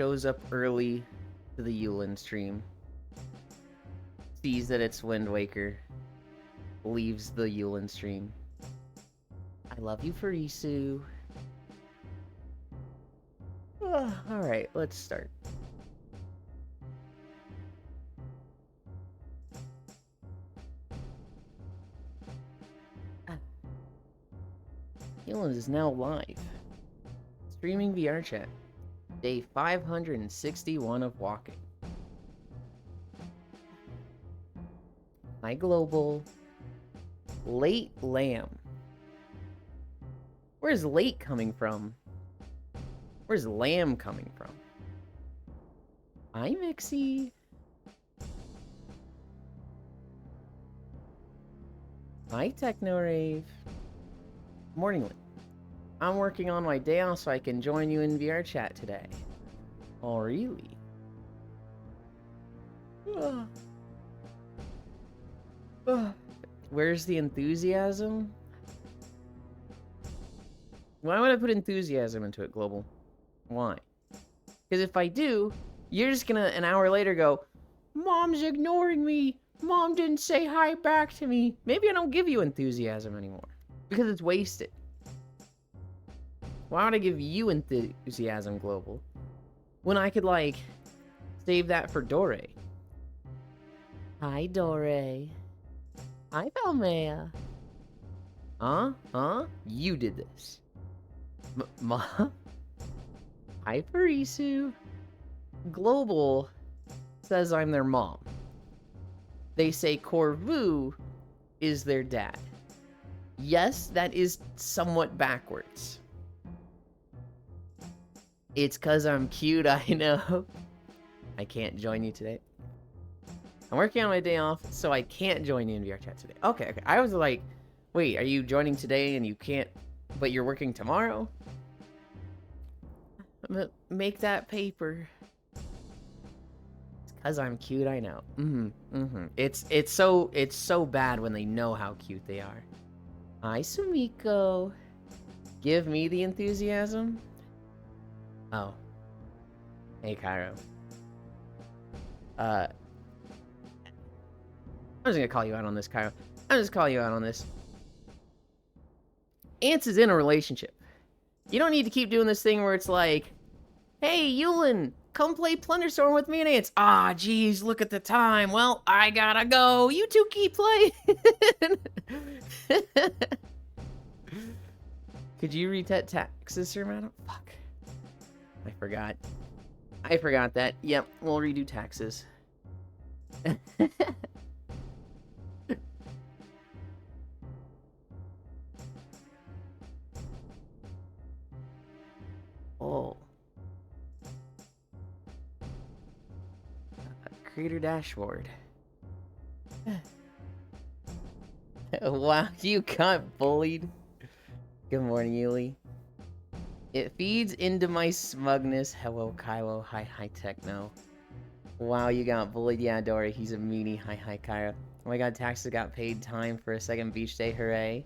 shows up early to the Yulin stream, sees that it's Wind Waker, leaves the Yulin stream. I love you, Furisu. Alright, let's start. Yulin is now live. Streaming VR chat. Day 561 of walking. Hi, Global. Late Lamb. Where's late coming from? Where's lamb coming from? Hi, Mixie. Hi, Techno-Rave. Morningly. I'm working on my day off so I can join you in VR chat today. Oh, really? Where's the enthusiasm? Why would I put enthusiasm into it, Global? Why? Because if I do, you're just gonna, an hour later, go, Mom's ignoring me. Mom didn't say hi back to me. Maybe I don't give you enthusiasm anymore. Because it's wasted. Why would I give you enthusiasm, Global? When I could, like, save that for Dore. Hi, Dore. Hi, Palmea. Huh? You did this. Ma? Hi, Furisu. Global says I'm their mom. They say Corvu is their dad. Yes, that is somewhat backwards. It's cause I'm cute, I know. I can't join you today. I'm working on my day off, so I can't join you in VR chat today. Okay. I was like, wait, are you joining today and you can't, but you're working tomorrow? Make that paper. It's cause I'm cute, I know. It's so bad when they know how cute they are. Hi, Sumiko. Give me the enthusiasm. Oh. Hey, Cairo. I'm just gonna call you out on this, Cairo. I'm just calling you out on this. Ants is in a relationship. You don't need to keep doing this thing where it's like, hey, Yulin, come play Plunderstorm with me and Ants. Ah, geez, look at the time. Well, I gotta go. You two keep playing. Could you reset taxes, Sir Madam? Fuck. I forgot that. Yep, we'll redo taxes. Oh. Creator dashboard. Wow, you got bullied. Good morning, Yuli. It feeds into my smugness. Hello, Kylo. Hi, Techno. Wow, you got bullied. Yeah, Dory, he's a meanie. Hi, Kyra. Oh my god, taxes got paid. Time for a second beach day. Hooray.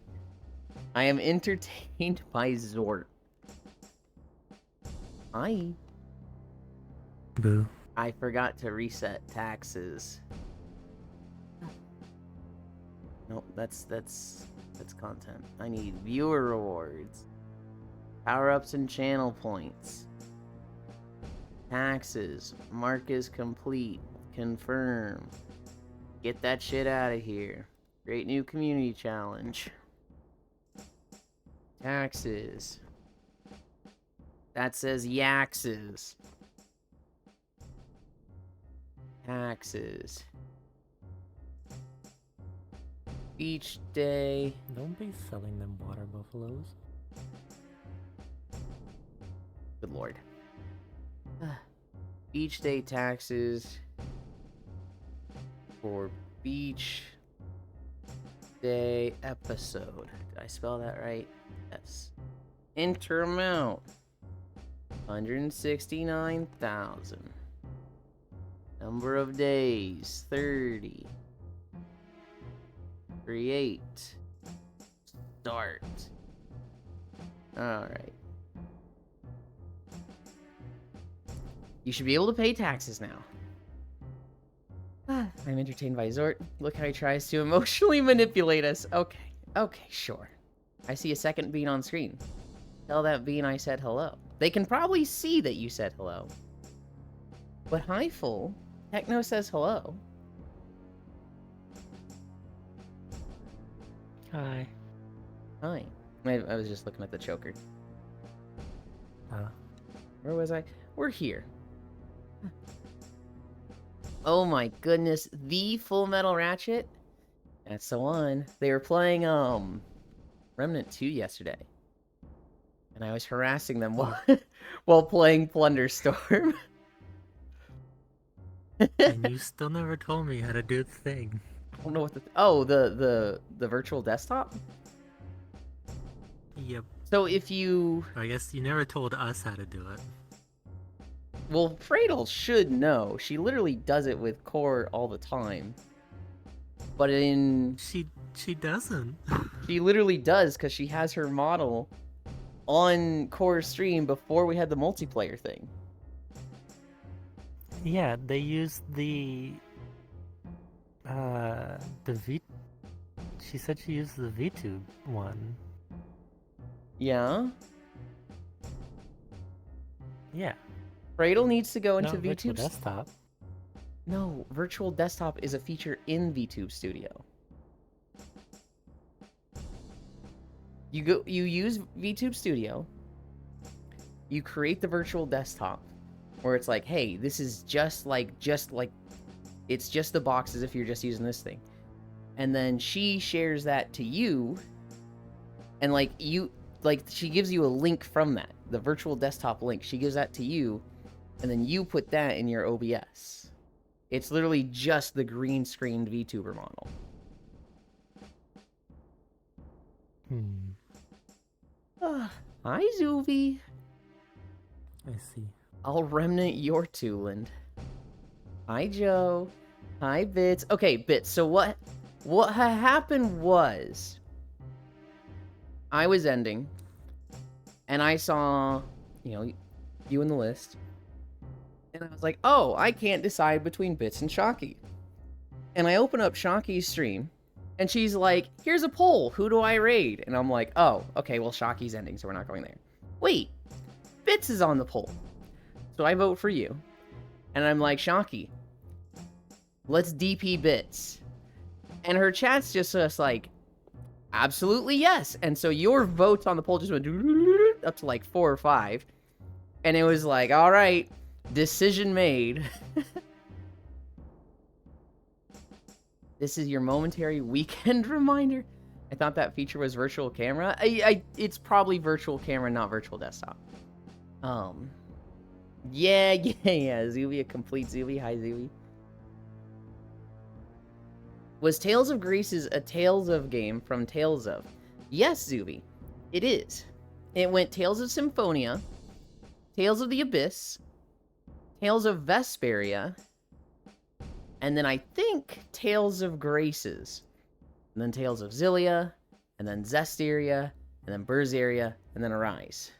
I am entertained by Zort. Hi. Boo. I forgot to reset taxes. Nope, that's content. I need viewer rewards. Power-ups and channel points. Taxes. Mark is complete. Confirm. Get that shit out of here. Great new community challenge. Taxes. That says yaxes. Taxes. Beach day. Don't be selling them water buffaloes. Good lord. Beach day taxes for beach day episode. Did I spell that right? Yes. Enter amount 169,000. Number of days 30. Create. Start. Alright. You should be able to pay taxes now. I'm entertained by Zort. Look how he tries to emotionally manipulate us. Okay, okay, sure. I see a second bean on screen. Tell that bean I said hello. They can probably see that you said hello. But Highful, Techno says hello. Hi. Hi. I was just looking at the choker. Where was I? We're here. Oh my goodness, the Full Metal Ratchet? That's the one. They were playing, Remnant 2 yesterday. And I was harassing them while playing Plunderstorm. And you still never told me how to do the thing. I don't know what the virtual desktop? Yep. So if you... I guess you never told us how to do it. Well, Fradel should know. She literally does it with Core all the time. But She doesn't. She literally does, because she has her model on Core stream before we had the multiplayer thing. Yeah, they used the V. She said she used the VTube one. Yeah? Yeah. Fradel needs to go into Not virtual VTube. desktop. No, virtual desktop is a feature in VTube Studio. You use VTube Studio. You create the virtual desktop where it's like, hey, this is just like it's just the box as if you're just using this thing. And then she shares that to you, and she gives you a link from that, the virtual desktop link. She gives that to you, and then you put that in your OBS. It's literally just the green screened VTuber model. Hi, Zuvi. I see. I'll remnant your Tooland. Hi, Joe. Hi, Bits. Okay, Bits, so what happened was I was ending, and I saw, you in the list, and I was like, oh, I can't decide between Bits and Shocky. And I open up Shocky's stream, and she's like, here's a poll, who do I raid? And I'm like, oh, okay, well, Shocky's ending, so we're not going there. Wait, Bits is on the poll. So I vote for you. And I'm like, Shocky, let's DP Bits. And her chat's just like, absolutely yes. And so your votes on the poll just went up to like 4 or 5. And it was like, all right, decision made. This is your momentary weekend reminder. I thought that feature was virtual camera. It's probably virtual camera, not virtual desktop. Yeah, Zuby, a complete Zuby. Hi, Zuby. Was Tales of Greece a Tales of game from Tales of? Yes, Zuby, it is. It went Tales of Symphonia, Tales of the Abyss, Tales of Vesperia, and then I think Tales of Graces, and then Tales of Xillia, and then Zestiria, and then Berseria, and then Arise.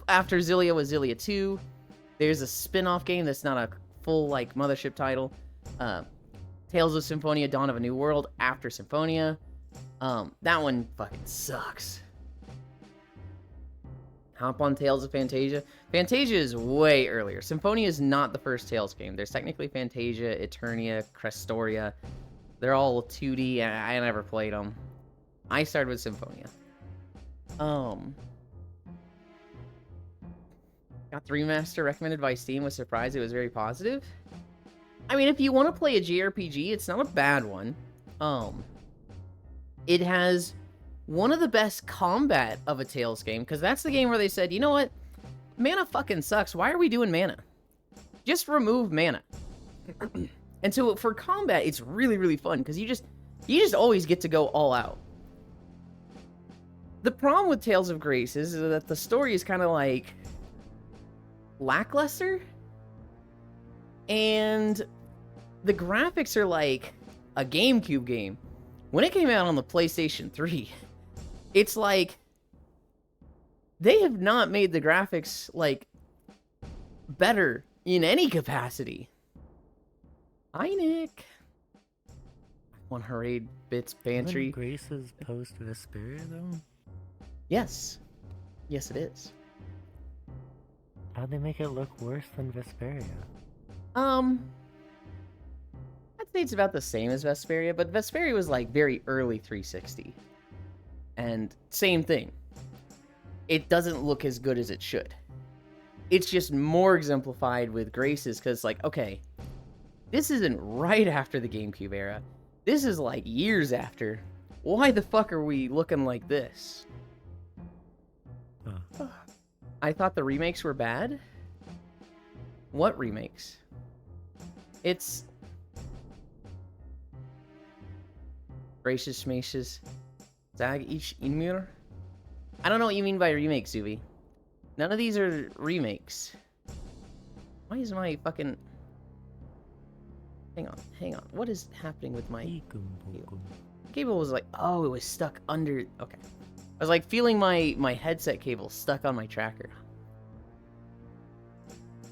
After Xillia was Xillia 2. There's a spin-off game that's not a full mothership title. Tales of Symphonia: Dawn of a New World after Symphonia. That one fucking sucks. Hop on Tales of Fantasia. Fantasia is way earlier. Symphonia is not the first Tales game. There's technically Fantasia, Eternia, Crestoria. They're all 2D. I never played them. I started with Symphonia. Got the remaster recommended by Steam. Was surprised it was very positive. I mean, if you want to play a JRPG, it's not a bad one. It has one of the best combat of a Tales game, because that's the game where they said, you know what? Mana fucking sucks. Why are we doing mana? Just remove mana. And so for combat, it's really, really fun, because you just always get to go all out. The problem with Tales of Grace is that the story is kind of lackluster, and the graphics are like a GameCube game. When it came out on the PlayStation 3, it's like they have not made the graphics better in any capacity. Hi, Nick. One Harade Bits Pantry. Isn't Grace's post Vesperia though? Yes. Yes, it is. How'd they make it look worse than Vesperia? I'd say it's about the same as Vesperia, but Vesperia was like very early 360. And same thing. It doesn't look as good as it should. It's just more exemplified with Grace's, because like, okay, this isn't right after the GameCube era. This is like years after. Why the fuck are we looking like this? Huh. I thought the remakes were bad. What remakes? It's Gracious Schmacious Zag Ich Inmur? I don't know what you mean by remake, Zuby. None of these are remakes. Why is my fucking... Hang on. What is happening with my... Cable was like... Oh, it was stuck under... Okay. I was like feeling my headset cable stuck on my tracker.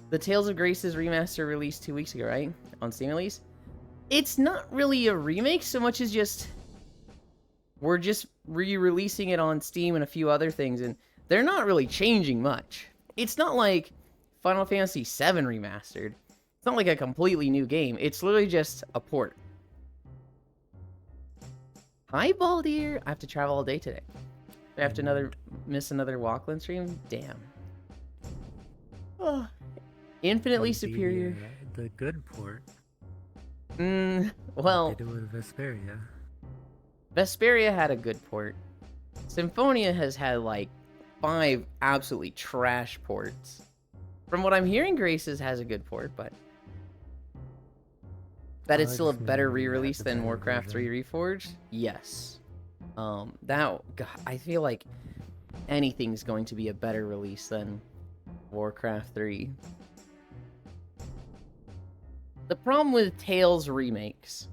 The Tales of Grace's remaster released 2 weeks ago, right? On Steam release? It's not really a remake so much as just... We're just re-releasing it on Steam and a few other things, and they're not really changing much. It's not like Final Fantasy VII Remastered. It's not like a completely new game. It's literally just a port. Hi, Baldir! I have to travel all day today. I have to miss another Walkland stream? Damn. Oh. Infinitely superior. The good port. Well... They did with Vesperia. Vesperia had a good port. Symphonia has had like 5 absolutely trash ports. From what I'm hearing, Grace's has a good port, but that it's still a better re-release than Warcraft 3 Reforged. Yes. God, I feel like anything's going to be a better release than Warcraft 3. The problem with Tales remakes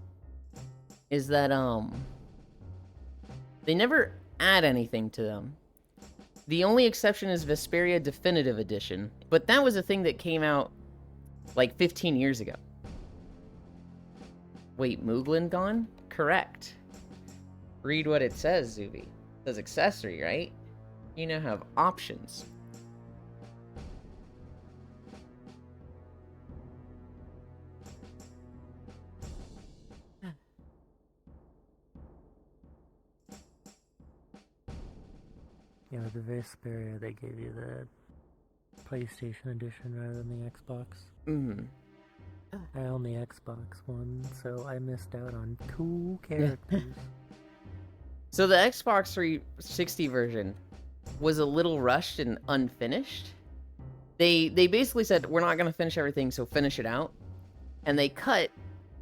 is that they never add anything to them. The only exception is Vesperia Definitive Edition, but that was a thing that came out like 15 years ago. Wait, Mooglin gone? Correct. Read what it says, Zuby. It says accessory, right? You now have options. Yeah, with the Vesperia, they gave you the PlayStation Edition rather than the Xbox. Mm-hmm. I own the Xbox One, so I missed out on cool characters. So the Xbox 360 version was a little rushed and unfinished. They basically said, we're not going to finish everything, so finish it out. And they cut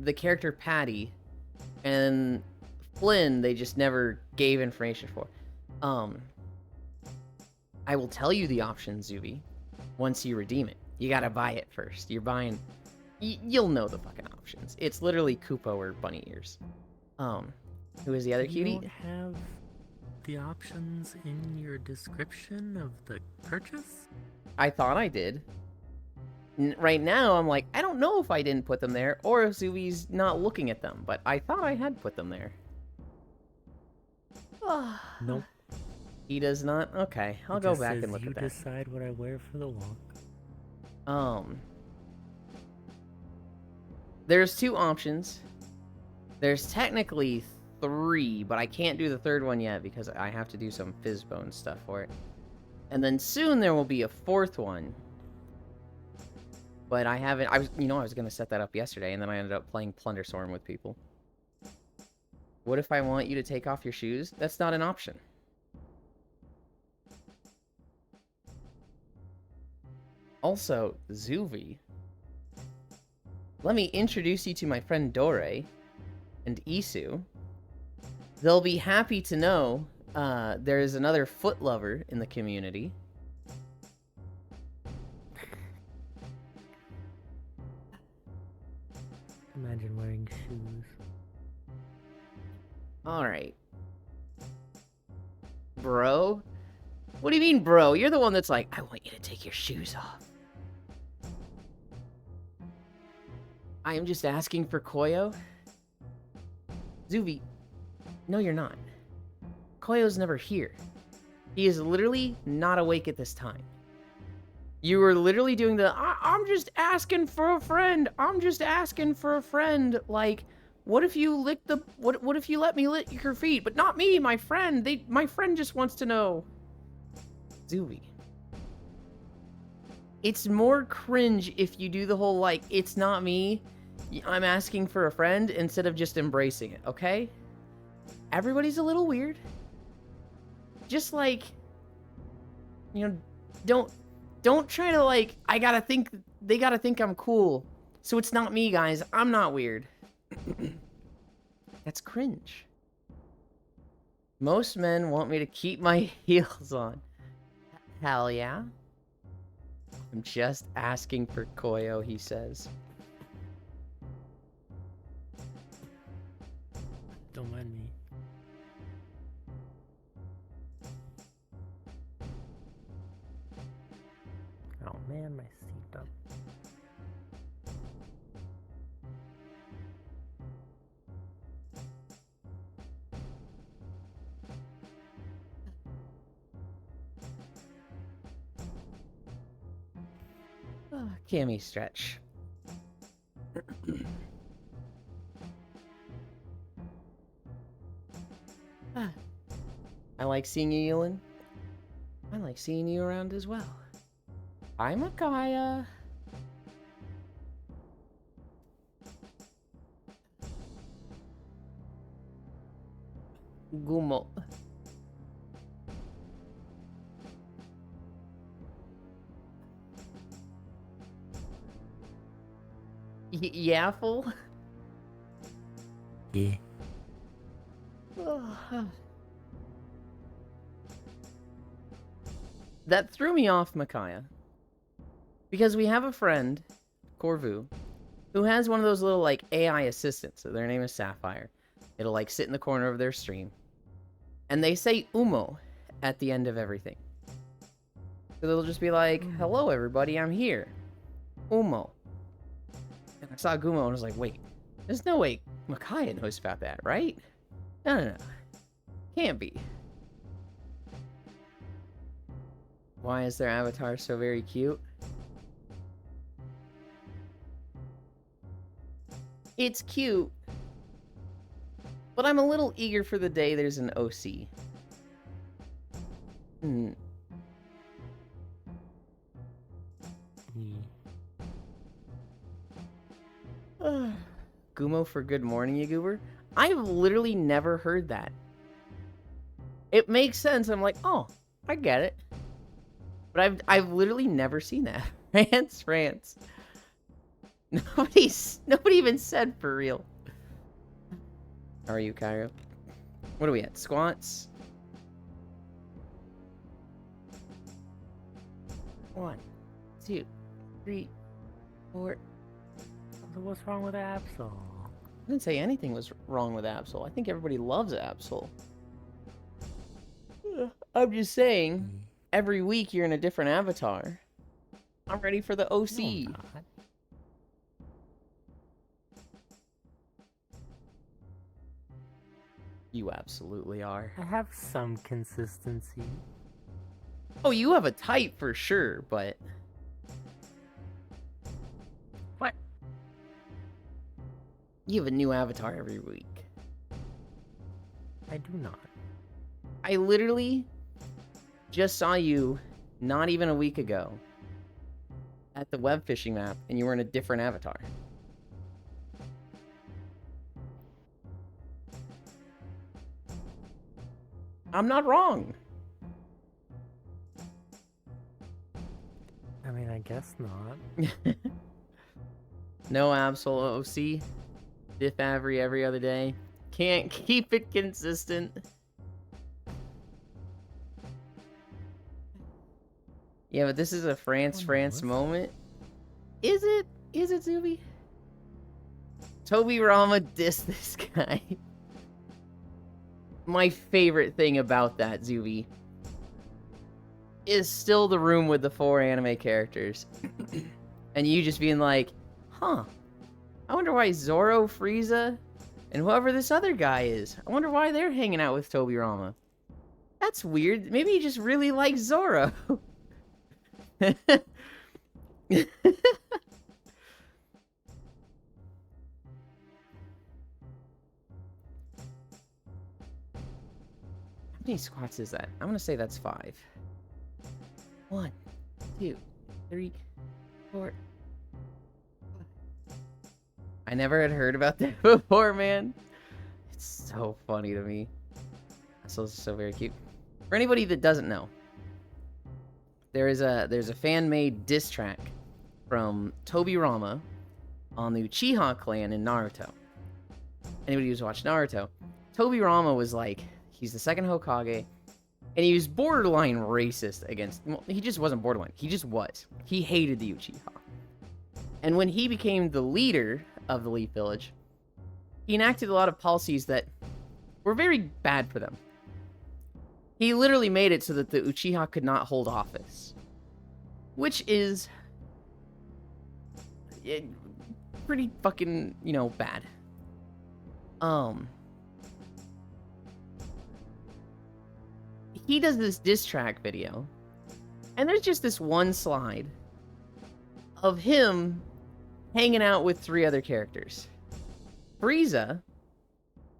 the character Patty, and Flynn they just never gave information for. I will tell you the options, Zuby, once you redeem it. You gotta buy it first. You're buying... You'll know the fucking options. It's literally Koopa or Bunny Ears. Who is the other cutie? You don't have the options in your description of the purchase? I thought I did. Right now, I'm like, I don't know if I didn't put them there, or if Zuby's not looking at them, but I thought I had put them there. Nope. He does not? Okay, I'll go back and look at that. You decide what I wear for the walk. There's 2 options. There's technically 3, but I can't do the 3rd one yet because I have to do some Fizzbone stuff for it. And then soon there will be a 4th one. But I haven't... I was going to set that up yesterday, and then I ended up playing Plunderstorm with people. What if I want you to take off your shoes? That's not an option. Also, Zuvi, let me introduce you to my friend Dore and Isu. They'll be happy to know there is another foot lover in the community. Imagine wearing shoes. Alright. Bro? What do you mean, bro? You're the one that's like, I want you to take your shoes off. I am just asking for Koyo. Zuvi, no you're not. Koyo's never here. He is literally not awake at this time. You were literally doing the, I'm just asking for a friend. I'm just asking for a friend. Like, what if you lick the, what if you let me lick your feet? But not me, my friend. My friend just wants to know. Zuvi. It's more cringe if you do the whole, like, it's not me. I'm asking for a friend instead of just embracing it, okay? Everybody's a little weird. Just like, you know, don't try to like, they gotta think I'm cool. So it's not me, guys. I'm not weird. That's cringe. Most men want me to keep my heels on. Hell yeah. I'm just asking for Koyo, he says. Don't mind me. Oh man, my seatbelt. Cammy stretch. I like seeing you, Yulin. I like seeing you around as well. Hi, Micaiah. Gumo. Yaffle? Yeah. That threw me off, Micaiah. Because we have a friend, Corvu, who has one of those little, like, AI assistants. So their name is Sapphire. It'll, like, sit in the corner of their stream. And they say Umo at the end of everything. So they'll just be like, hello, everybody, I'm here. Umo. And I saw Gumo and I was like, wait, there's no way Micaiah knows about that, right? No. Can't be. Why is their avatar so very cute? It's cute, but I'm a little eager for the day there's an OC. Gumo for good morning, you goober? I've literally never heard that. It makes sense. I'm like, oh, I get it. But I've literally never seen that. France. Nobody even said for real. How are you, Cairo? What are we at? Squats? 1, 2, 3, 4. So what's wrong with Absol? I didn't say anything was wrong with Absol. I think everybody loves Absol. I'm just saying, every week you're in a different avatar. I'm ready for the OC. No, I'm not. You absolutely are. I have some consistency. Oh, you have a type for sure, but... What? You have a new avatar every week. I do not. I literally just saw you not even a week ago at the web fishing map, and you were in a different avatar. I'm not wrong. I mean, I guess not. No Absol OC. Diff every other day. Can't keep it consistent. Yeah, but this is a France moment. Is it? Is it, Zuby? Toby Rama dissed this guy. My favorite thing about that, Zuby, is still the room with the 4 anime characters. And you just being like, huh, I wonder why Zoro, Frieza, and whoever this other guy is. I wonder why they're hanging out with Tobirama. That's weird. Maybe he just really likes Zoro. How many squats is that? I'm gonna say that's 5. 1, 2, 3, 4. I never had heard about that before, man. It's so funny to me. So very cute. For anybody that doesn't know, there's a fan-made diss track from Tobirama on the Uchiha clan in Naruto. Anybody who's watched Naruto, Tobirama was like, he's the second Hokage, and he was borderline racist against, well, he just wasn't borderline, he just was. He hated the Uchiha. And when he became the leader of the Leaf Village, he enacted a lot of policies that were very bad for them. He literally made it so that the Uchiha could not hold office, which is pretty fucking, bad. He does this diss track video, and there's just this one slide of him hanging out with 3 other characters. Frieza,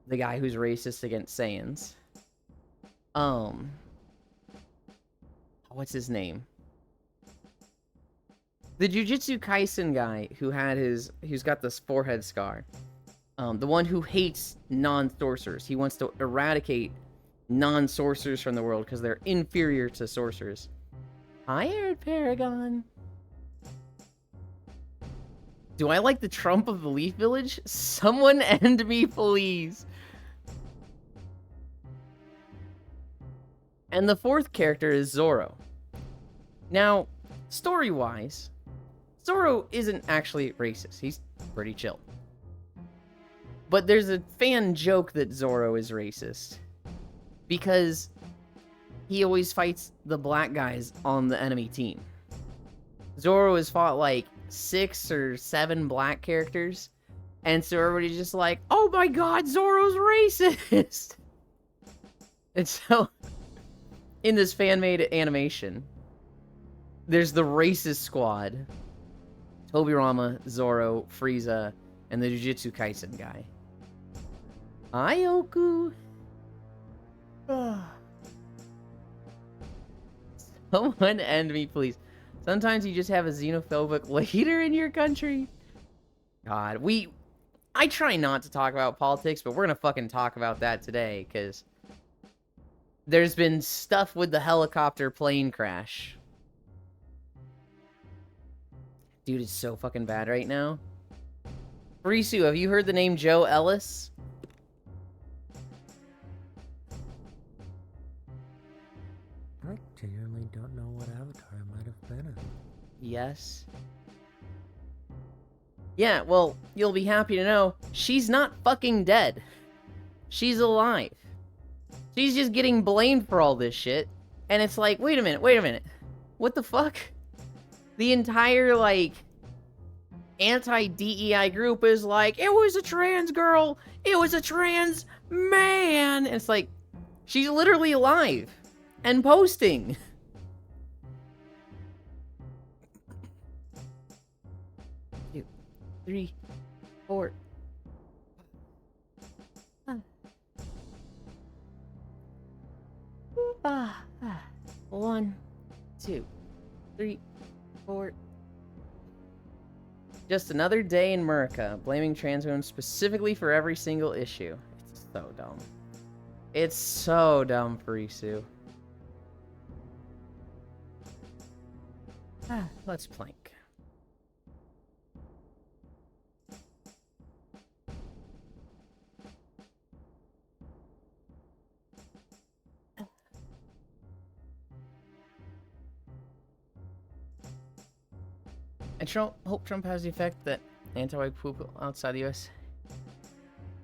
the guy who's racist against Saiyans. What's his name? The Jujutsu Kaisen guy who's got this forehead scar. The one who hates non-sorcerers. He wants to eradicate non-sorcerers from the world because they're inferior to sorcerers. Hi, Arid Paragon. Do I like the Trump of the Leaf Village? Someone end me, please. And the 4th character is Zoro. Now, story-wise, Zoro isn't actually racist. He's pretty chill. But there's a fan joke that Zoro is racist because he always fights the black guys on the enemy team. Zoro has fought like 6 or 7 black characters, and so everybody's just like, oh my god, Zoro's racist! And so, in this fan-made animation, there's the racist squad. Tobirama, Zoro, Frieza, and the Jujutsu Kaisen guy. Ioku. Someone end me, please. Sometimes you just have a xenophobic leader in your country. God, I try not to talk about politics, but we're gonna fucking talk about that today, because there's been stuff with the helicopter plane crash. Dude, it's so fucking bad right now. Risu, have you heard the name Joe Ellis? I genuinely don't know what avatar I might have been in. Yes. Yeah, well, you'll be happy to know she's not fucking dead. She's alive. She's just getting blamed for all this shit. And it's like, wait a minute. What the fuck? The entire, anti-DEI group is like, it was a trans girl. It was a trans man. And it's like, she's literally alive. And posting. 2, 3, 4. 1, 2, 3, 4. Just another day in Murica, blaming trans women specifically for every single issue. It's so dumb. It's so dumb, Furisu. Let's plank. I hope Trump has the effect that anti-white people outside the U.S.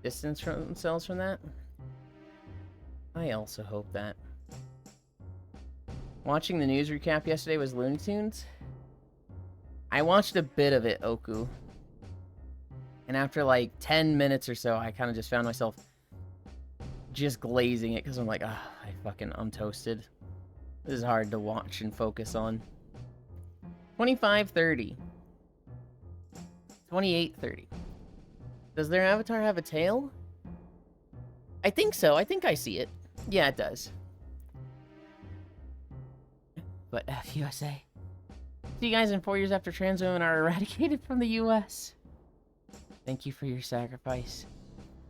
distance themselves from that. I also hope that. Watching the news recap yesterday was Looney Tunes. I watched a bit of it, Oku. And after like 10 minutes or so, I kind of just found myself just glazing it because I'm like, I'm toasted. This is hard to watch and focus on. 25:30. 28:30. Does their avatar have a tail? I think so. I think I see it. Yeah, it does. But F USA. See you guys in 4 years after trans women are eradicated from the US. Thank you for your sacrifice.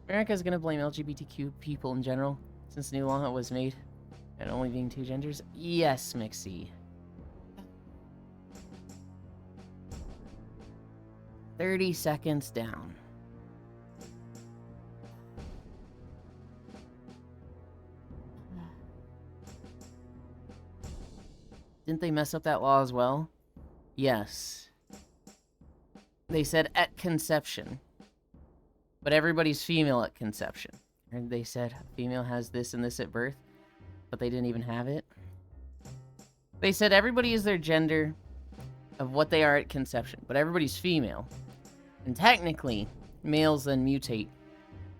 America is going to blame LGBTQ people in general since new law was made and only being 2 genders. Yes, Mixie. 30 seconds down. Didn't they mess up that law as well? Yes. They said at conception. But everybody's female at conception. And they said female has this and this at birth, but they didn't even have it. They said everybody is their gender of what they are at conception, but everybody's female. And technically, males then mutate.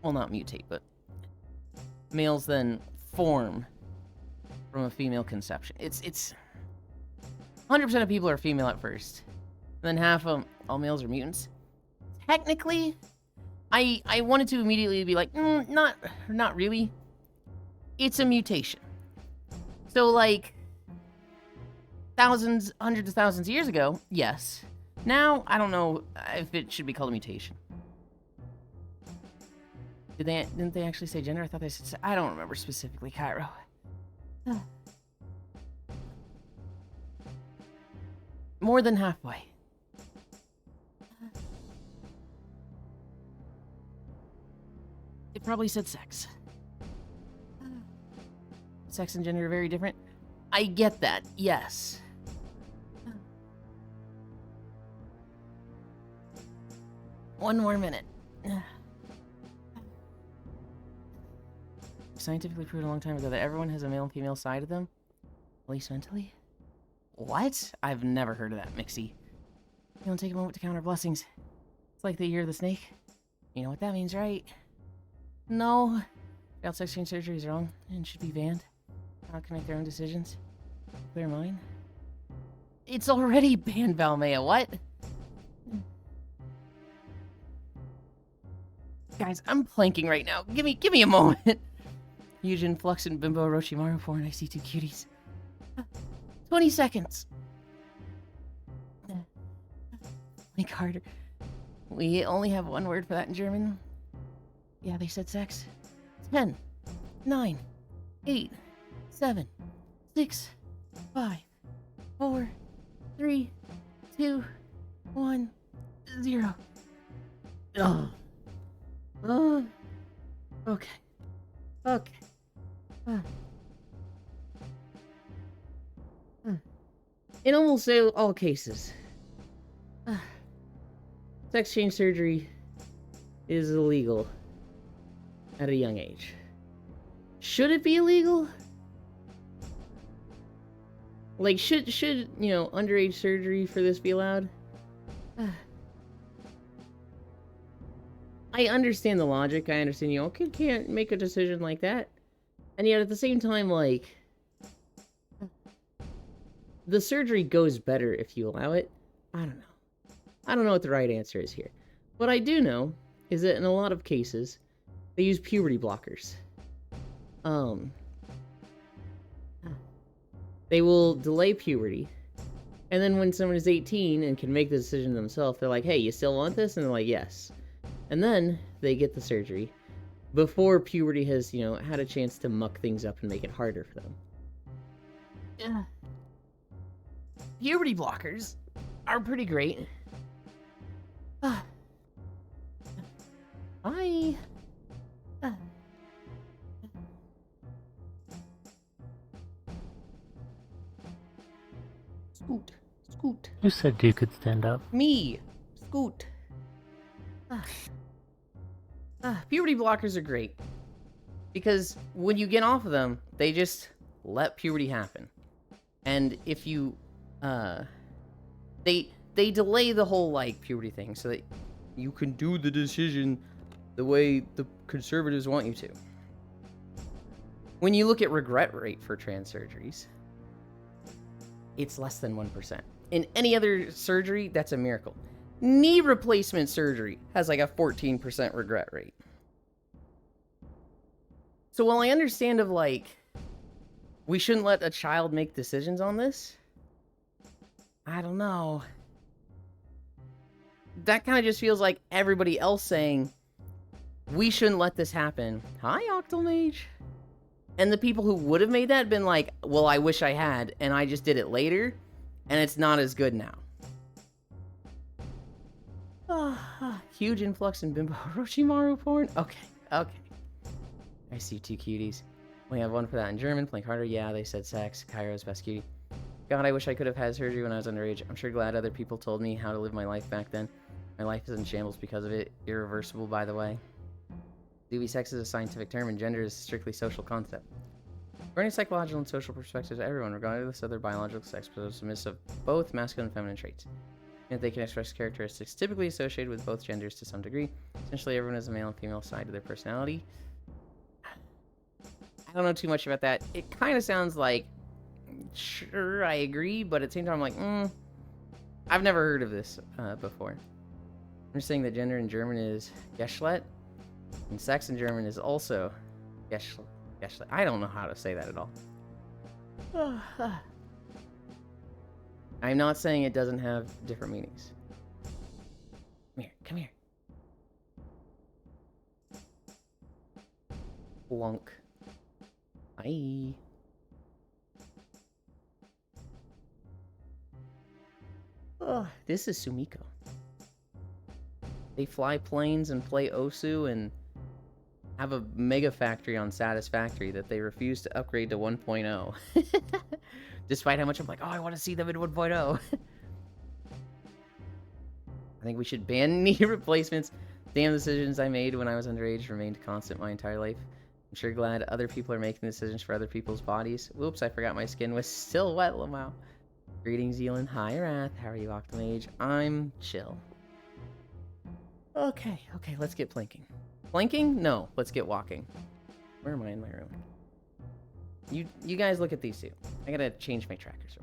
Well, not mutate, but males then form from a female conception. It's 100% of people are female at first. And then half of all males are mutants. Technically, I wanted to immediately be like, not really. It's a mutation. So like, hundreds of thousands of years ago, yes. Now, I don't know if it should be called a mutation. Didn't they actually say gender? I thought they said, I don't remember specifically, Cairo. More than halfway. It probably said sex. Sex and gender are very different. I get that, yes. One more minute. Scientifically proved a long time ago that everyone has a male and female side of them, at least mentally. What? I've never heard of that, Mixie. You don't take a moment to count our blessings. It's like the year of the snake. You know what that means, right? No. Child sex change surgery is wrong and should be banned. How can make their own decisions? Clear mind. It's already banned, Valmea. What? Guys, I'm planking right now. Give me a moment. Yujin, Flux, and Bimbo, Orochimaru, 4, and I see 2 cuties. 20 seconds. Think harder. We only have one word for that in German. Yeah, they said sex. 10, 9, 8, 7, 6, 5, 4, 3, 2, 1, 0. Okay. In almost all cases, sex change surgery is illegal at a young age. Should it be illegal? Like, should underage surgery for this be allowed? I understand the logic. I understand, a kid can't make a decision like that. And yet, at the same time, like, the surgery goes better if you allow it. I don't know. I don't know what the right answer is here. What I do know is that in a lot of cases, they use puberty blockers. They will delay puberty. And then when someone is 18 and can make the decision themselves, they're like, hey, you still want this? And they're like, yes. And then they get the surgery before puberty has, had a chance to muck things up and make it harder for them. Yeah. Puberty blockers are pretty great. Bye. Scoot. Who said you could stand up? Me. Scoot. Puberty blockers are great. Because when you get off of them, they just let puberty happen. And if you, they delay the whole, puberty thing so that, You can do the decision the way the conservatives want you to. When you look at regret rate for trans surgeries, it's less than 1%. In any other surgery, that's a miracle. Knee replacement surgery has like a 14% regret rate. So while I understand of like, we shouldn't let a child make decisions on this, I don't know. That kind of just feels like everybody else saying, we shouldn't let this happen. Hi, Octomage. And the people who would have made that been like, well, I wish I had, and I just did it later, and it's not as good now. Huge influx in Bimbo Orochimaru porn? Okay. I see 2 cuties. We have one for that in German, playing harder. Yeah, they said sex. Kairo's best cutie. God, I wish I could have had surgery when I was underage. I'm sure glad other people told me how to live my life back then. My life is in shambles because of it. Irreversible, by the way. Doobie sex is a scientific term, and gender is a strictly social concept. According to psychological and social perspectives, everyone, regardless of their biological sex, possesses of both masculine and feminine traits. And they can express characteristics typically associated with both genders to some degree. Essentially, everyone has a male and female side to their personality. I don't know too much about that. It kind of sounds like, sure, I agree, but at the same time, I'm like, I've never heard of this before. I'm just saying that gender in German is Geschlecht, and sex in German is also Geschlecht. I don't know how to say that at all. I'm not saying it doesn't have different meanings. Come here. Plunk. Hi. This is Sumiko. They fly planes and play Osu and have a mega factory on Satisfactory that they refuse to upgrade to 1.0. Despite how much I'm like, oh, I want to see them in 1.0. I think we should ban knee replacements. Damn decisions I made when I was underage remained constant my entire life. I'm sure glad other people are making decisions for other people's bodies. Whoops, I forgot my skin was still wet, Lamau. Greetings, Zealand. Hi, Wrath. How are you, Octomage? I'm chill. Okay, let's get planking. Planking? No, let's get walking. Where am I in my room? You guys look at these two. I gotta change my trackers.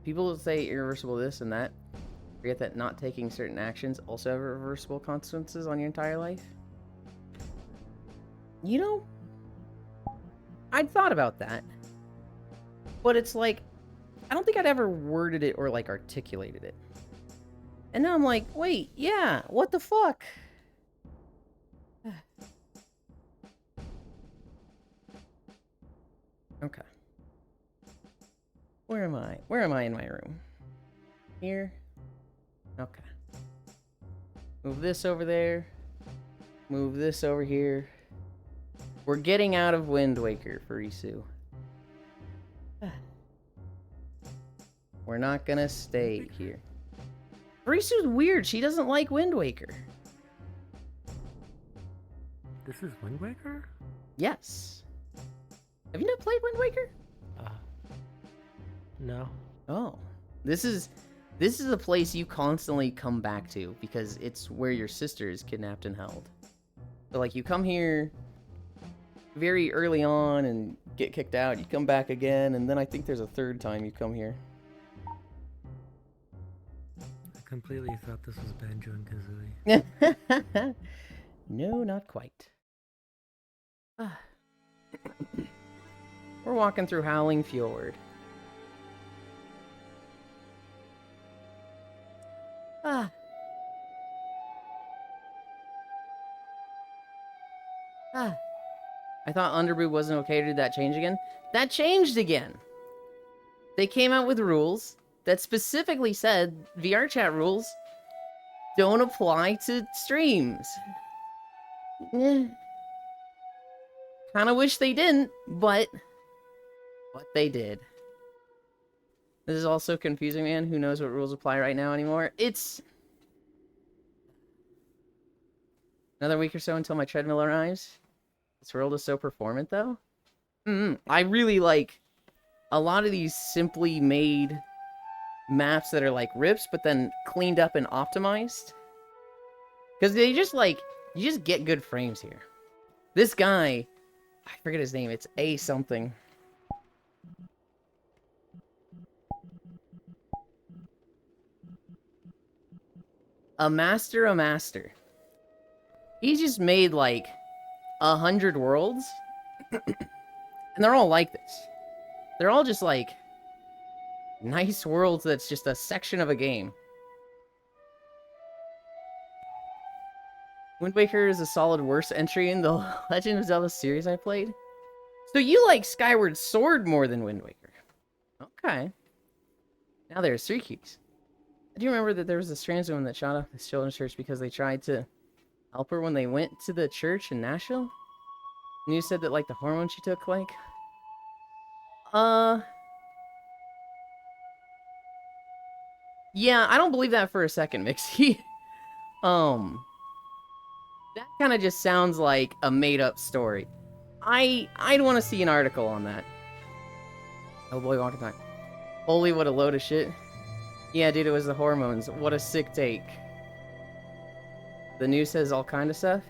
People say irreversible this and that. Forget that not taking certain actions also have reversible consequences on your entire life. You know, I'd thought about that. But it's like, I don't think I'd ever worded it or like articulated it. And now I'm like, wait, yeah, what the fuck? Okay. Where am I? Where am I in my room? Here? Okay. Move this over there. Move this over here. We're getting out of Wind Waker for Isu. We're not gonna stay here. Risu's weird. She doesn't like Wind Waker. This is Wind Waker? Yes. Have you not played Wind Waker? No. Oh. This is a place you constantly come back to because it's where your sister is kidnapped and held. So like you come here very early on and get kicked out, you come back again, and then I think there's a third time you come here. I completely thought this was Banjo and Kazooie. No, not quite. We're walking through Howling Fjord. I thought Underbrew wasn't okay to do that change again. That changed again. They came out with rules that specifically said VR chat rules don't apply to streams. Kind of wish they didn't, but they did. This is also confusing, man. Who knows what rules apply right now anymore? It's... Another week or so until my treadmill arrives. This world is so performant, though. I really like a lot of these simply made maps that are like rips, but then cleaned up and optimized. Because they just like, you just get good frames here. This guy, I forget his name, it's A something. A master. He just made like 100 worlds. And they're all like this. They're all just like nice worlds that's just a section of a game. Wind Waker is a solid worst entry in the Legend of Zelda series I played. So you like Skyward Sword more than Wind Waker. Okay. Now there's 3 keys. I do remember that there was this trans woman that shot up this children's church because they tried to help her when they went to the church in Nashville. And you said that, like, the hormone she took, like... Yeah, I don't believe that for a second, Mixie. That kind of just sounds like a made-up story. I'd want to see an article on that. Oh boy, walking time. Holy, what a load of shit. Yeah, dude, it was the hormones. What a sick take. The news says all kind of stuff.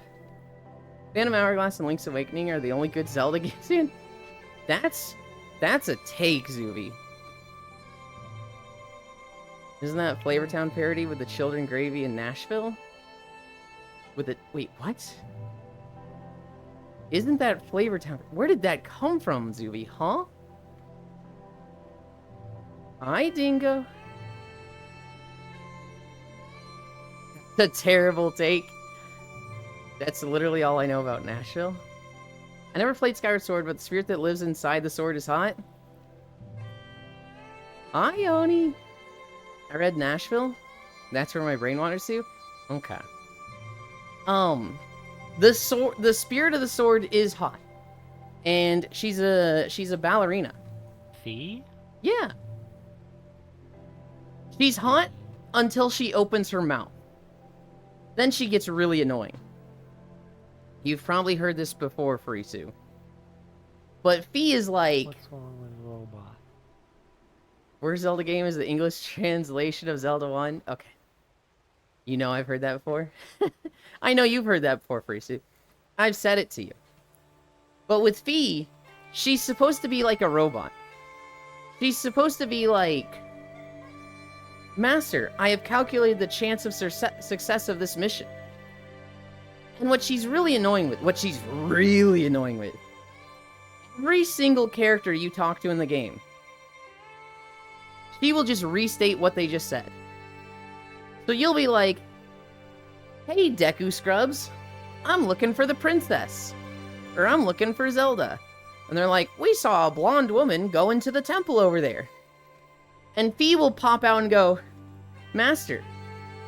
Phantom Hourglass and Link's Awakening are the only good Zelda games in. That's a take, Zuby. Isn't that Flavortown parody with the children gravy in Nashville? With it, wait, what? Isn't that Flavortown? Where did that come from, Zuby? Huh? Hi, Dingo. That's a terrible take. That's literally all I know about Nashville. I never played Skyward Sword, but the spirit that lives inside the sword is hot. Hi, Oni. I read Nashville. That's where my brain wanders to. Okay. The spirit of the sword is hot, and she's a ballerina. Fee? Yeah. She's hot until she opens her mouth. Then she gets really annoying. You've probably heard this before, Furisu. But Fee is like... What's wrong with robot? Where's Zelda game is the English translation of Zelda 1? Okay. You know I've heard that before? I know you've heard that before, Furisu. I've said it to you. But with Fee, she's supposed to be like a robot. She's supposed to be like... Master, I have calculated the chance of success of this mission. And what she's really annoying with, every single character you talk to in the game, she will just restate what they just said. So you'll be like, hey, Deku Scrubs, I'm looking for the princess. Or I'm looking for Zelda. And they're like, we saw a blonde woman go into the temple over there. And Fee will pop out and go, Master,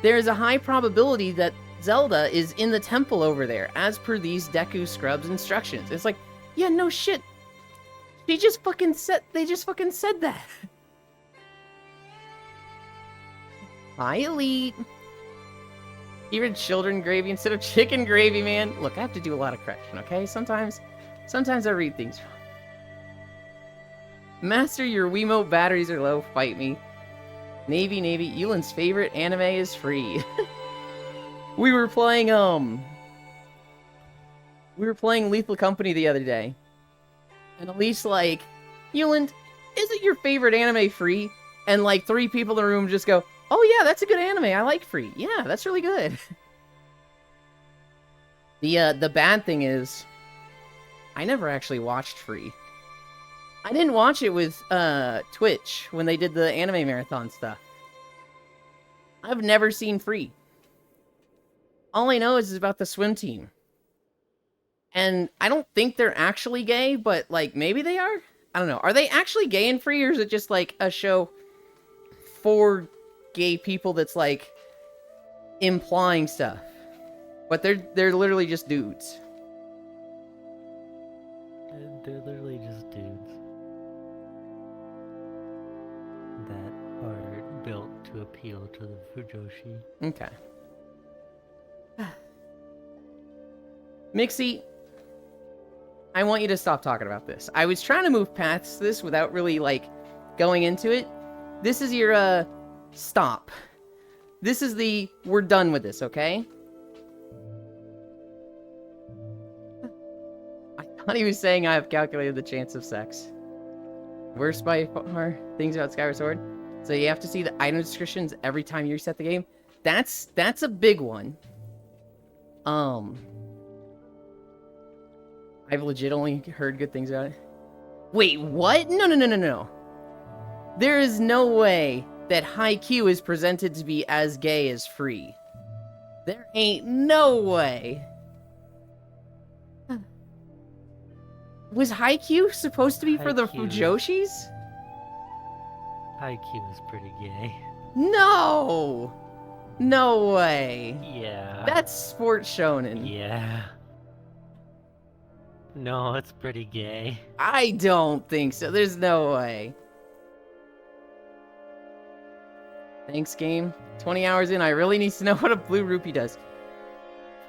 there is a high probability that Zelda is in the temple over there, as per these Deku Scrubs instructions. It's like, yeah, no shit. They just fucking said that. Hi, Elite. Even children gravy instead of chicken gravy, man. Look, I have to do a lot of correction, okay? Sometimes I read things wrong. Master, your Wiimote batteries are low. Fight me. Navy. Yulin's favorite anime is free. We were playing Lethal Company the other day. And Elise like, Yulin, isn't your favorite anime free? And like 3 people in the room just go, oh yeah, that's a good anime. I like free. Yeah, that's really good. The bad thing is, I never actually watched free. I didn't watch it with Twitch when they did the anime marathon stuff. I've never seen free. All I know is about the swim team. And I don't think they're actually gay, but like maybe they are? I don't know. Are they actually gay in free, or is it just like a show for gay people that's like implying stuff? But they're literally just dudes. They're literally just dudes that are built to appeal to the Fujoshi. Okay. Mixie, I want you to stop talking about this. I was trying to move past this without really, like, going into it. This is your, stop. This is the, we're done with this, okay? I thought he was saying I have calculated the chance of sex. Worst by far things about Skyward Sword. So you have to see the item descriptions every time you reset the game. That's a big one. I've legit only heard good things about it. Wait, what? No. There is no way that Haikyuu is presented to be as gay as Free. There ain't no way. Was Haikyuu supposed to be for the Fujoshis? Haikyuu is pretty gay. No! No way. Yeah. That's sports shonen. Yeah. No, it's pretty gay. I don't think so. There's no way. Thanks, game. 20 hours in, I really need to know what a blue rupee does.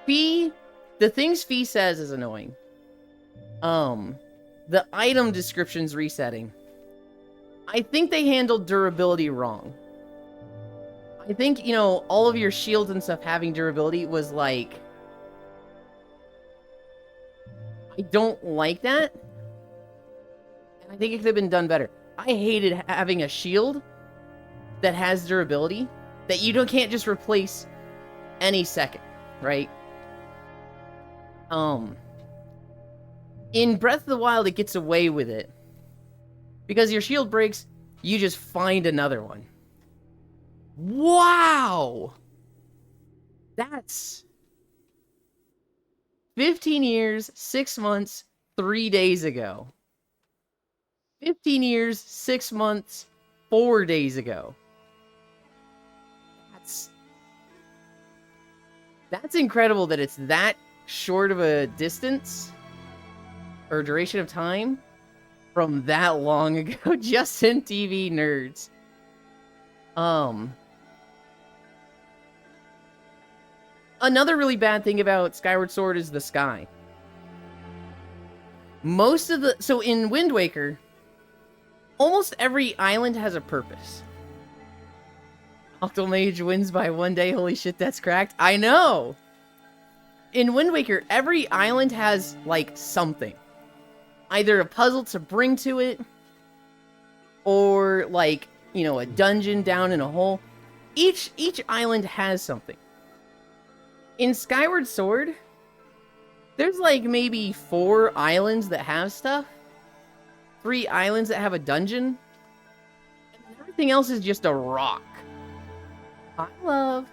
Fee, the things Fee says is annoying. The item descriptions resetting. I think they handled durability wrong. I think, you know, all of your shields and stuff having durability was like... I don't like that. And I think it could have been done better. I hated having a shield that has durability that you can't just replace any second, right? In Breath of the Wild, it gets away with it. Because your shield breaks, you just find another one. Wow! That's 15 years, 6 months, 3 days ago. 15 years, 6 months, 4 days ago. That's incredible that it's that short of a distance or duration of time from that long ago. Justin TV nerds. Another really bad thing about Skyward Sword is the sky. So in Wind Waker, almost every island has a purpose. Octomage wins by 1 day. Holy shit, that's cracked. I know! In Wind Waker, every island has, like, something. Either a puzzle to bring to it, or, like, you know, a dungeon down in a hole. Each island has something. In Skyward Sword, there's, like, maybe 4 islands that have stuff. 3 islands that have a dungeon. And everything else is just a rock. I'd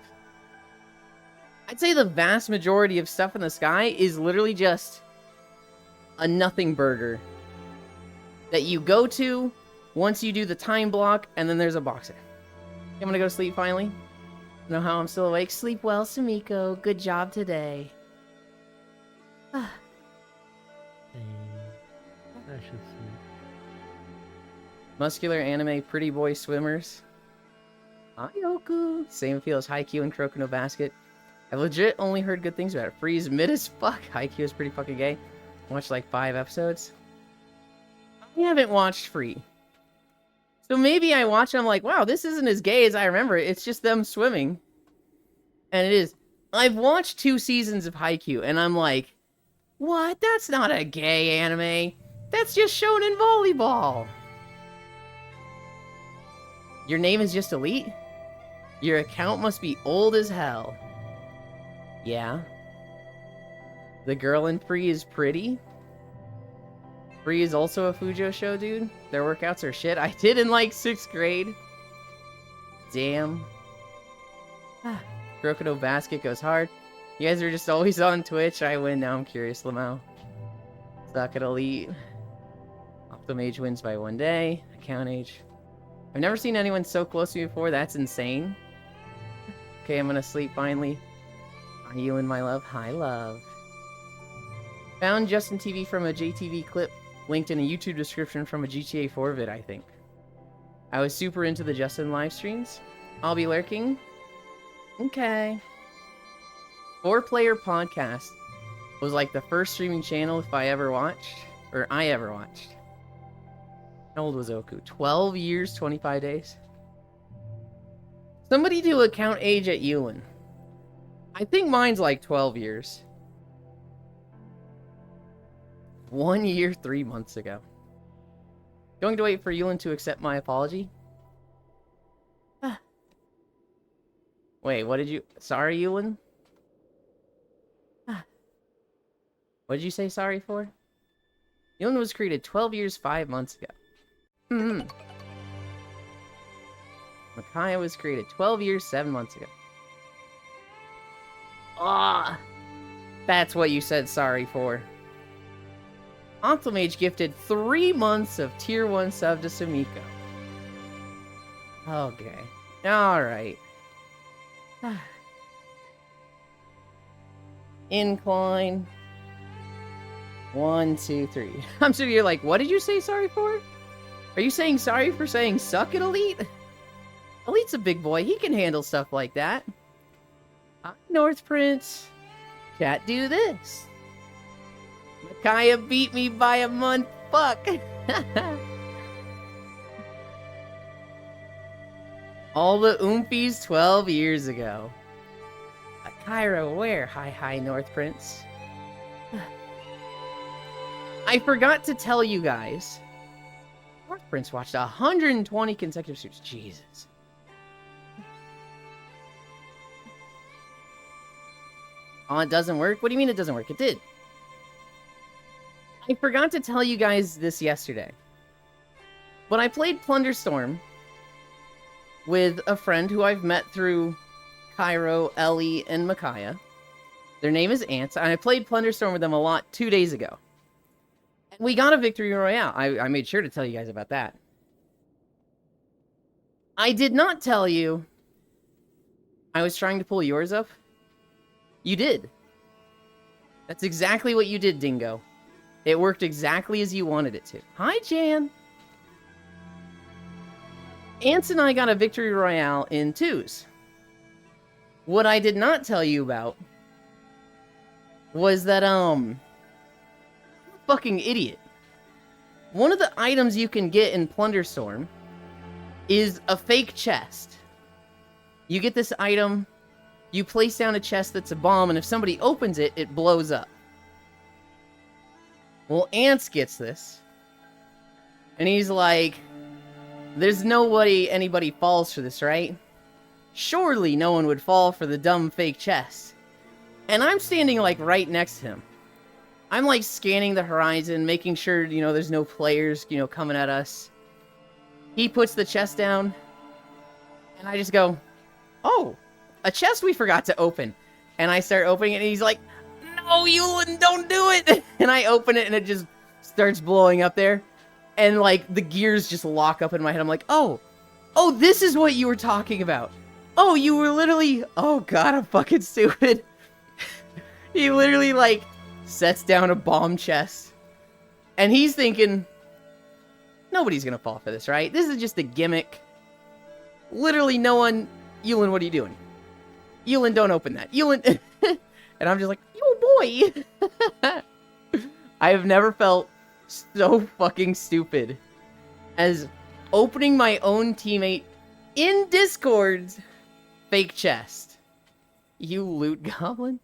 say the vast majority of stuff in the sky is literally just a nothing burger that you go to once you do the time block, and then there's a box there. I'm gonna go to sleep finally. Know how I'm still awake? Sleep well, Sumiko. Good job today. I should sleep. Muscular anime pretty boy swimmers. Ayoku. Same feel as Haikyuu and Kuroko no Basket. I've legit only heard good things about it. Freeze mid as fuck. Haikyuu is pretty fucking gay. Watched like 5 episodes. I haven't watched Free. So maybe I watch it, I'm like, wow, this isn't as gay as I remember it. It's just them swimming. And it is. I've watched 2 seasons of Haikyuu, and I'm like, what? That's not a gay anime. That's just shonen volleyball. Your name is just Elite? Your account must be old as hell. Yeah. The girl in Free is pretty. Free is also a Fujo show, dude. Their workouts are shit. I did in like 6th grade. Damn. Kuroko no Basket goes hard. You guys are just always on Twitch. I win. Now I'm curious, Lamau. Suck at Elite. Octomage wins by 1 day. Account age. I've never seen anyone so close to me before. That's insane. Okay, I'm gonna sleep finally. Are you in my love? Hi, love. Found Justin TV from a JTV clip linked in a YouTube description from a GTA 4 vid, I think. I was super into the Justin live streams. I'll be lurking. Okay. 4-player podcast. was like the first streaming channel if I ever watched, or I ever watched. How old was Oku? 12 years, 25 days? Somebody do account age at Yulin. I think mine's like 12 years. 1 year, 3 months ago. Going to wait for Yulin to accept my apology? Wait, what did you... Sorry, Yulin? What did you say sorry for? Yulin was created 12 years, 5 months ago. Micaiah was created 12 years, 7 months ago. Ah, that's what you said sorry for. Octomage gifted 3 months of tier 1 sub to Sumiko. Okay. Alright. Incline. 1, 2, 3. I'm sure you're like, what did you say sorry for? Are you saying sorry for saying suck at Elite? Elite's a big boy. He can handle stuff like that. North Prince. Can't do this. Micaiah beat me by a month. Fuck. All the oompies 12 years ago. Cairo, where? Hi, North Prince. I forgot to tell you guys. North Prince watched 120 consecutive streams. Jesus. Oh, it doesn't work? What do you mean it doesn't work? It did. I forgot to tell you guys this yesterday. When I played Plunderstorm with a friend who I've met through Cairo, Ellie, and Micaiah. Their name is Ants, and I played Plunderstorm with them a lot 2 days ago. And we got a victory royale. I made sure to tell you guys about that. I did not tell you I was trying to pull yours up. You did. That's exactly what you did, Dingo. It worked exactly as you wanted it to. Hi, Jan. Ants and I got a victory royale in 2s. What I did not tell you about was that, fucking idiot. One of the items you can get in Plunderstorm is a fake chest. You get this item, you place down a chest that's a bomb, and if somebody opens it, it blows up. Well, Ants gets this. And he's like, there's no way anybody falls for this, right? Surely no one would fall for the dumb fake chest. And I'm standing, like, right next to him. I'm, like, scanning the horizon, making sure, you know, there's no players, you know, coming at us. He puts the chest down. And I just go, oh, a chest we forgot to open. And I start opening it, and he's like, no, Yulin, don't do it! And I open it, and it just starts blowing up there. And, like, the gears just lock up in my head. I'm like, oh, this is what you were talking about. Oh, you were literally... Oh, God, I'm fucking stupid. He literally, like, sets down a bomb chest. And he's thinking, nobody's gonna fall for this, right? This is just a gimmick. Literally no one... Yulin, what are you doing? Yulin, don't open that. Yulin... And I'm just like, yo, boy! I have never felt so fucking stupid as opening my own teammate in Discord's fake chest. You loot goblin?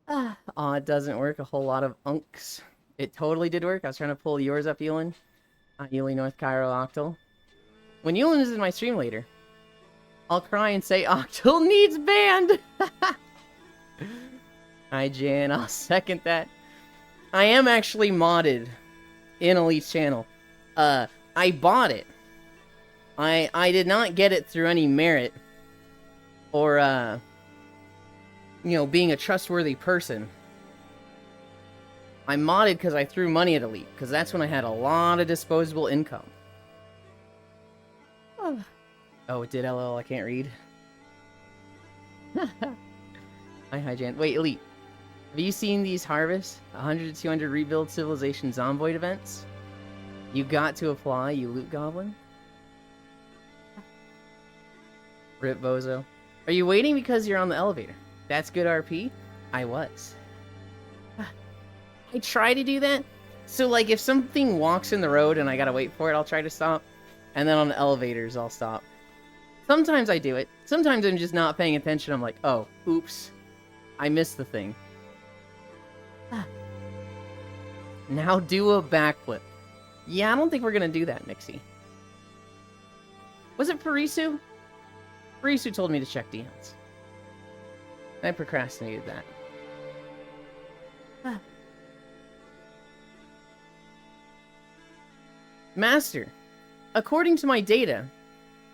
Oh, it doesn't work. A whole lot of unks. It totally did work. I was trying to pull yours up, Yulin. Yuli North Cairo Octal. When Yulin is in my stream later, I'll cry and say Octal needs banned! Hi, Jan. I'll second that. I am actually modded in Elite's channel. I bought it. I did not get it through any merit or, you know, being a trustworthy person. I modded because I threw money at Elite, because that's when I had a lot of disposable income. Oh, it did, LOL, I can't read. Hi, Jan. Wait, Elite. Have you seen these Harvest 100 to 200 Rebuild Civilization Zomboid events? You got to apply, you loot goblin. Rip Bozo. Are you waiting because you're on the elevator? That's good RP? I was. I try to do that. So, like, if something walks in the road and I gotta wait for it, I'll try to stop. And then on the elevators, I'll stop. Sometimes I do it. Sometimes I'm just not paying attention. I'm like, oh, oops. I missed the thing. Now do a backflip. Yeah, I don't think we're gonna do that, Nixie. Was it Parisu? Parisu told me to check DMs. I procrastinated that. Master, according to my data,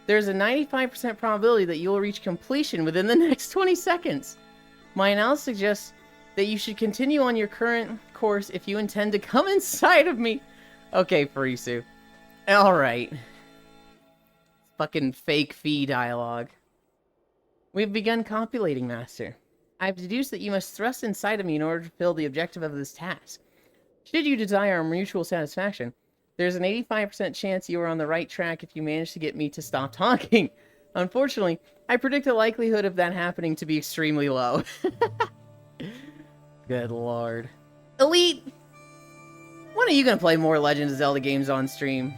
there's a 95% probability that you will reach completion within the next 20 seconds. My analysis suggests that you should continue on your current course if you intend to come inside of me. Okay, Parisu. Alright. Fucking fake fee dialogue. We've begun copulating, Master. I've deduced that you must thrust inside of me in order to fulfill the objective of this task. Should you desire our mutual satisfaction, there's an 85% chance you are on the right track if you manage to get me to stop talking. Unfortunately, I predict the likelihood of that happening to be extremely low. Good lord. Elite! When are you gonna play more Legend of Zelda games on stream?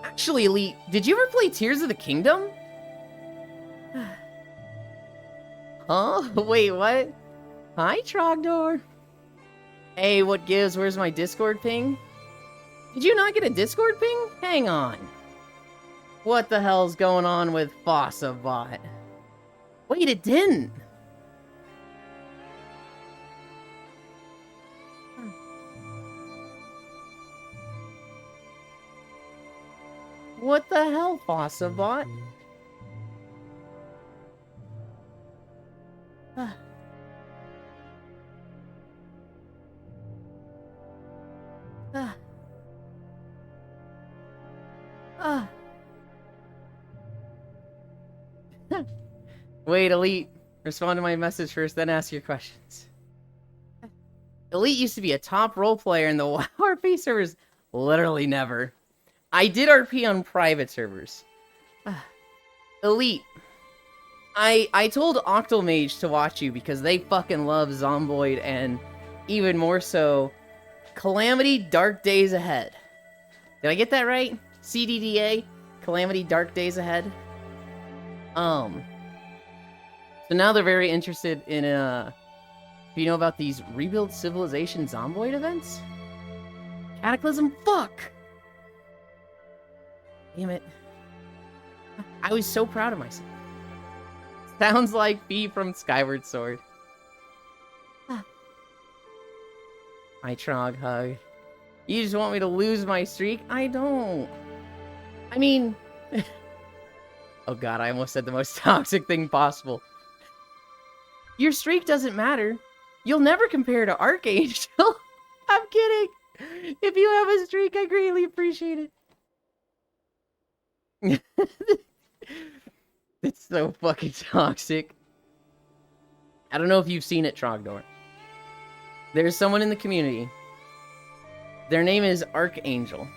Actually, Elite, did you ever play Tears of the Kingdom? Huh? Wait, what? Hi, Trogdor. Hey, what gives? Where's my Discord ping? Did you not get a Discord ping? Hang on. What the hell's going on with FossaBot? Wait, it didn't. What the hell, FossaBot? Wait, Elite. Respond to my message first, then ask your questions. Elite used to be a top role player in the WoW RP servers. Literally never. I did RP on private servers. Elite. I told Octomage to watch you because they fucking love Zomboid and even more so Calamity Dark Days Ahead. Did I get that right? CDDA? Calamity Dark Days Ahead? So now they're very interested in, do you know about these Rebuild Civilization Zomboid events? Cataclysm? Fuck! Damn it. I was so proud of myself. Sounds like Bee from Skyward Sword. Hi, Trog Hug. You just want me to lose my streak? I don't. I mean... oh god, I almost said the most toxic thing possible. Your streak doesn't matter. You'll never compare to Archangel. I'm kidding. If you have a streak, I greatly appreciate it. It's so fucking toxic. I don't know if you've seen it, Trogdor. There's someone in the community. Their name is Archangel.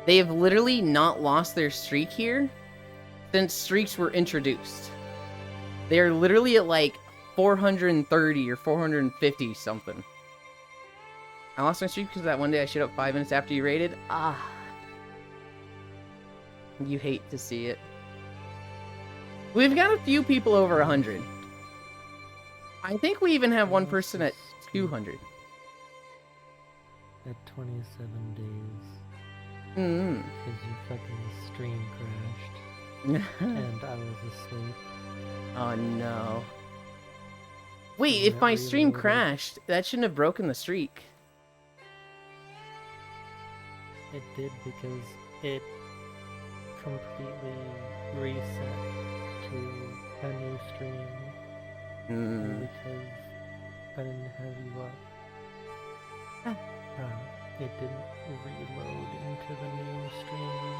They have literally not lost their streak here since streaks were introduced. They're literally at like 430 or 450 something. I lost my streak because that one day I showed up 5 minutes after you raided. Ah. You hate to see it. We've got a few people over 100. I think we even have one person at 200. At 27 days. Mm-hmm. Because your fucking stream crashed. And I was asleep. Oh no. Wait, if my stream crashed, that shouldn't have broken the streak. It did because it completely reset to a new stream. And because I didn't have you up, it didn't reload into the new stream.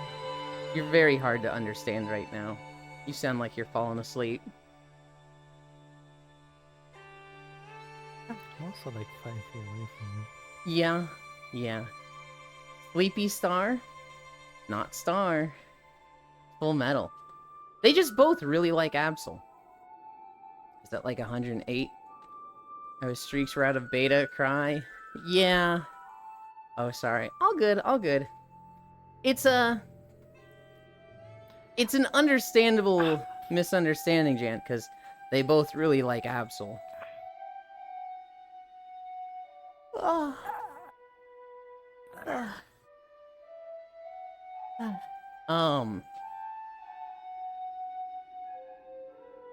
You're very hard to understand right now. You sound like you're falling asleep. I'm also like 5 feet away from you. Yeah. Sleepy Star? Not Star. Full Metal. They just both really like Absol. Is that like 108? Oh, his streaks were out of beta, cry. Yeah. Oh, sorry. All good, all good. It's an understandable misunderstanding, Jan, because they both really like Absol. Oh.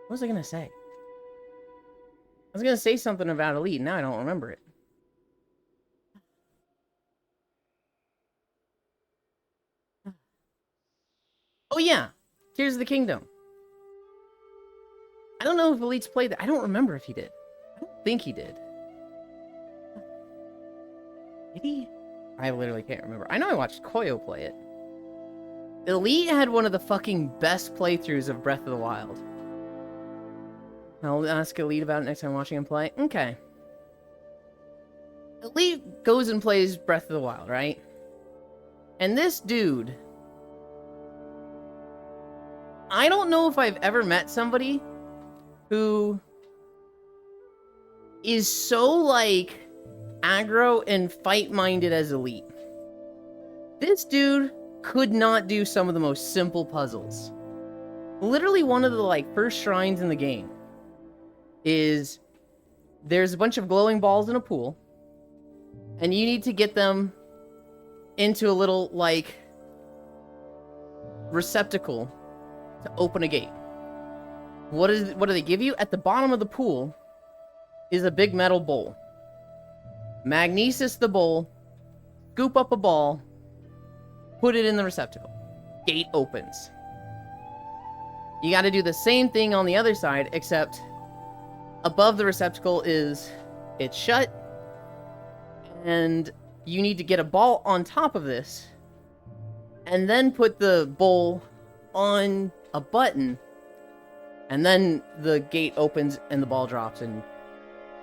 What was I gonna say? I was gonna say something about Elite, now I don't remember it. Oh yeah, Tears of the Kingdom. I don't know if Elite's played that. I don't remember if he did. I don't think he did. Did he? I literally can't remember. I know I watched Koyo play it. Elite had one of the fucking best playthroughs of Breath of the Wild. I'll ask Elite about it next time I'm watching him play. Okay. Elite goes and plays Breath of the Wild, right? And this dude... I don't know if I've ever met somebody who is so, like, aggro and fight-minded as Elite. This dude could not do some of the most simple puzzles. Literally one of the, like, first shrines in the game is there's a bunch of glowing balls in a pool, and you need to get them into a little, like, receptacle to open a gate. What do they give you? At the bottom of the pool is a big metal bowl. Magnesis the bowl, scoop up a ball, put it in the receptacle. Gate opens. You got to do the same thing on the other side, except above the receptacle it's shut, and you need to get a ball on top of this, and then put the bowl on a button, and then the gate opens and the ball drops and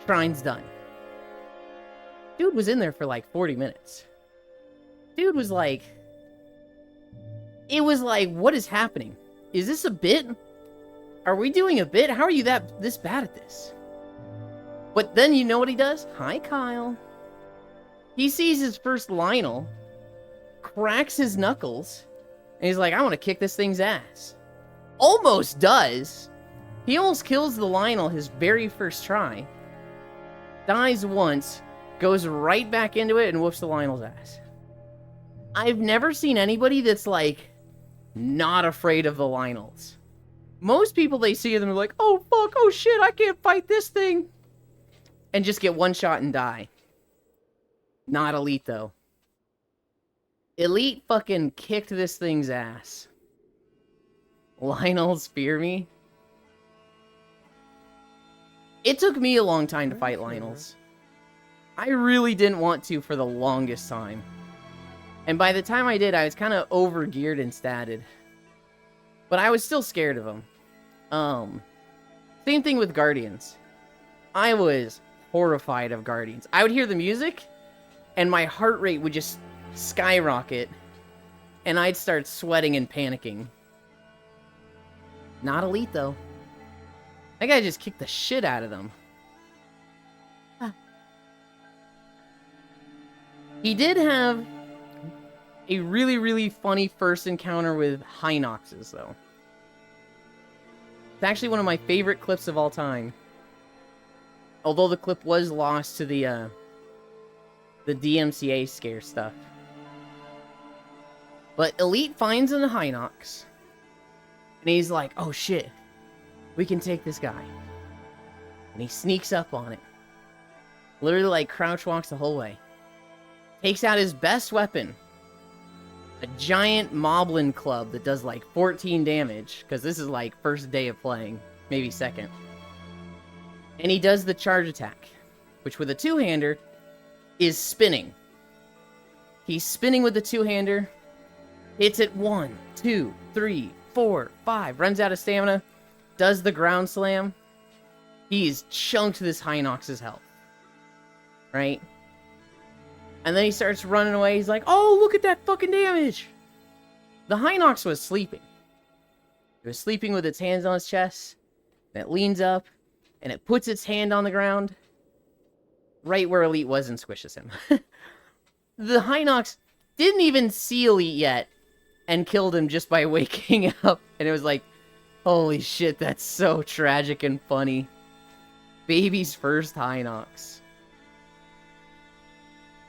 shrine's done. Dude was in there for like 40 minutes. Dude was like... It was like, what is happening? Is this a bit? Are we doing a bit? How are you this bad at this? But then you know what he does? Hi, Kyle. He sees his first Lionel, cracks his knuckles, and he's like, I want to kick this thing's ass. Almost does. He almost kills the Lionel his very first try. Dies once, goes right back into it, and whoops the Lionel's ass. I've never seen anybody that's, like, not afraid of the Lionels. Most people, they see them, they're like, oh, fuck, oh, shit, I can't fight this thing. And just get one shot and die. Not Elite, though. Elite fucking kicked this thing's ass. Lionels fear me. It took me a long time to fight Lionels. I really didn't want to for the longest time. And by the time I did, I was kind of over-geared and statted. But I was still scared of them. Same thing with Guardians. I was horrified of Guardians. I would hear the music, and my heart rate would just skyrocket, and I'd start sweating and panicking. Not Elite, though. That guy just kicked the shit out of them. He did have a really, really funny first encounter with Hinoxes, though. It's actually one of my favorite clips of all time. Although the clip was lost to the DMCA scare stuff. But Elite finds an Hinox, and he's like, oh shit, we can take this guy. And he sneaks up on it. Literally, like, crouch walks the whole way. Takes out his best weapon. A giant Moblin club that does, like, 14 damage. Because this is, like, first day of playing. Maybe second. And he does the charge attack. Which, with a two-hander, is spinning. He's spinning with the two-hander. Hits it 1, 2, 3, 4, 5. Runs out of stamina. Does the ground slam. He's chunked this Hinox's health. Right? And then he starts running away. He's like, oh, look at that fucking damage. The Hinox was sleeping. It was sleeping with its hands on its chest. And it leans up, and it puts its hand on the ground, right where Elite was, and squishes him. The Hinox didn't even see Elite yet, and killed him just by waking up. And it was like, holy shit, that's so tragic and funny. Baby's first Hinox.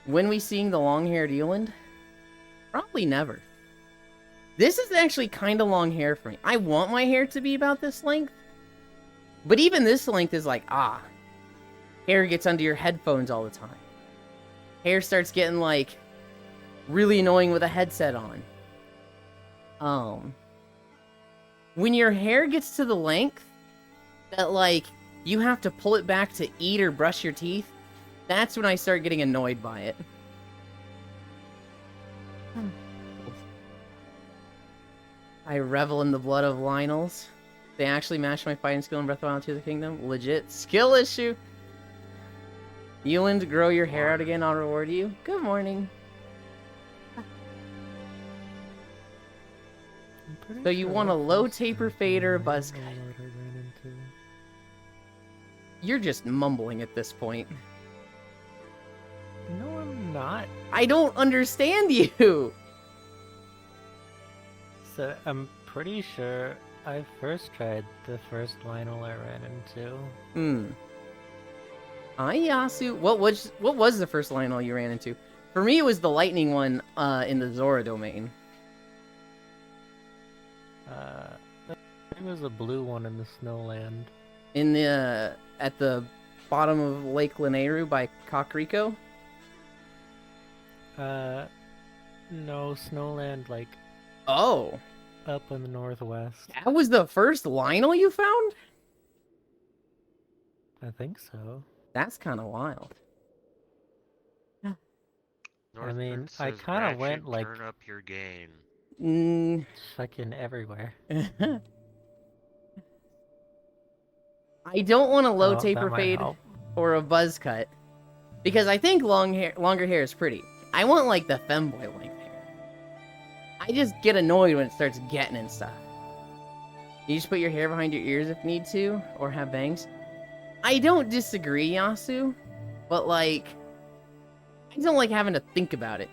When we seeing the long-haired Eland? Probably never. This is actually kind of long hair for me. I want my hair to be about this length. But even this length is like, hair gets under your headphones all the time. Hair starts getting, like, really annoying with a headset on. When your hair gets to the length that, like, you have to pull it back to eat or brush your teeth, that's when I start getting annoyed by it. I revel in the blood of Lionels. They actually matched my fighting skill in Breath of the Wild 2 of the Kingdom. Legit skill issue. Eland, grow your hair out again. I'll reward you. Good morning. So you want a low taper fade or a buzz cut? You're just mumbling at this point. No, I'm not. I don't understand you. So I'm pretty sure I first tried the first Lionel I ran into. Yasu. What was the first Lionel you ran into? For me, it was the lightning one in the Zora domain. It was a blue one in the Snowland. In the at the bottom of Lake Lanayru by Kakariko? No, Snowland, like, Oh. up in the northwest. That was the first Lionel you found? I think so. That's kind of wild. I mean, I kind of went, like, turn up your game. fucking everywhere. I don't want a low Oh, taper that might fade help. or a buzz cut. Because I think longer hair is pretty. I want, like, the femboy length hair. I just get annoyed when it starts getting and stuff. You just put your hair behind your ears if need to, or have bangs. I don't disagree, Yasu, but, like, I don't like having to think about it.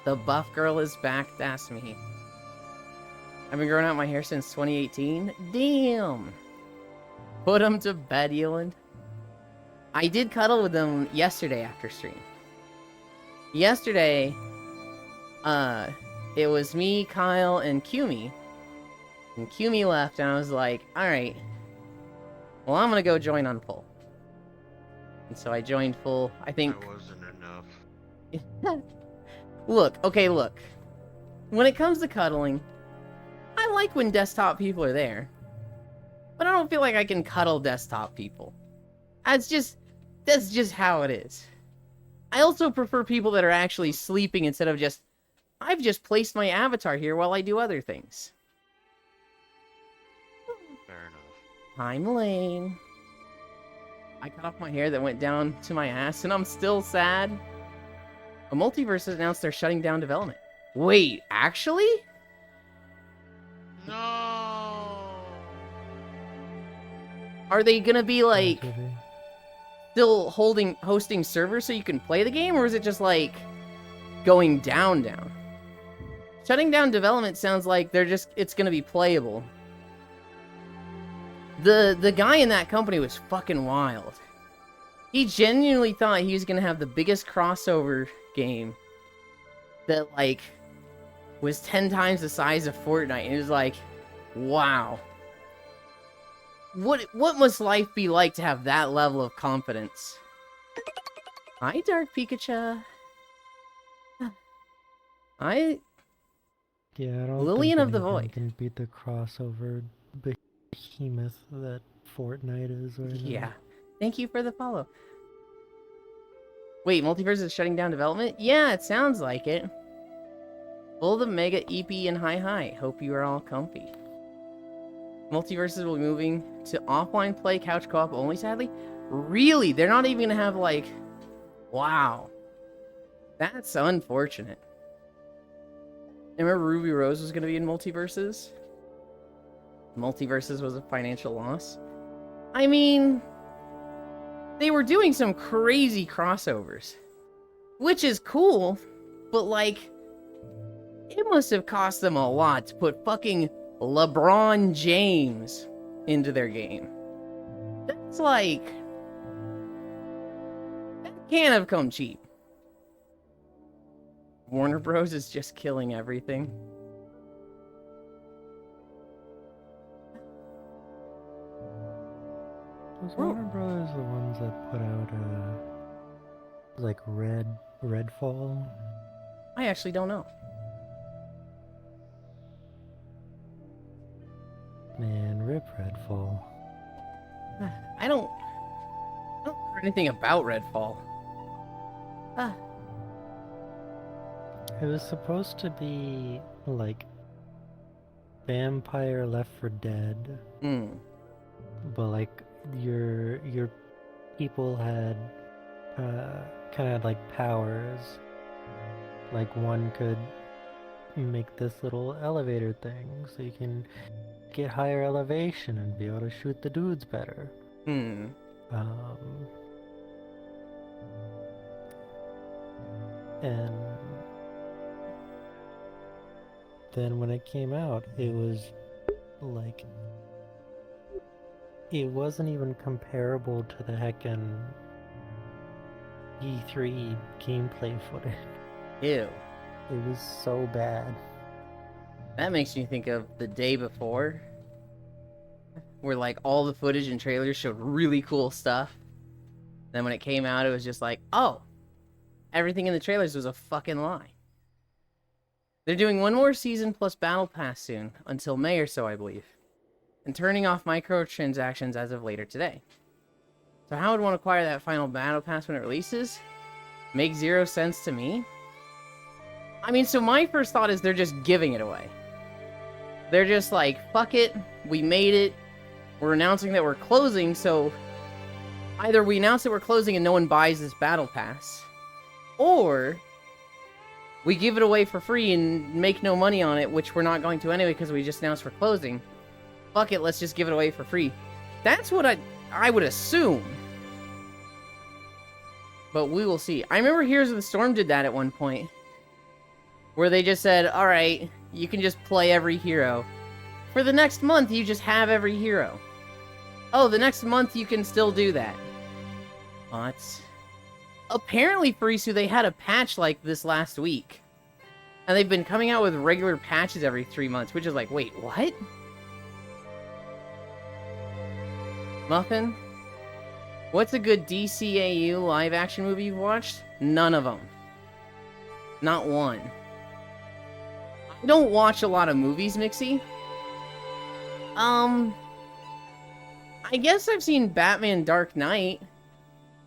The buff girl is back, that's me. I've been growing out my hair since 2018. Damn! Put him to bed, Eland. I did cuddle with them yesterday after stream. Yesterday, it was me, Kyle, and Kumi. And Kumi left, and I was like, alright. Well, I'm gonna go join on full. And so I joined full. I think... That wasn't enough. Look. When it comes to cuddling, I like when desktop people are there. But I don't feel like I can cuddle desktop people. That's just how it is. I also prefer people that are actually sleeping instead of just, I've just placed my avatar here while I do other things. Fair enough. I'm lame. I cut off my hair that went down to my ass, and I'm still sad. A Multiverse has announced they're shutting down development. Wait, actually? No. Are they gonna be like Maybe. still hosting servers so you can play the game, or is it just like going down? Shutting down development sounds like it's gonna be playable. The guy in that company was fucking wild. He genuinely thought he was gonna have the biggest crossover game that, like, was 10 times the size of Fortnite, and it was like, wow. What must life be like to have that level of confidence? Hi, Dark Pikachu. Yeah, I don't Lillian think of the anything Void. can beat the crossover behemoth that Fortnite is right now. Yeah. Thank you for the follow. Wait, Multiverse is shutting down development? Yeah, it sounds like it. Full the Mega EP and hi. Hope you are all comfy. Multiverses will be moving to offline play, couch co-op only, sadly. Really? They're not even gonna have, like... Wow. That's unfortunate. Remember Ruby Rose was gonna be in Multiverses? Multiverses was a financial loss. I mean, they were doing some crazy crossovers, which is cool, but like, it must have cost them a lot to put fucking LeBron James into their game. That's like, that can't have come cheap. Warner Bros. Is just killing everything. Was Warner Brothers the ones that put out like Redfall? I actually don't know. Man, rip Redfall. I don't know anything about Redfall. It was supposed to be like Vampire Left 4 Dead, but like your people had kind of like powers. Like one could make this little elevator thing, so you can get higher elevation and be able to shoot the dudes better. And then when it came out, it was like, it wasn't even comparable to the heckin' E3 gameplay footage. Ew. It was so bad. That makes me think of the day before, where like all the footage and trailers showed really cool stuff. Then when it came out, it was just like, oh, everything in the trailers was a fucking lie. They're doing one more season plus Battle Pass soon, until May or so, I believe. And turning off microtransactions as of later today. So how would one acquire that final Battle Pass when it releases? Makes zero sense to me. I mean, so my first thought is they're just giving it away. They're just like, fuck it, we made it, we're announcing that we're closing, so either we announce that we're closing and no one buys this Battle Pass, or we give it away for free and make no money on it, which we're not going to anyway because we just announced we're closing. Fuck it, let's just give it away for free. That's what I would assume. But we will see. I remember Heroes of the Storm did that at one point, where they just said, alright, you can just play every hero. For the next month, you just have every hero. Oh, the next month you can still do that. What? Apparently, Furisu, they had a patch like this last week. And they've been coming out with regular patches every 3 months, which is like, wait, what? Muffin? What's a good DCAU live-action movie you've watched? None of them. Not one. I don't watch a lot of movies, Mixie. I guess I've seen Batman Dark Knight.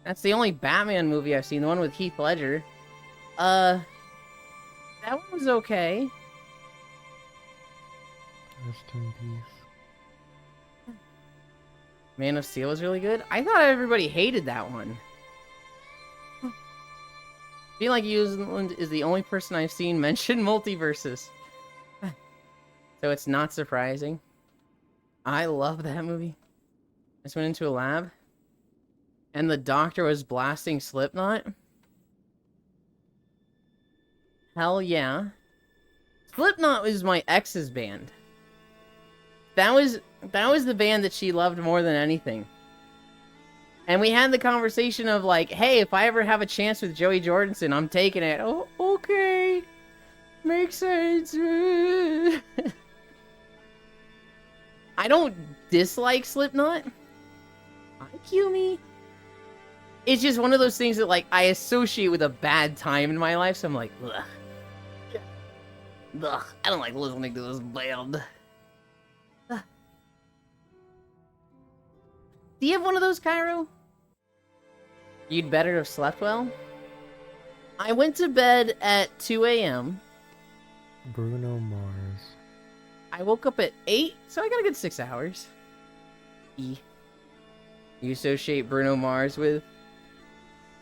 That's the only Batman movie I've seen, the one with Heath Ledger. That one was okay. Rest in peace. Man of Steel was really good. I thought everybody hated that one. I feel like Useland is the only person I've seen mention multiverses. So it's not surprising. I love that movie. I just went into a lab, and the doctor was blasting Slipknot. Hell yeah. Slipknot was my ex's band. That was the band that she loved more than anything. And we had the conversation of like, hey, if I ever have a chance with Joey Jordison, I'm taking it. Oh, okay. Makes sense. I don't dislike Slipknot. IQ me. It's just one of those things that like I associate with a bad time in my life, so I'm like, ugh. Ugh, I don't like listening to this band. Ugh. Do you have one of those, Cairo? You'd better have slept well? I went to bed at 2 a.m. Bruno Mars. I woke up at 8, so I got a good 6 hours. You associate Bruno Mars with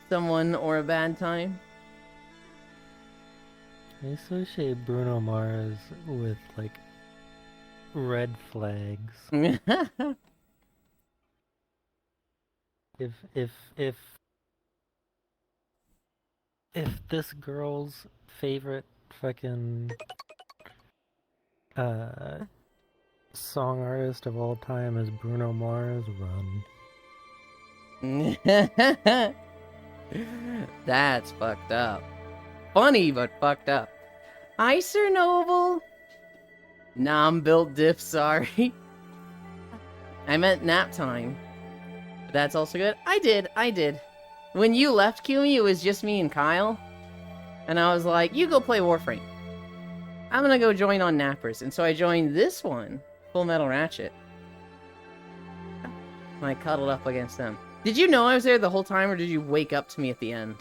someone or a bad time? I associate Bruno Mars with like red flags. If this girl's favorite fucking song artist of all time is Bruno Mars, run. That's fucked up. Funny, but fucked up. Hi, Sir Noble. Nah, I'm built diff, sorry. I meant nap time. But that's also good. I did. When you left, Kiwi, it was just me and Kyle. And I was like, you go play Warframe. I'm gonna go join on Nappers. And so I joined this one, Full Metal Ratchet. And I cuddled up against them. Did you know I was there the whole time, or did you wake up to me at the end?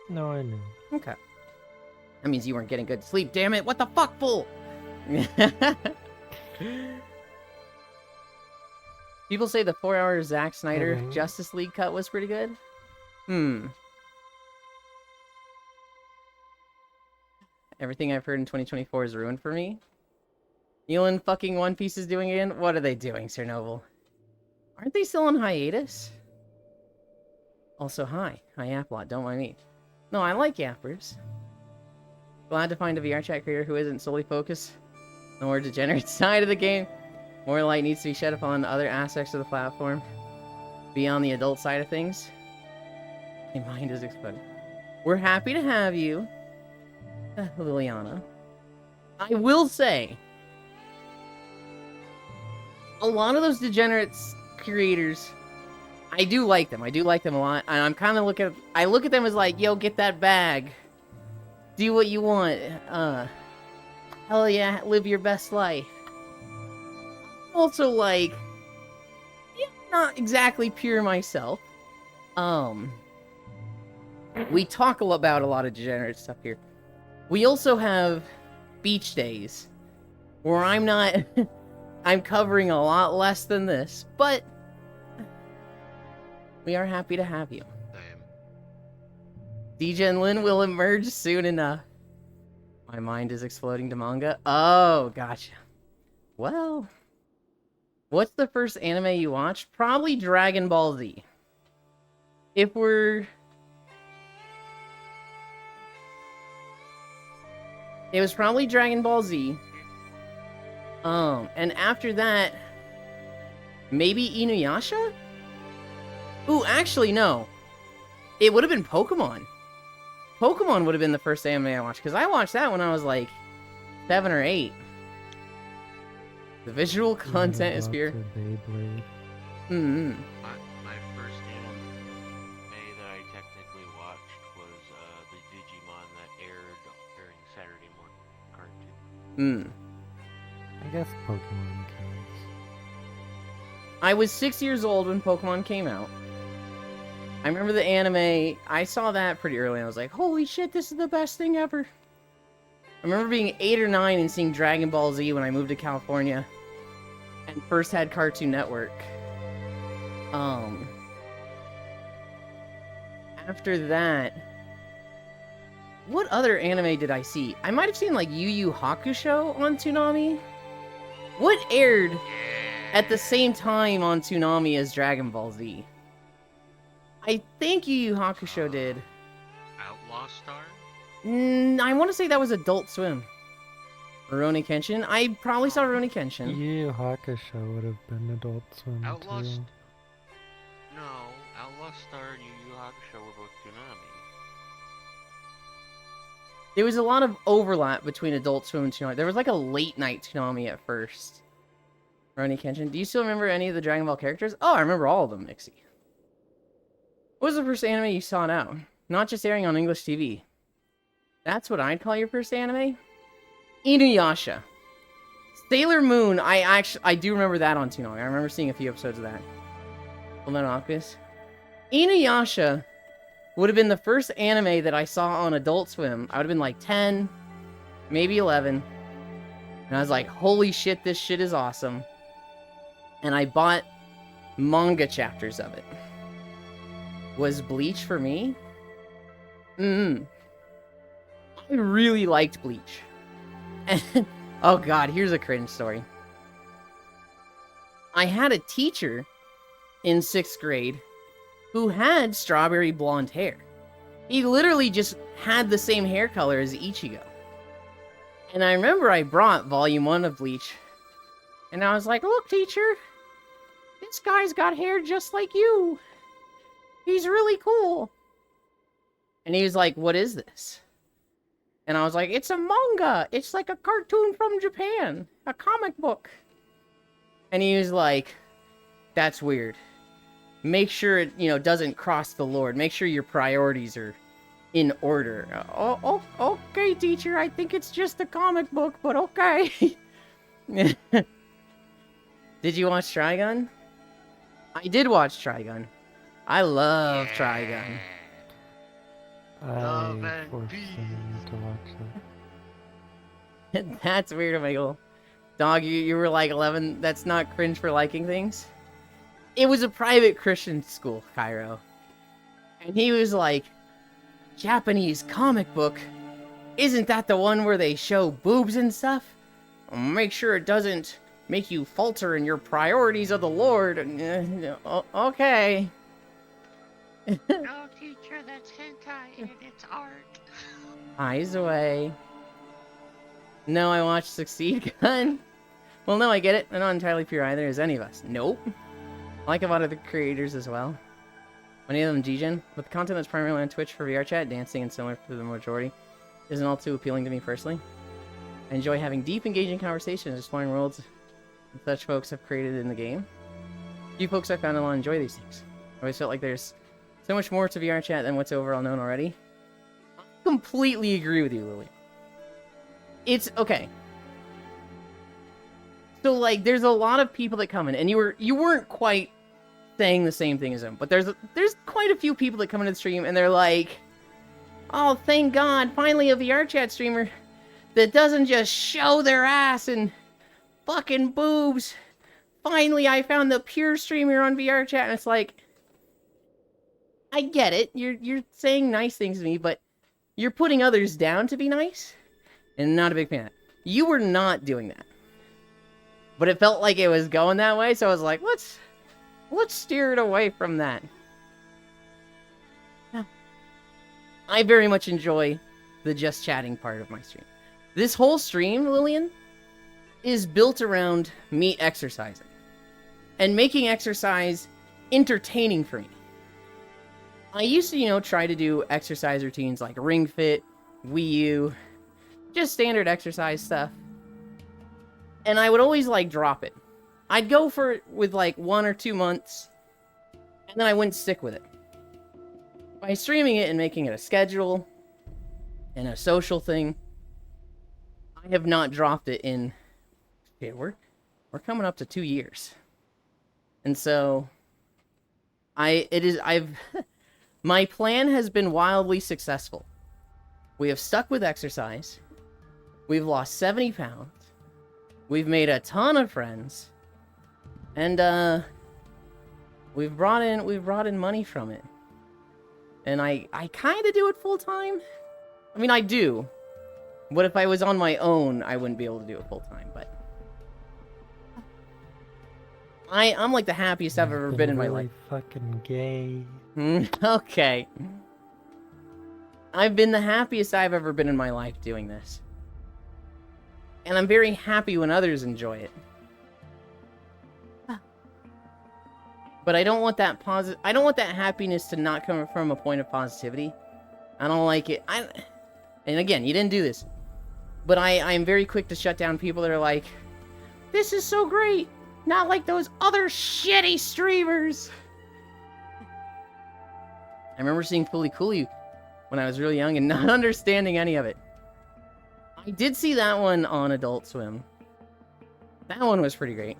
No, I knew. Okay. That means you weren't getting good sleep, damn it! What the fuck, fool? People say the 4-hour Zack Snyder Justice League cut was pretty good. Everything I've heard in 2024 is ruined for me. Elon fucking One Piece is doing it again? What are they doing, Sir Noble? Aren't they still on hiatus? Also, hi. Hi, Applot. Don't mind me. No, I like yappers. Glad to find a VR chat creator who isn't solely focused on the more degenerate side of the game. More light needs to be shed upon other aspects of the platform. Beyond the adult side of things. My mind is exploding. We're happy to have you, Liliana. I will say, a lot of those degenerates creators, I do like them. I do like them a lot. And I'm kind of I look at them as like, yo, get that bag. Do what you want. Hell yeah, live your best life. Also, like, yeah, not exactly pure myself. We talk about a lot of degenerate stuff here. We also have beach days where I'm not... I'm covering a lot less than this, but we are happy to have you. DJ and Lin will emerge soon enough. My mind is exploding to manga. Oh, gotcha. Well, what's the first anime you watched? Probably Dragon Ball Z. If we're... It was probably Dragon Ball Z. And after that, maybe Inuyasha? Ooh, actually, no. It would have been Pokemon. Pokemon would have been the first anime I watched, because I watched that when I was like 7 or 8. The visual content is pure. My first anime that I technically watched was the Digimon that aired during Saturday morning cartoon. I guess Pokemon counts. I was 6 years old when Pokemon came out. I remember the anime. I saw that pretty early, and I was like, holy shit, this is the best thing ever. I remember being 8 or 9 and seeing Dragon Ball Z when I moved to California and first had Cartoon Network. After that, what other anime did I see? I might have seen like Yu Yu Hakusho on Toonami. What aired at the same time on Toonami as Dragon Ball Z? I think Yu Yu Hakusho did. Outlaw Star? I want to say that was Adult Swim. Rurouni Kenshin? I probably saw Rurouni Kenshin. Yu Yu Hakusho would have been Adult Swim Outlaw too. No, Outlaw Star and Yu Yu Hakusho were both Toonami. There was a lot of overlap between Adult Swim and Toonami. There was like a late night Toonami at first. Rurouni Kenshin. Do you still remember any of the Dragon Ball characters? Oh, I remember all of them, Nixie. What was the first anime you saw now? Not just airing on English TV. That's what I'd call your first anime? Inuyasha. Sailor Moon, I do remember that on Toonami. I remember seeing a few episodes of that. Fullmetal Alchemist. Inuyasha would have been the first anime that I saw on Adult Swim. I would have been like 10, maybe 11. And I was like, holy shit, this shit is awesome. And I bought manga chapters of it. Was Bleach for me? I really liked Bleach. And Oh god, here's a cringe story. I had a teacher in 6th grade who had strawberry blonde hair. He literally just had the same hair color as Ichigo. And I remember I brought volume 1 of Bleach. And I was like, look, teacher, this guy's got hair just like you. He's really cool. And he was like, what is this? And I was like, it's a manga. It's like a cartoon from Japan. A comic book. And he was like, that's weird. Make sure it, doesn't cross the Lord. Make sure your priorities are in order. Oh, okay, teacher. I think it's just a comic book, but okay. Did you watch Trigun? I did watch Trigun. I love Trigun. Love I and forced peace. him to watch it. That's weird, Michael. Dog, you were like 11. That's not cringe for liking things. It was a private Christian school, Cairo. And he was like, Japanese comic book? Isn't that the one where they show boobs and stuff? Make sure it doesn't make you falter in your priorities of the Lord. Okay. No, teacher, that's hentai and it's art. Eyes away. No, I watched Succeed Gun. Well, no, I get it. I'm not entirely pure either, as any of us. Nope. I like a lot of the creators as well. Many of them G-Gen. With the content that's primarily on Twitch for VR chat, dancing, and similar to the majority, isn't all too appealing to me personally. I enjoy having deep, engaging conversations, exploring worlds that such folks have created in the game. Few folks I found a lot enjoy these things. I always felt like there's so much more to VR chat than what's overall known already. I completely agree with you, Lily. It's okay. So like, there's a lot of people that come in, and you weren't quite saying the same thing as them, but there's quite a few people that come into the stream, and they're like, "Oh, thank God, finally a VR chat streamer that doesn't just show their ass and fucking boobs. Finally, I found the pure streamer on VR chat." And it's like, I get it. You're saying nice things to me, but you're putting others down to be nice, and not a big fan of that. You were not doing that. But it felt like it was going that way, so I was like, let's steer it away from that. Yeah. I very much enjoy the just chatting part of my stream. This whole stream, Lillian, is built around me exercising. And making exercise entertaining for me. I used to, try to do exercise routines like Ring Fit, Wii U, just standard exercise stuff. And I would always, drop it. I'd go for it with, 1 or 2 months, and then I wouldn't stick with it. By streaming it and making it a schedule and a social thing, I have not dropped it in... Yeah, we're coming up to 2 years. And so... My plan has been wildly successful. We have stuck with exercise. We've lost 70 pounds. We've made a ton of friends. And, we've brought in money from it. And I kind of do it full time. I mean, I do. But if I was on my own, I wouldn't be able to do it full time, but... I'm like the happiest I've ever been in my life. Fucking gay. Okay. I've been the happiest I've ever been in my life doing this. And I'm very happy when others enjoy it. But I don't want that I don't want that happiness to not come from a point of positivity. I don't like it. And again, you didn't do this. But I'm very quick to shut down people that are like, this is so great. Not like those other shitty streamers. I remember seeing Fooly Cooly when I was really young and not understanding any of it. I did see that one on Adult Swim. That one was pretty great.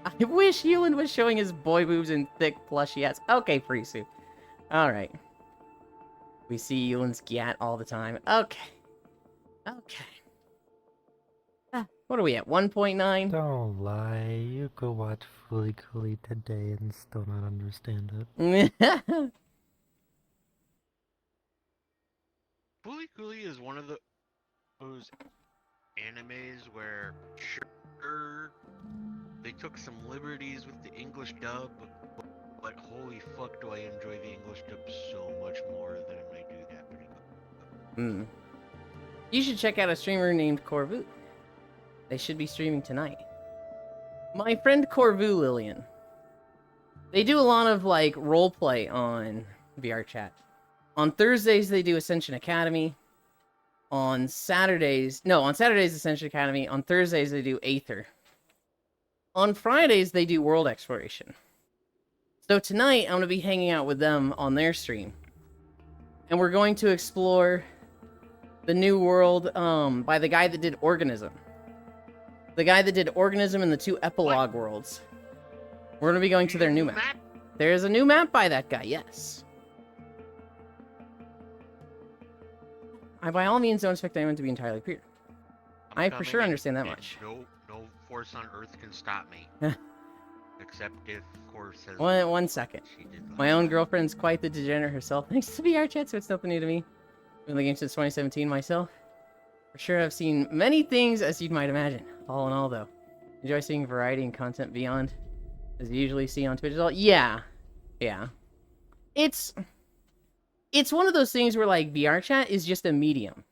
I wish Hewland was showing his boy boobs in thick plushy ass. Okay, Frisu. Alright. We see Hewland's gat all the time. Okay. Okay. What are we at? 1.9? Don't lie. You could watch Fooly Cooly today and still not understand it. Fooly Cooly is one of the where sure they took some liberties with the English dub, but holy fuck do I enjoy the English dub so much more than I do that pretty much. You should check out a streamer named Corvu. They should be streaming tonight. My friend Corvu, Lillian. They do a lot of, like, roleplay on VR chat. On Thursdays, they do Ascension Academy. On Saturdays, Ascension Academy. On Thursdays, they do Aether. On Fridays, they do World Exploration. So tonight, I'm going to be hanging out with them on their stream. And we're going to explore the new world by the guy that did Organism. The guy that did Organism and the 2 epilogue worlds. We're going to be going to their new map. There's a new map by that guy, yes. I by all means don't expect anyone to be entirely pure. I for sure understand that much. No force on Earth can stop me. Except if Core says... One second. My own girlfriend's quite the degenerate herself, thanks to VR chat, so it's nothing new to me. Been in the game since 2017 myself. For sure I've seen many things, as you might imagine. All in all, though. Enjoy seeing variety and content beyond, as you usually see on Twitch as well. Yeah. It's one of those things where, like, VR chat is just a medium.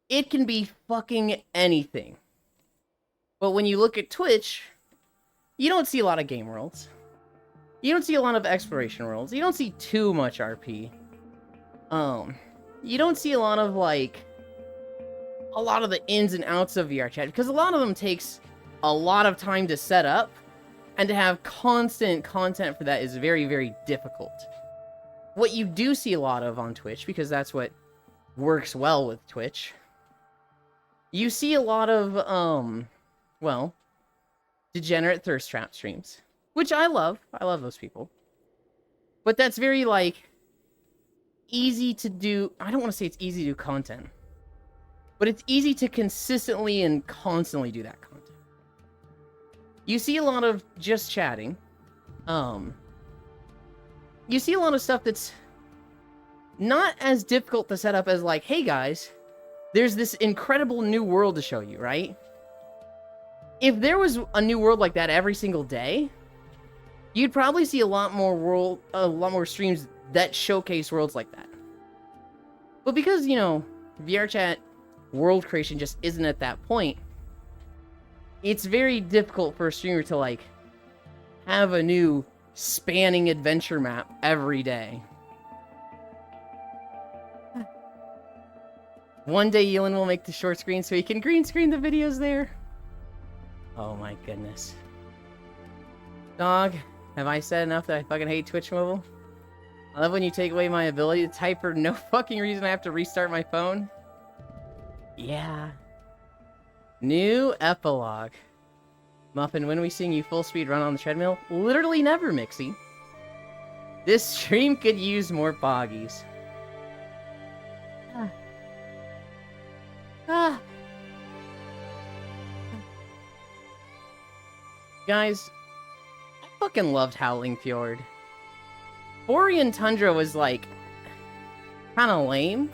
It can be fucking anything. But when you look at Twitch, you don't see a lot of game worlds. You don't see a lot of exploration worlds. You don't see too much RP. You don't see a lot of, like, a lot of the ins and outs of VR chat, because a lot of them takes a lot of time to set up, and to have constant content for that is very, very difficult. What you do see a lot of on Twitch, because that's what works well with Twitch, you see a lot of, well, degenerate thirst trap streams, which I love. I love those people. But that's very, like, easy to do. I don't want to say it's easy to do content, but it's easy to consistently and constantly do that content. You see a lot of just chatting. You see a lot of stuff that's not as difficult to set up as, like, hey guys, there's this incredible new world to show you, right? If there was a new world like that every single day, you'd probably see a lot more streams that showcase worlds like that. But because, you know, VR chat world creation just isn't at that point, it's very difficult for a streamer to, like, have a new spanning adventure map every day. One day Yulin will make the short screen so he can green screen the videos there. Oh my goodness. Dog, have I said enough that I fucking hate Twitch Mobile? I love when you take away my ability to type for no fucking reason I have to restart my phone. Yeah. New epilogue. Muffin, when are we seeing you full speed run on the treadmill? Literally never, Mixie. This stream could use more boggies. Guys, I fucking loved Howling Fjord. Borean Tundra was, like, kind of lame.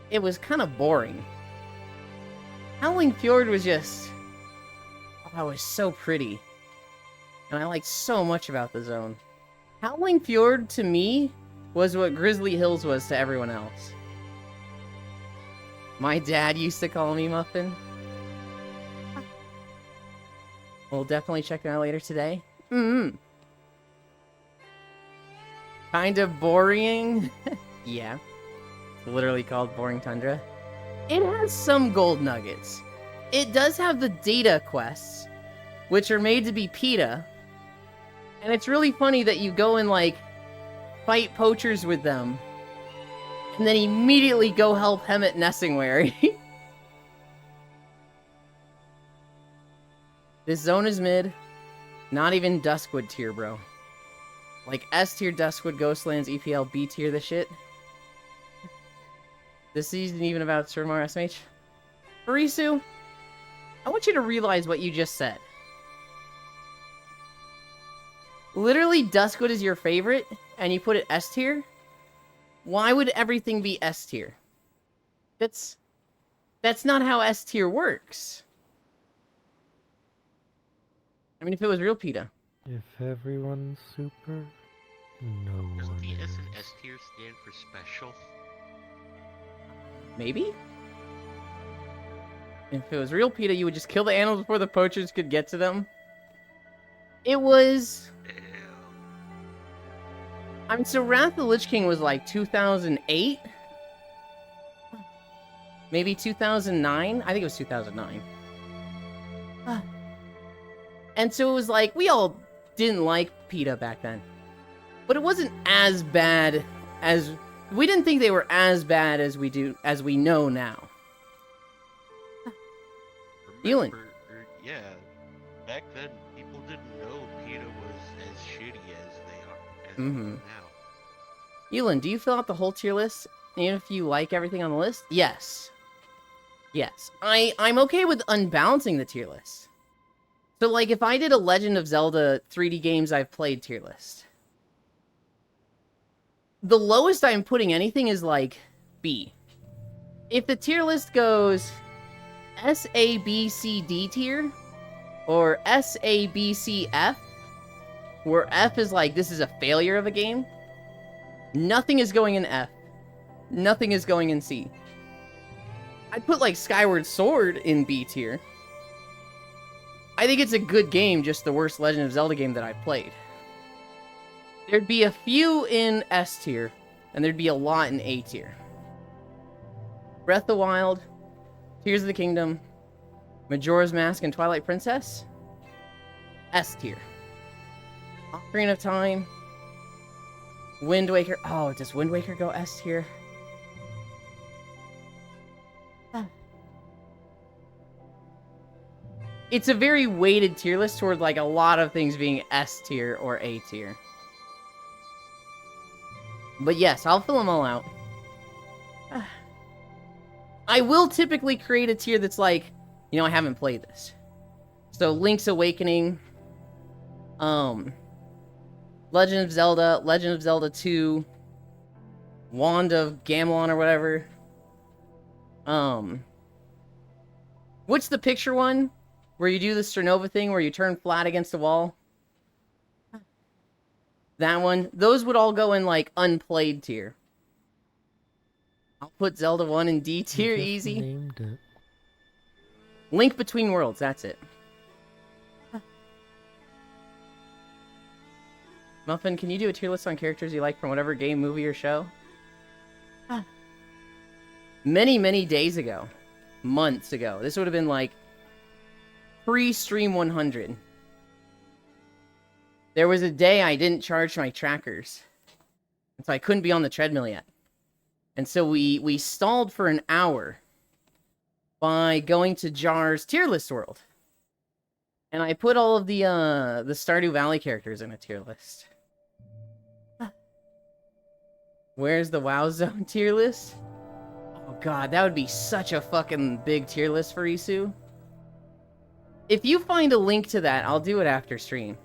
It was kind of boring. Howling Fjord was just... oh, it was so pretty. And I liked so much about the zone. Howling Fjord, to me, was what Grizzly Hills was to everyone else. My dad used to call me Muffin. We'll definitely check it out later today. Kind of boring. Yeah. It's literally called Boring Tundra. It has some gold nuggets. It does have the data quests, which are made to be PETA. And it's really funny that you go and, like, fight poachers with them, and then immediately go help Hemet Nessingwary. This zone is mid. Not even Duskwood tier, bro. Like, S tier Duskwood, Ghostlands, EPL, B tier this shit. This isn't even about Surmar SMH. Farisu, I want you to realize what you just said. Literally, Duskwood is your favorite, and you put it S tier? Why would everything be S tier? That's not how S tier works. I mean, if it was real PETA. If everyone's super, no Doesn't one the S is. and S tier stand for special? Maybe? If it was real PETA, you would just kill the animals before the poachers could get to them. It was... Ew. I mean, so Wrath of the Lich King was like 2008? Maybe 2009? I think it was 2009. And so it was like, we all didn't like PETA back then. But it wasn't as bad as... We didn't think they were as bad as we know now. Elon. Yeah, back then people didn't know PETA was as shitty as they are now. Elon, do you fill out the whole tier list, even if you like everything on the list? Yes. Yes. I'm okay with unbalancing the tier list. So, like, if I did a Legend of Zelda 3D games I've played tier list, the lowest I'm putting anything is, like, B. If the tier list goes S, A, B, C, D tier, or S, A, B, C, F, where F is like, this is a failure of a game, nothing is going in F. Nothing is going in C. I'd put, like, Skyward Sword in B tier. I think it's a good game, just the worst Legend of Zelda game that I've played. There'd be a few in S tier, and there'd be a lot in A tier. Breath of the Wild, Tears of the Kingdom, Majora's Mask, and Twilight Princess, S tier. Ocarina of Time, Wind Waker. Oh, does Wind Waker go S tier? It's a very weighted tier list toward, like, a lot of things being S tier or A tier. But yes, I'll fill them all out. I will typically create a tier that's like, you know, I haven't played this. So Link's Awakening, Legend of Zelda 2, Wand of Gamelon or whatever. What's the picture one? Where you do the Cernova thing where you turn flat against a wall? That one. Those would all go in, like, unplayed tier. I'll put Zelda 1 in D tier, easy. Named it. Link Between Worlds, that's it. Muffin, can you do a tier list on characters you like from whatever game, movie, or show? Many, many days ago. Months ago. This would have been, like, pre-Stream 100. There was a day I didn't charge my trackers. And so I couldn't be on the treadmill yet. And so we stalled for an hour by going to Jar's tier list world. And I put all of the Stardew Valley characters in a tier list. Where's the WoW Zone tier list? Oh god, that would be such a fucking big tier list for Isu. If you find a link to that, I'll do it after stream.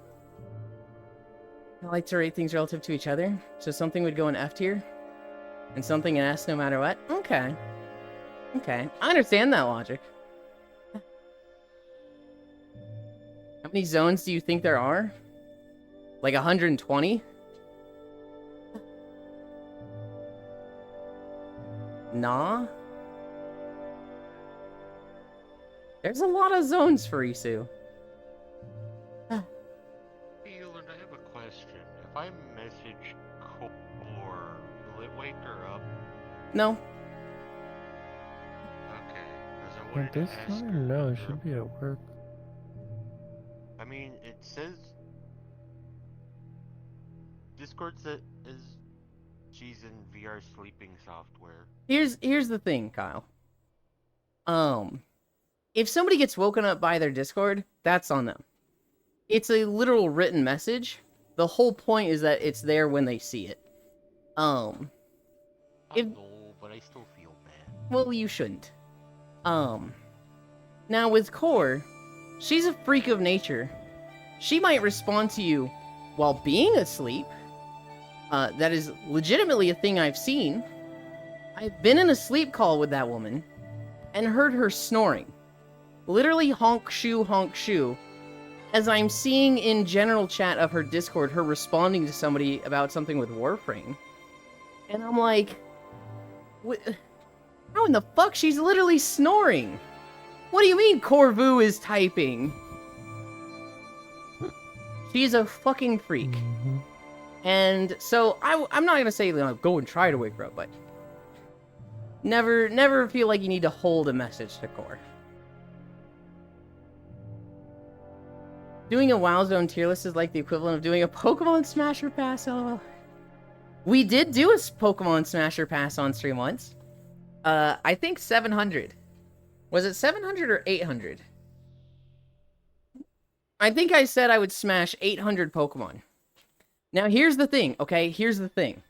I like to rate things relative to each other. So something would go in F tier, and something in S no matter what? Okay. Okay. I understand that logic. How many zones do you think there are? Like 120? Nah? There's a lot of zones for Isu. Hey, Euland, I have a question. If I message Core, will it wake her up? No. Okay, because I At wanted this to ask time, her. no, it should be at work. I mean, it says Discord says she's in VR sleeping software. Here's the thing, Kyle. If somebody gets woken up by their Discord, that's on them. It's a literal written message. The whole point is that it's there when they see it. I If- know, but I still feel bad. Well, you shouldn't. Now with Core, she's a freak of nature. She might respond to you while being asleep. That is legitimately a thing I've seen. I've been in a sleep call with that woman, and heard her snoring. Literally honk shoe, as I'm seeing in general chat of her Discord, her responding to somebody about something with Warframe. And I'm like, how in the fuck? She's literally snoring. What do you mean Corvu is typing? She's a fucking freak. Mhm. And so I'm not gonna say go and try to wake her up, but never feel like you need to hold a message to Core. Doing a WoW Zone tier list is like the equivalent of doing a Pokemon Smasher Pass. LOL. We did do a Pokemon Smasher Pass on stream once. I think 700. Was it 700 or 800? I think I said I would smash 800 Pokemon. Now here's the thing, okay? Here's the thing.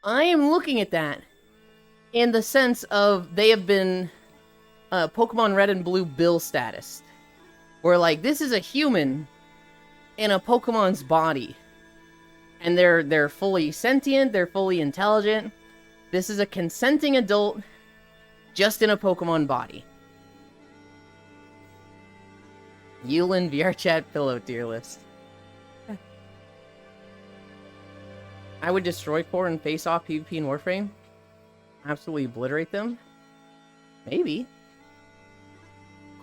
I am looking at that in the sense of they have been Pokemon Red and Blue Bill status. Where, like, this is a human in a Pokemon's body. And they're fully sentient, they're fully intelligent. This is a consenting adult just in a Pokemon body. Yulin VRChat pillow tier list. I would destroy Core and face off PvP and Warframe. Absolutely obliterate them. Maybe.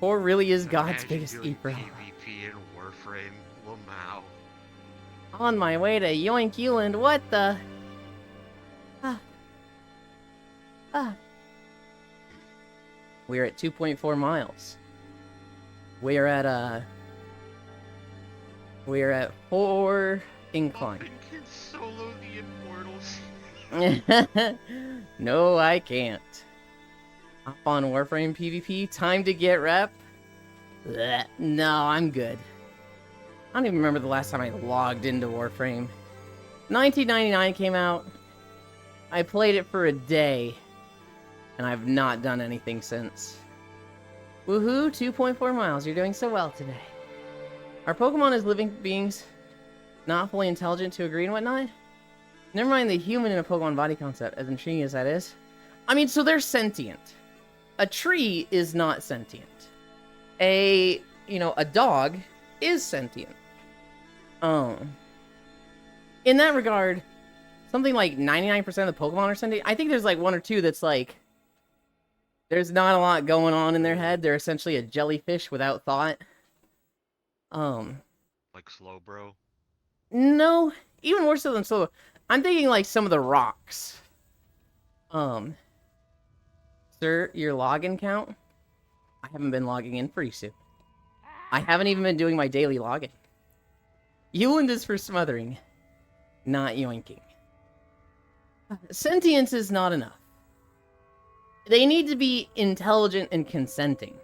Core really is God's biggest e-bro. PvP and Warframe, Lamau. On my way to Yoink Yuland, what the? We're at 2.4 miles. We're at 4 incline. Muffin can solo the Immortals. No, I can't. Hop on Warframe PvP. Time to get rep. Blech. No, I'm good. I don't even remember the last time I logged into Warframe. 1999 came out. I played it for a day. And I've not done anything since. Woohoo, 2.4 miles. You're doing so well today. Are Pokemon as living beings not fully intelligent to agree and whatnot? Never mind the human in a Pokemon body concept, as intriguing as that is. I mean, so they're sentient. A tree is not sentient. A dog is sentient. In that regard, something like 99% of the Pokemon are sentient. I think there's like one or two that's like, there's not a lot going on in their head. They're essentially a jellyfish without thought. Like Slowbro. No, even more so than Slow. I'm thinking like some of the rocks. Sir, your login count? I haven't been logging in pretty soon. I haven't even been doing my daily login. Yuland is for smothering, not yoinking. Sentience is not enough. They need to be intelligent and consenting.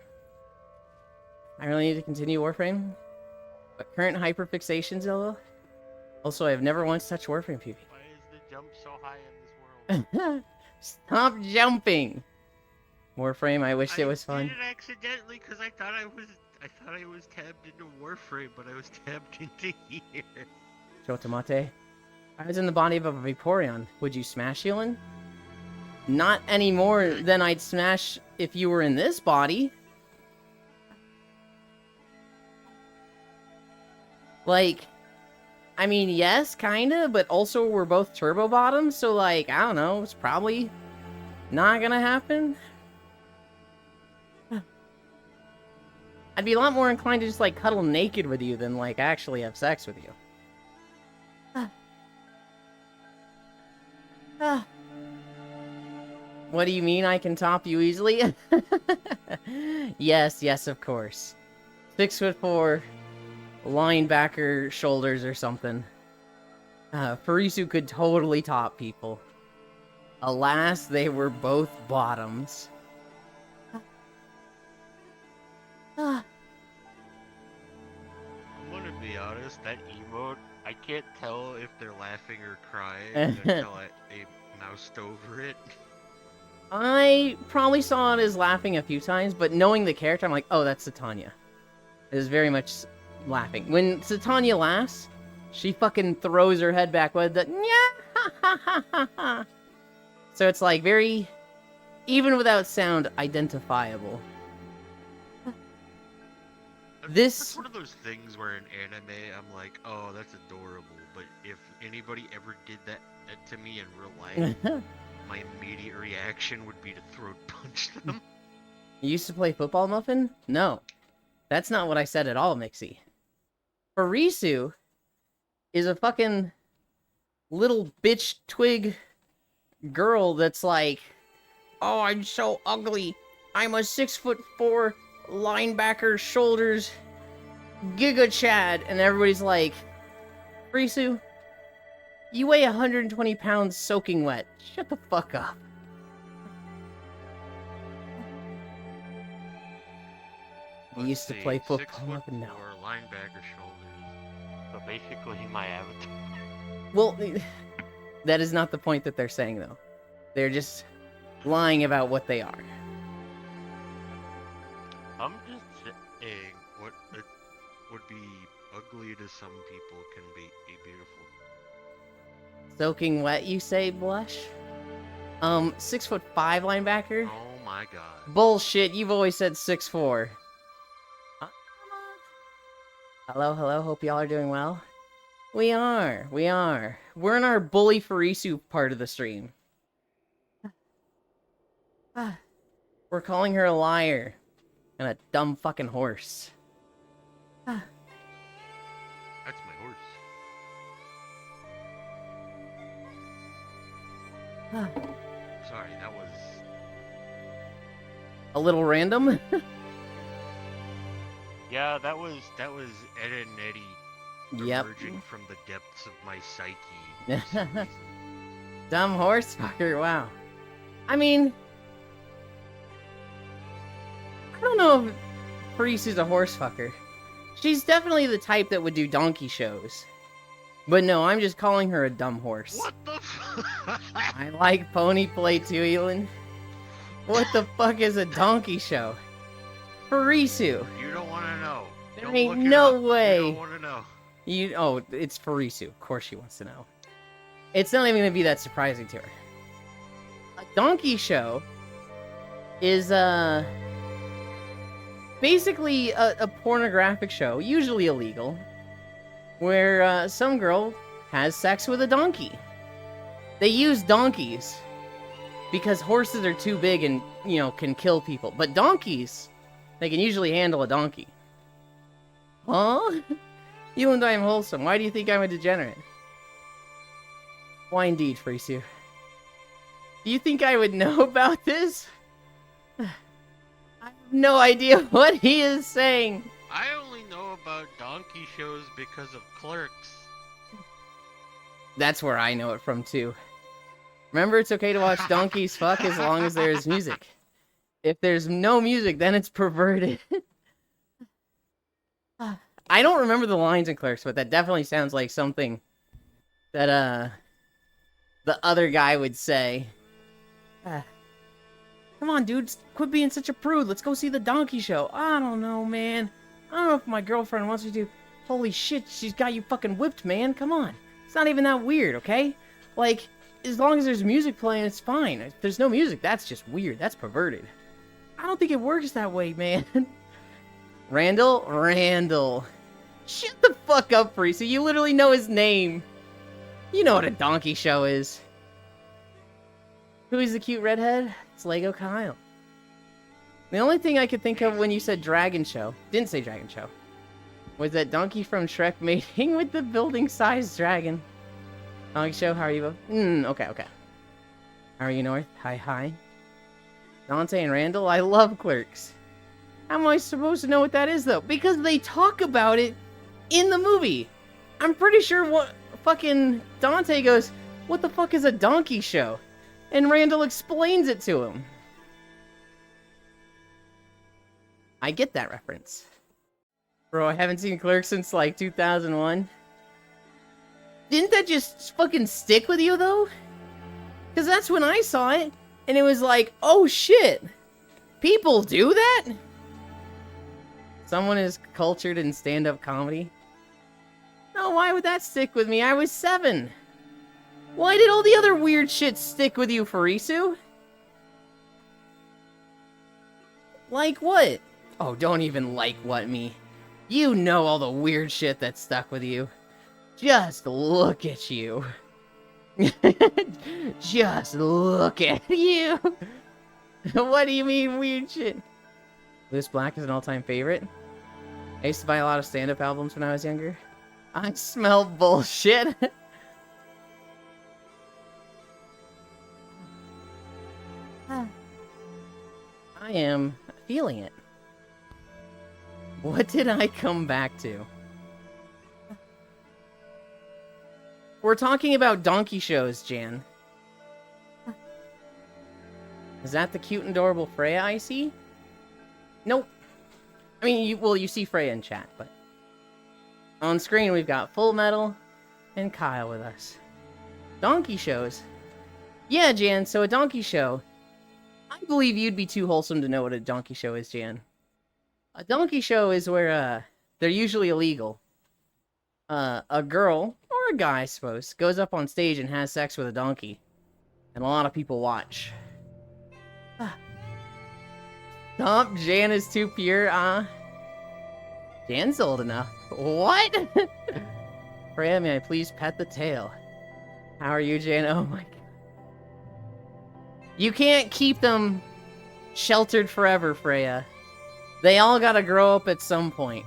I really need to continue Warframe. But current hyperfixations, Zillow. Also, I have never once touched Warframe PvP. Why is the jump so high in this world? Stop jumping! Warframe, I wish it was fun. I did it accidentally because I thought I was tabbed into Warframe, but I was tabbed into here. Chotomate. I was in the body of a Vaporeon. Would you smash Yulin? Not any more than I'd smash if you were in this body. Like, I mean, yes, kinda, but also we're both turbo bottoms, so like, I don't know, it's probably not gonna happen. I'd be a lot more inclined to just like cuddle naked with you than like actually have sex with you. What do you mean I can top you easily? Yes, of course. 6'4", linebacker shoulders or something. Farisu could totally top people. Alas, they were both bottoms. I'm gonna be honest, that emote, I can't tell if they're laughing or crying until they moused over it. I probably saw it as laughing a few times, but knowing the character, I'm like, oh, that's Satania. It is very much laughing. When Satania laughs, she fucking throws her head back with the yeah. So it's like very even without sound, identifiable. This- That's one of those things where in anime, I'm like, oh, that's adorable. But if anybody ever did that to me in real life, my immediate reaction would be to throat punch them. You used to play football, Muffin? No. That's not what I said at all, Mixie. Farisu is a fucking little bitch twig girl that's like, oh, I'm so ugly. I'm a 6'4" linebacker, shoulders, Giga Chad. And everybody's like, Farisu, you weigh 120 pounds soaking wet. Shut the fuck up. I used to play football. 6'4" No. linebacker shoulders. So basically, my avatar. Well, that is not the point that they're saying, though. They're just lying about what they are. I'm just saying what it would be ugly to some people can be beautiful. Soaking wet, you say, Blush? 6'5" linebacker? Oh my god. Bullshit, you've always said 6'4". Hello, hello, hope y'all are doing well. We are. We're in our Bully Farisu part of the stream. We're calling her a liar. And a dumb fucking horse. That's my horse. Sorry, that was... A little random? Yeah, that was Ed and Eddie Yep. emerging from the depths of my psyche. for some reason. Dumb horse fucker, wow. I mean... I don't know if Farisu's a horse fucker. She's definitely the type that would do donkey shows. But no, I'm just calling her a dumb horse. What the fuck? I like pony play too, Elin. What the fuck is a donkey show? Farisu. You don't want to know. There Don't ain't look it no up. way. You don't want to know. Oh, it's Farisu. Of course she wants to know. It's not even gonna be that surprising to her. A donkey show is, basically a pornographic show, usually illegal, where, some girl has sex with a donkey. They use donkeys because horses are too big and, can kill people. But donkeys, they can usually handle a donkey. Huh? You and I am wholesome. Why do you think I'm a degenerate? Why indeed, Farisu? Do you think I would know about this? I have no idea what he is saying. I only know about donkey shows because of Clerks. That's where I know it from, too. Remember, it's okay to watch donkeys fuck as long as there is music. If there's no music, then it's perverted. I don't remember the lines in Clerks, but that definitely sounds like something that, the other guy would say. Come on, dude, quit being such a prude. Let's go see the donkey show. I don't know, man. I don't know if my girlfriend wants me to. Holy shit, she's got you fucking whipped, man. Come on. It's not even that weird, okay? Like, as long as there's music playing, it's fine. If there's no music, that's just weird. That's perverted. I don't think it works that way, man. Randall. Shut the fuck up, Farisu. You literally know his name. You know what a donkey show is. Who is the cute redhead? It's Lego Kyle. The only thing I could think of when you said dragon show, didn't say dragon show, was that donkey from Shrek mating with the building-sized dragon. Donkey show, how are you both? Okay. How are you, North? Hi. Dante and Randall, I love Clerks. How am I supposed to know what that is, though? Because they talk about it in the movie. I'm pretty sure what fucking Dante goes, what the fuck is a donkey show? And Randall explains it to him. I get that reference. Bro, I haven't seen Clerks since, like, 2001. Didn't that just fucking stick with you, though? Because that's when I saw it, and it was like, oh shit! People do that? Someone is cultured in stand-up comedy? No, why would that stick with me? I was 7. Why did all the other weird shit stick with you, Farisu? Like what? Oh, don't even like what me. You know all the weird shit that stuck with you. Just look at you. Just look at you. What do you mean weird shit? Loose Black is an all-time favorite. I used to buy a lot of stand-up albums when I was younger. I smell bullshit. I am feeling it. What did I come back to? We're talking about donkey shows, Jan. Is that the cute and adorable Freya I see? Nope. I mean, you see Freya in chat, but... On screen, we've got Full Metal and Kyle with us. Donkey shows? Yeah, Jan, so a donkey show. I believe you'd be too wholesome to know what a donkey show is, Jan. A donkey show is where, they're usually illegal. A girl, or a guy, I suppose, goes up on stage and has sex with a donkey. And a lot of people watch. Stop, Jan is too pure, Jan's old enough. What? Freya, may I please pet the tail? How are you, Jan? Oh my god. You can't keep them sheltered forever, Freya. They all gotta grow up at some point.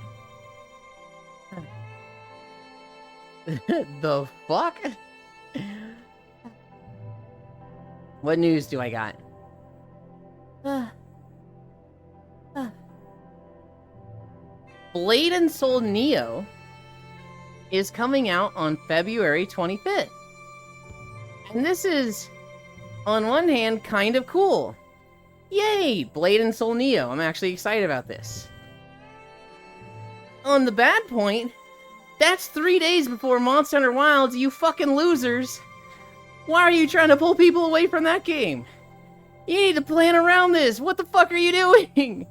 The fuck? What news do I got? Blade and Soul Neo is coming out on February 25th. And this is, on one hand, kind of cool. Yay! Blade and Soul Neo. I'm actually excited about this. On the bad point, that's 3 days before Monster Hunter Wilds, you fucking losers. Why are you trying to pull people away from that game? You need to plan around this. What the fuck are you doing?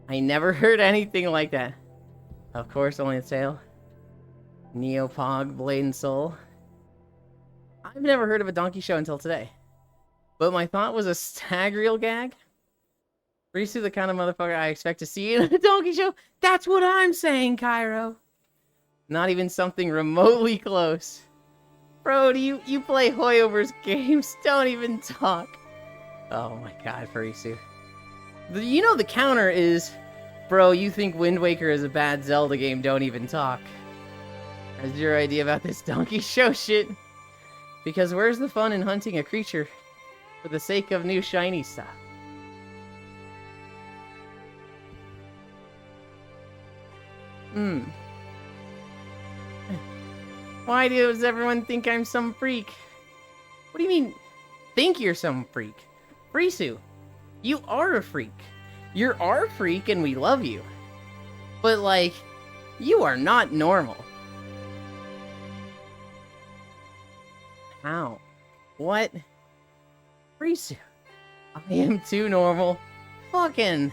I never heard anything like that. Of course, only a sale. Neopog, Blade and Soul. I've never heard of a donkey show until today. But my thought was a stag reel gag. Risu, the kind of motherfucker I expect to see in a donkey show. That's what I'm saying, Cairo. Not even something remotely close. Bro, do you play Hoyover's games? Don't even talk. Oh my god, Farisu. You know the counter is, bro, you think Wind Waker is a bad Zelda game, don't even talk. That's your idea about this donkey show shit. Because where's the fun in hunting a creature for the sake of new shiny stuff? Why does everyone think I'm some freak? What do you mean, think you're some freak? Frisu, you are a freak. You're our freak and we love you. But, like, you are not normal. How? What? Frisu, I am too normal. Fucking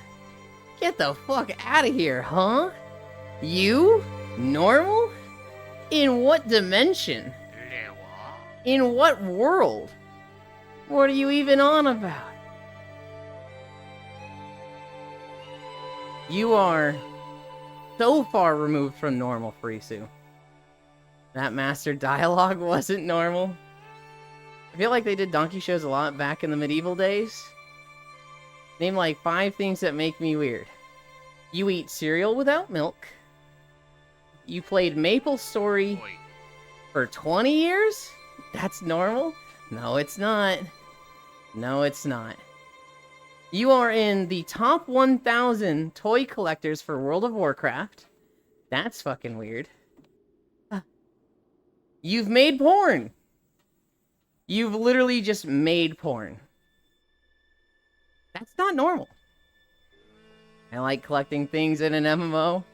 get the fuck out of here, huh? You? Normal? In what dimension? In what world? What are you even on about? You are so far removed from normal, Frisu. That master dialogue wasn't normal. I feel like they did donkey shows a lot back in the medieval days. Name like 5 things that make me weird. You eat cereal without milk. You played MapleStory for 20 years? That's normal? No, it's not. No, it's not. You are in the top 1,000 toy collectors for World of Warcraft. That's fucking weird. You've made porn. You've literally just made porn. That's not normal. I like collecting things in an MMO.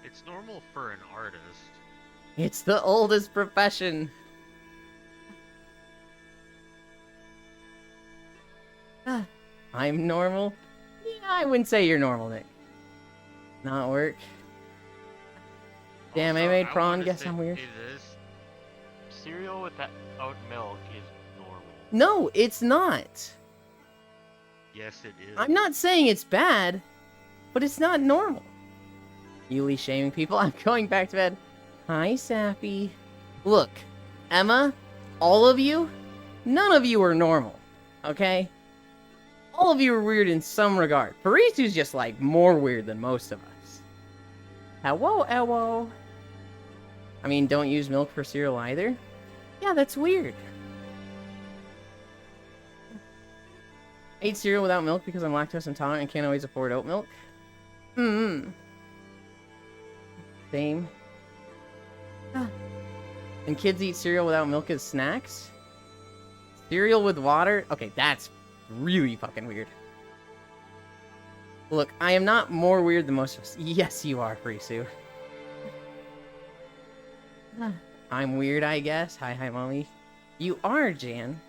It's normal for an artist. It's the oldest profession. I'm normal? Yeah, I wouldn't say you're normal, Nick. Not work. Damn, I made prawn. Guess I'm weird. cereal without milk is normal. No, it's not. Yes, it is. I'm not saying it's bad, but it's not normal. Yuli shaming people. I'm going back to bed. Hi, Sappy. Look, Emma, all of you, none of you are normal, okay? All of you are weird in some regard. Parisu's just, like, more weird than most of us. Hello. I mean, don't use milk for cereal either? Yeah, that's weird. I eat cereal without milk because I'm lactose intolerant and can't always afford oat milk. Same. And kids eat cereal without milk as snacks? Cereal with water? Okay, that's really fucking weird. Look, I am not more weird than most of us. Yes, you are, Frisu. I'm weird, I guess. Hi, mommy. You are, Jan.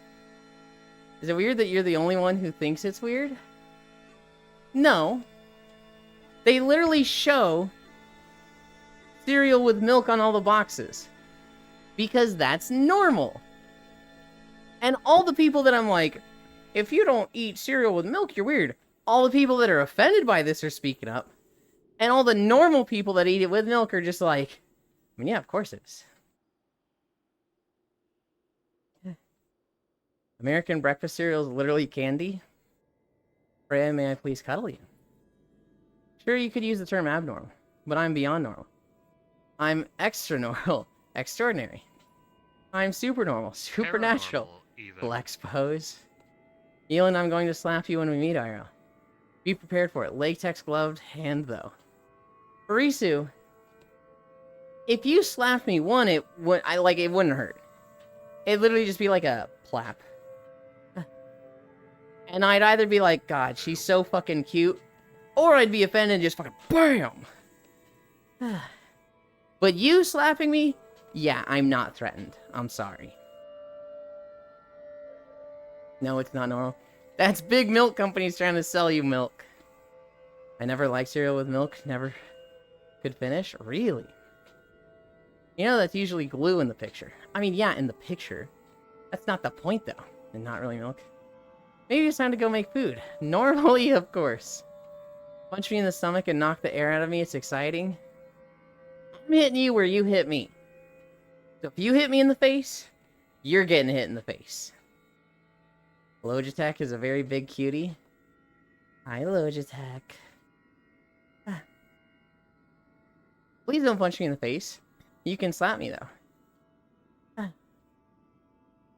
Is it weird that you're the only one who thinks it's weird? No. They literally show cereal with milk on all the boxes. Because that's normal. And all the people that I'm like, if you don't eat cereal with milk, you're weird. All the people that are offended by this are speaking up. And all the normal people that eat it with milk are just like, I mean, yeah, of course it is. American breakfast cereal is literally candy. Freya, may I please cuddle you? Sure, you could use the term abnormal, but I'm beyond normal. I'm extra normal, extraordinary. I'm super normal, supernatural. Paranormal, even. Flex pose. Elin, I'm going to slap you when we meet, Iro. Be prepared for it. Latex gloved hand, though. Farisu, if you slapped me, one, it wouldn't hurt. It'd literally just be like a plap. And I'd either be like, God, she's so fucking cute, or I'd be offended and just fucking BAM! But you slapping me? Yeah, I'm not threatened. I'm sorry. No, it's not normal. That's big milk companies trying to sell you milk. I never liked cereal with milk. Never could finish. Really? You know, that's usually glue in the picture. I mean, yeah, in the picture. That's not the point, though. And not really milk. Maybe it's time to go make food. Normally, of course. Punch me in the stomach and knock the air out of me. It's exciting. I'm hitting you where you hit me. So if you hit me in the face, you're getting hit in the face. Logitech is a very big cutie. Hi, Logitech. Please don't punch me in the face. You can slap me, though.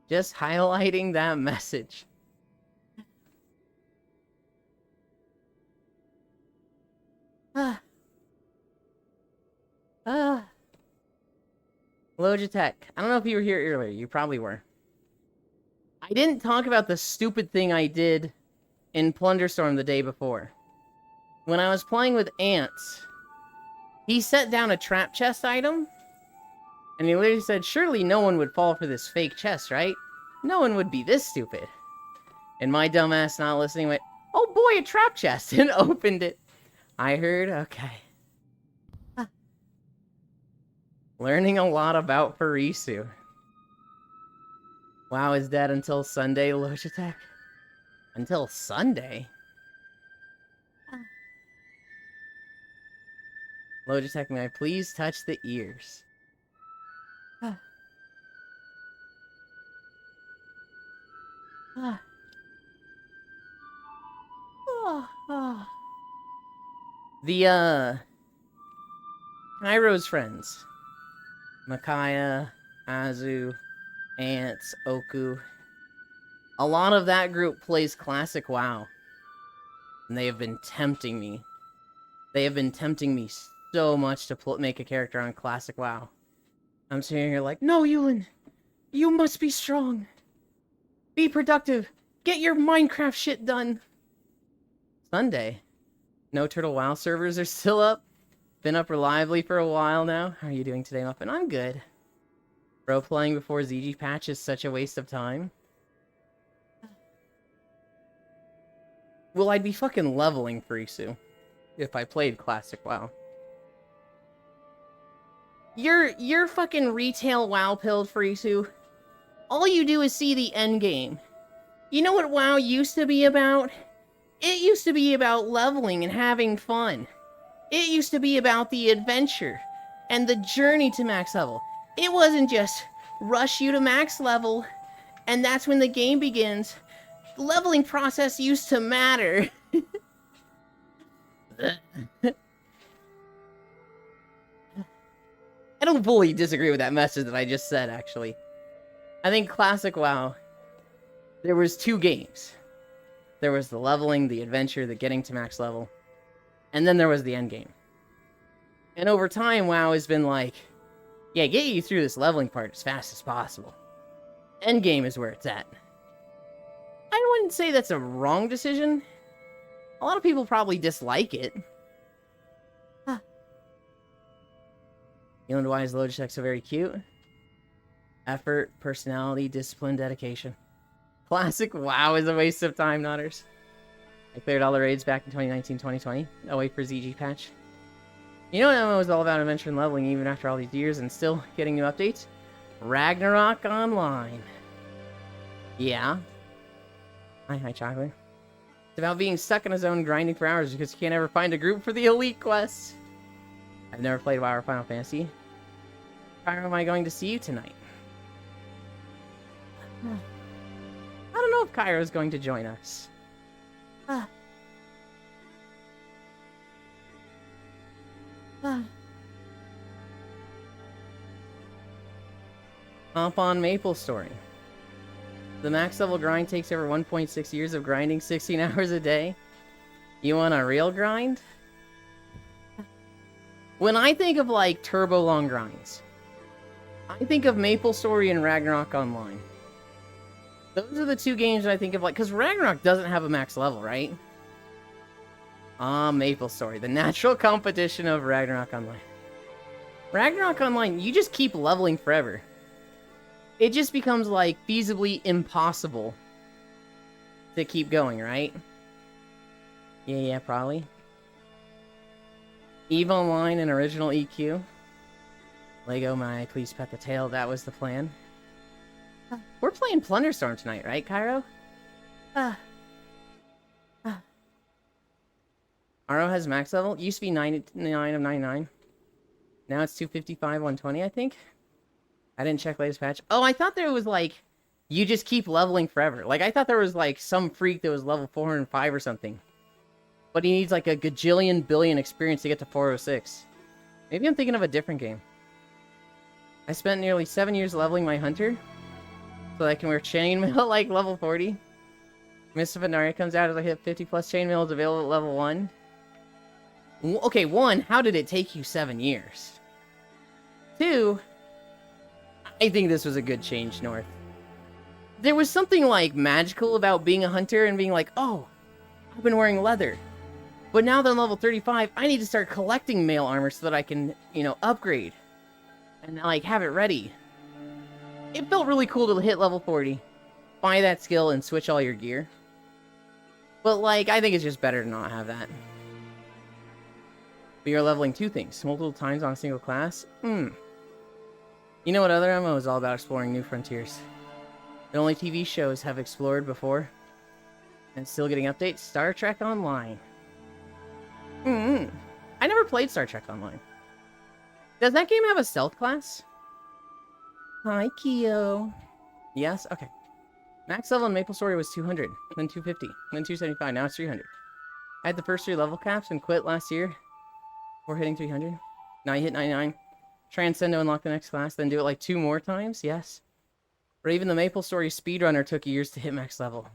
Just highlighting that message. Logitech. I don't know if you were here earlier. You probably were. I didn't talk about the stupid thing I did in Plunderstorm the day before. When I was playing with Ants, he set down a trap chest item, and he literally said, surely no one would fall for this fake chest, right? No one would be this stupid. And my dumbass not listening went, oh boy, a trap chest, and opened it. I heard, okay. Learning a lot about Farisu. WoW is dead until Sunday, Logitech. Until Sunday? Logitech, may I please touch the ears? The, Kairo's friends. Makaya, Azu, Ants, Oku. A lot of that group plays classic WoW. And they have been tempting me. They have been tempting me so much to make a character on classic WoW. I'm sitting here like, no, Yulin! You must be strong! Be productive! Get your Minecraft shit done! Sunday. No Turtle WoW servers are still up. Been up reliably for a while now. How are you doing today, Muffin? I'm good. Bro, playing before ZG patch is such a waste of time. Well, I'd be fucking leveling Farisu if I played classic WoW. You're fucking retail WoW pilled, Furisu. All you do is see the end game. You know what WoW used to be about? It used to be about leveling and having fun. It used to be about the adventure and the journey to max level. It wasn't just rush you to max level, and that's when the game begins. The leveling process used to matter. I don't fully disagree with that message that I just said, actually. I think Classic WoW, there was 2 games. There was the leveling, the adventure, the getting to max level, and then there was the end game. And over time, WoW has been like, yeah, get you through this leveling part as fast as possible. End game is where it's at. I wouldn't say that's a wrong decision. A lot of people probably dislike it. Huh. You wonder why his Logitech's so very cute? Effort, personality, discipline, dedication. Classic WoW is a waste of time, Nodders. I cleared all the raids back in 2019-2020. I'll wait for ZG patch. You know what MMO is all about, adventure and leveling even after all these years and still getting new updates? Ragnarok Online. Yeah. Hi, Chocolate. It's about being stuck in a zone grinding for hours because you can't ever find a group for the elite quests. I've never played WoW or Final Fantasy. Where am I going to see you tonight? I don't know if Cairo is going to join us. Hop on Maple Story. The max level grind takes over 1.6 years of grinding 16 hours a day. You want a real grind? When I think of like turbo long grinds, I think of Maple Story and Ragnarok Online. Those are the 2 games that I think of, like, because Ragnarok doesn't have a max level, right? Maple Story, the natural competition of Ragnarok Online. Ragnarok Online, you just keep leveling forever. It just becomes, like, feasibly impossible to keep going, right? Yeah, probably. EVE Online and original EQ. Lego, my please pet the tail, that was the plan. We're playing Plunderstorm tonight, right, Cairo? RO has max level. It used to be 99 of 99. Now it's 255, 120, I think. I didn't check latest patch. Oh, I thought there was, like, you just keep leveling forever. Like, I thought there was, like, some freak that was level 405 or something. But he needs, like, a gajillion billion experience to get to 406. Maybe I'm thinking of a different game. I spent nearly 7 years leveling my hunter. So I can wear chainmail like level 40. Mist of Pandaria comes out as I hit 50 plus chainmail is available at level 1. Okay, 1, how did it take you 7 years? 2, I think this was a good change, North. There was something like magical about being a hunter and being like, oh, I've been wearing leather. But now that I'm level 35, I need to start collecting mail armor so that I can, you know, upgrade. And like have it ready. It felt really cool to hit level 40, buy that skill, and switch all your gear. But, like, I think it's just better to not have that. But you're leveling 2 things, multiple times on a single class? You know what other MMO is all about? Exploring new frontiers. The only TV shows have explored before, and still getting updates? Star Trek Online. I never played Star Trek Online. Does that game have a stealth class? Hi, Kyo. Yes? Okay. Max level in Maple Story was 200, then 250, then 275, now it's 300. I had the first 3 level caps and quit last year before hitting 300. Now I hit 99. Transcend to unlock the next class, then do it like 2 more times? Yes. Or even the Maple Story speedrunner took years to hit max level.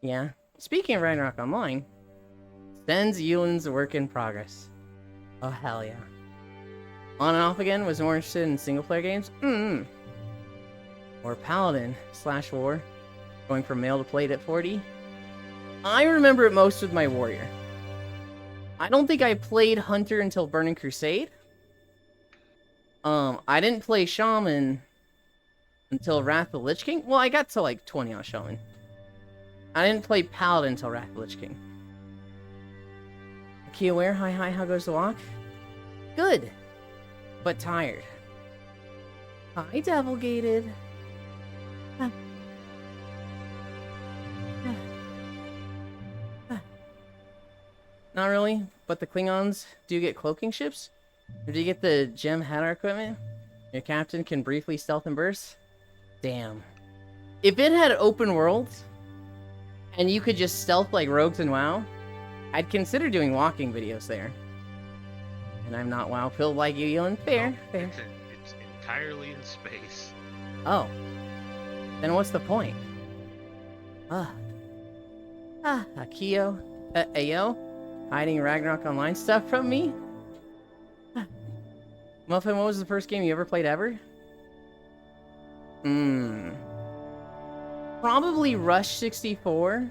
Yeah. Speaking of Ragnarok Online, Sten's Yulin's work in progress. Oh, hell yeah. On and off again, was more interested in single-player games? Or Paladin/War, going from male to plate at 40? I remember it most with my warrior. I don't think I played Hunter until Burning Crusade. I didn't play Shaman until Wrath of the Lich King. Well, I got to like 20 on Shaman. I didn't play Paladin until Wrath of the Lich King. Key aware, hi, how goes the walk? Good. but tired. Hi, Devil Gated. Not really, but the Klingons do get cloaking ships. Or do you get the gem Hadar equipment? Your captain can briefly stealth and burst? Damn. If it had open worlds, and you could just stealth like rogues in WoW, I'd consider doing walking videos there. And I'm not WoW pilled like you, Elon. Fair, No, fair. It's entirely in space. Oh. Then what's the point? Akio. Ayo? Hiding Ragnarok Online stuff from me? Muffin, what was the first game you ever played ever? Probably Rush 64.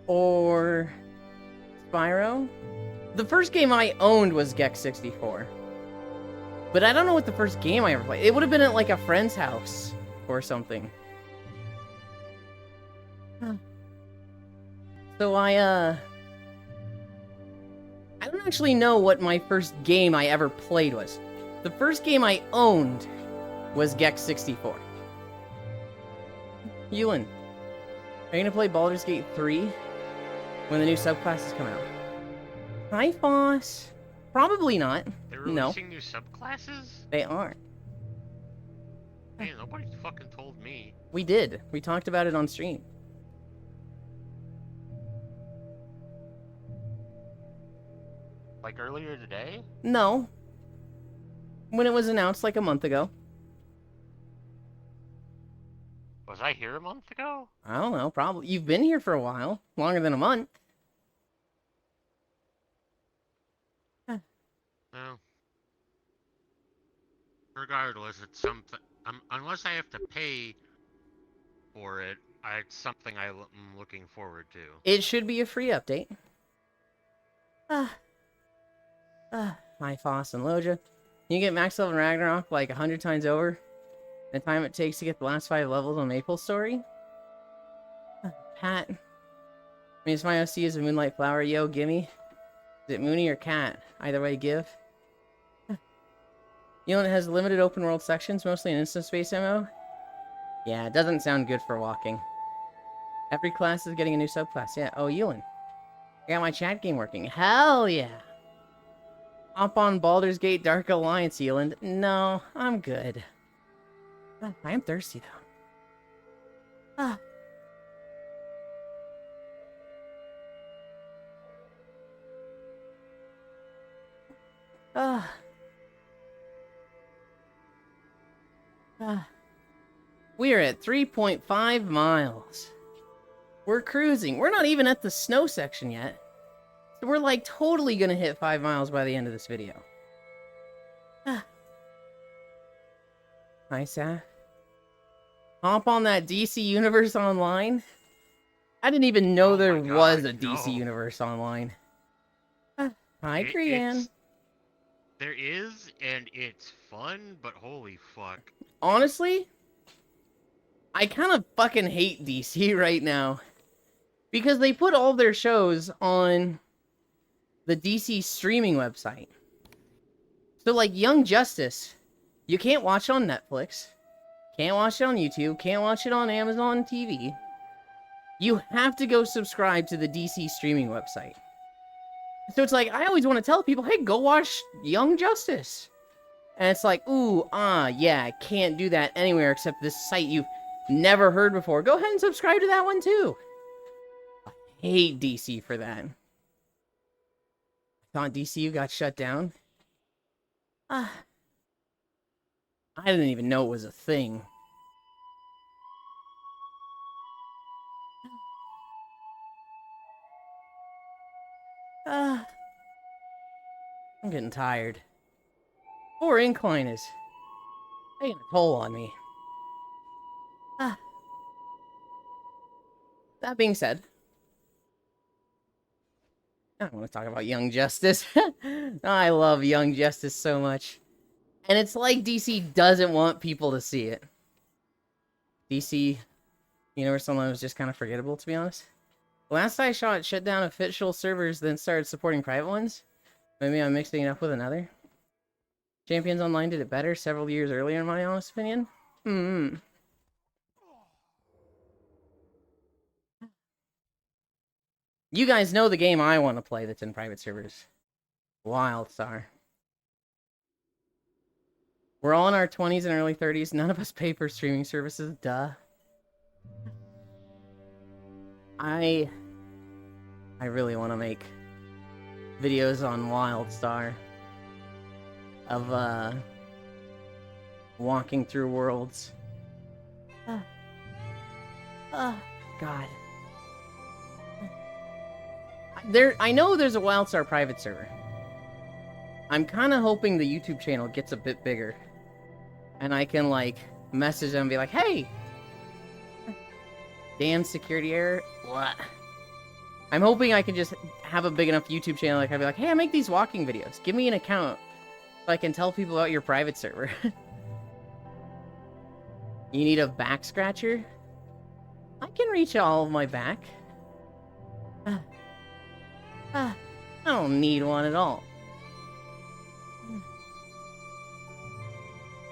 Or Spyro. The first game I owned was Gex 64. But I don't know what the first game I ever played. It would have been at like a friend's house or something. So I don't actually know what my first game I ever played was. The first game I owned was Gex 64. Ewan, are you gonna play Baldur's Gate 3 when the new subclasses come out? Hi, Foss. Probably not. They're No. releasing new subclasses? They aren't. Man, nobody fucking told me. We did. We talked about it on stream. Like earlier today? No. When it was announced like a month ago. Was I here a month ago? I don't know, probably. You've been here for a while. Longer than a month. No. Regardless, it's something. Unless I have to pay for it, it's something I'm looking forward to. It should be a free update. My Foss and Loja. You get max level in Ragnarok like 100 times over. The time it takes to get the last 5 levels on Maple Story. Pat. I mean, it's my OC is a Moonlight Flower. Yo, gimme. Is it Mooney or Cat? Either way, give. Elon has limited open world sections, mostly an instant space MMO. Yeah, it doesn't sound good for walking. Every class is getting a new subclass. Yeah. Oh, Elon. I got my chat game working. Hell yeah. Hop on Baldur's Gate Dark Alliance, Elon. No, I'm good. I am thirsty, though. We're at 3.5 miles. We're cruising. We're not even at the snow section yet. So we're like totally gonna hit 5 miles by the end of this video. Hi, Saf. Hop on that DC Universe Online. I didn't even know Oh there my was God, a DC no. Universe Online. Hi, It- Krian. There is, and it's fun, but holy fuck. Honestly, I kind of fucking hate DC right now. Because they put all their shows on the DC streaming website. So, like, Young Justice, you can't watch it on Netflix. Can't watch it on YouTube. Can't watch it on Amazon TV. You have to go subscribe to the DC streaming website. So it's like, I always want to tell people, hey, go watch Young Justice. And it's like, ooh, yeah, can't do that anywhere except this site you've never heard before. Go ahead and subscribe to that one too. I hate DC for that. I thought DCU got shut down. I didn't even know it was a thing. I'm getting tired. Poor incline is taking a toll on me. That being said, I don't want to talk about Young Justice. I love Young Justice so much. And it's like DC doesn't want people to see it. DC Universe Online was just kind of forgettable, to be honest. Last I saw it shut down official servers, then started supporting private ones. Maybe I'm mixing it up with another. Champions Online did it better several years earlier, in my honest opinion. Hmm. You guys know the game I want to play that's in private servers. WildStar. We're all in our 20s and early 30s. None of us pay for streaming services. Duh. I really want to make videos on WildStar of walking through worlds. God. I know there's a WildStar private server. I'm kind of hoping the YouTube channel gets a bit bigger, and I can like message them and be like, "Hey, damn security error." What? I'm hoping I can just have a big enough YouTube channel. Like I'd be like, "Hey, I make these walking videos. Give me an account so I can tell people about your private server." You need a back scratcher? I can reach all of my back. I don't need one at all.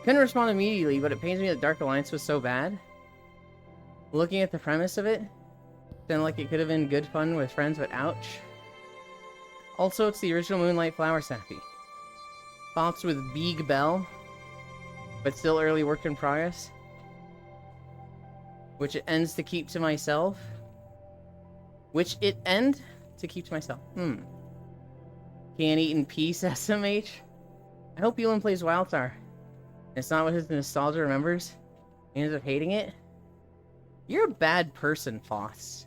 Couldn't respond immediately, but it pains me that Dark Alliance was so bad. Looking at the premise of it, sounded like it could have been good fun with friends, but ouch. Also, it's the original Moonlight Flower Snappy. Pops with Big Bell, but still early work in progress. Which it ends to keep to myself. Can't eat in peace, SMH. I hope Elon plays WildStar. It's not what his nostalgia remembers. He ends up hating it. You're a bad person, Foss.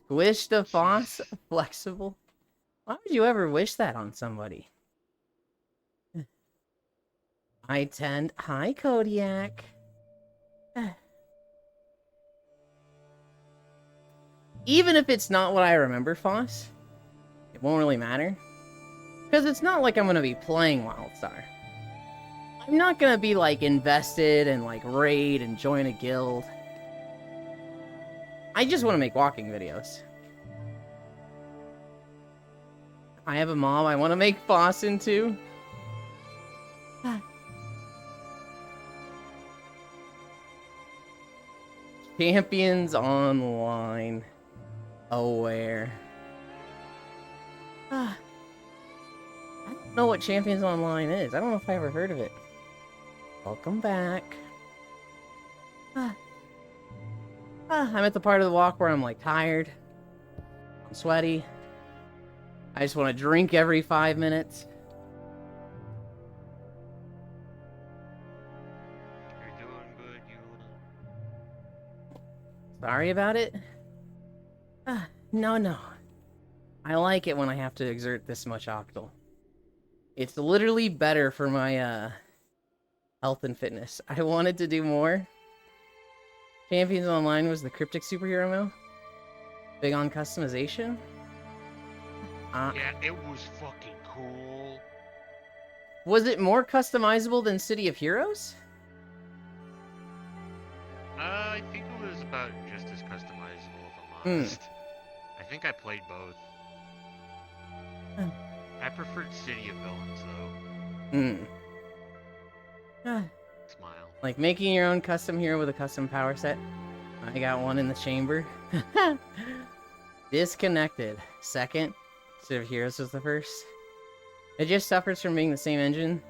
Squish the Foss? Flexible? Why would you ever wish that on somebody? I tend... Hi, Kodiak. Even if it's not what I remember, Foss, it won't really matter. Because it's not like I'm going to be playing WildStar. I'm not going to be, like, invested and, like, raid and join a guild. I just want to make walking videos. I have a mob I want to make Foss into. Champions Online. Aware. I don't know what Champions Online is. I don't know if I ever heard of it. Welcome back. I'm at the part of the walk where I'm like tired. I'm sweaty. I just want to drink every 5 minutes. You're doing good, you. Sorry about it? No. I like it when I have to exert this much octal. It's literally better for my, health and fitness. I wanted to do more. Champions Online was the cryptic superhero mode. Big on customization. Yeah, it was fucking cool. Was it more customizable than City of Heroes? I think it was about just as customizable, if I'm honest. I think I played both. I preferred City of Villains, though. Smile. Like making your own custom hero with a custom power set. I got one in the chamber. Disconnected. Second. City of Heroes was the first. It just suffers from being the same engine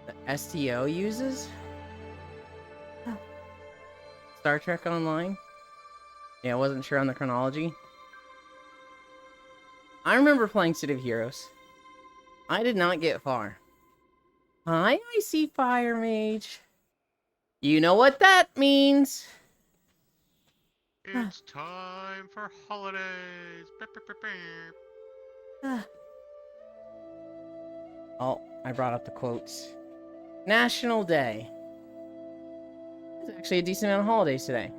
the STO uses. Star Trek Online. Yeah, I wasn't sure on the chronology. I remember playing City of Heroes. I did not get far. Hi, I see Fire Mage. You know what that means. It's time for holidays. Oh, I brought up the quotes. National Day. There's actually a decent amount of holidays today.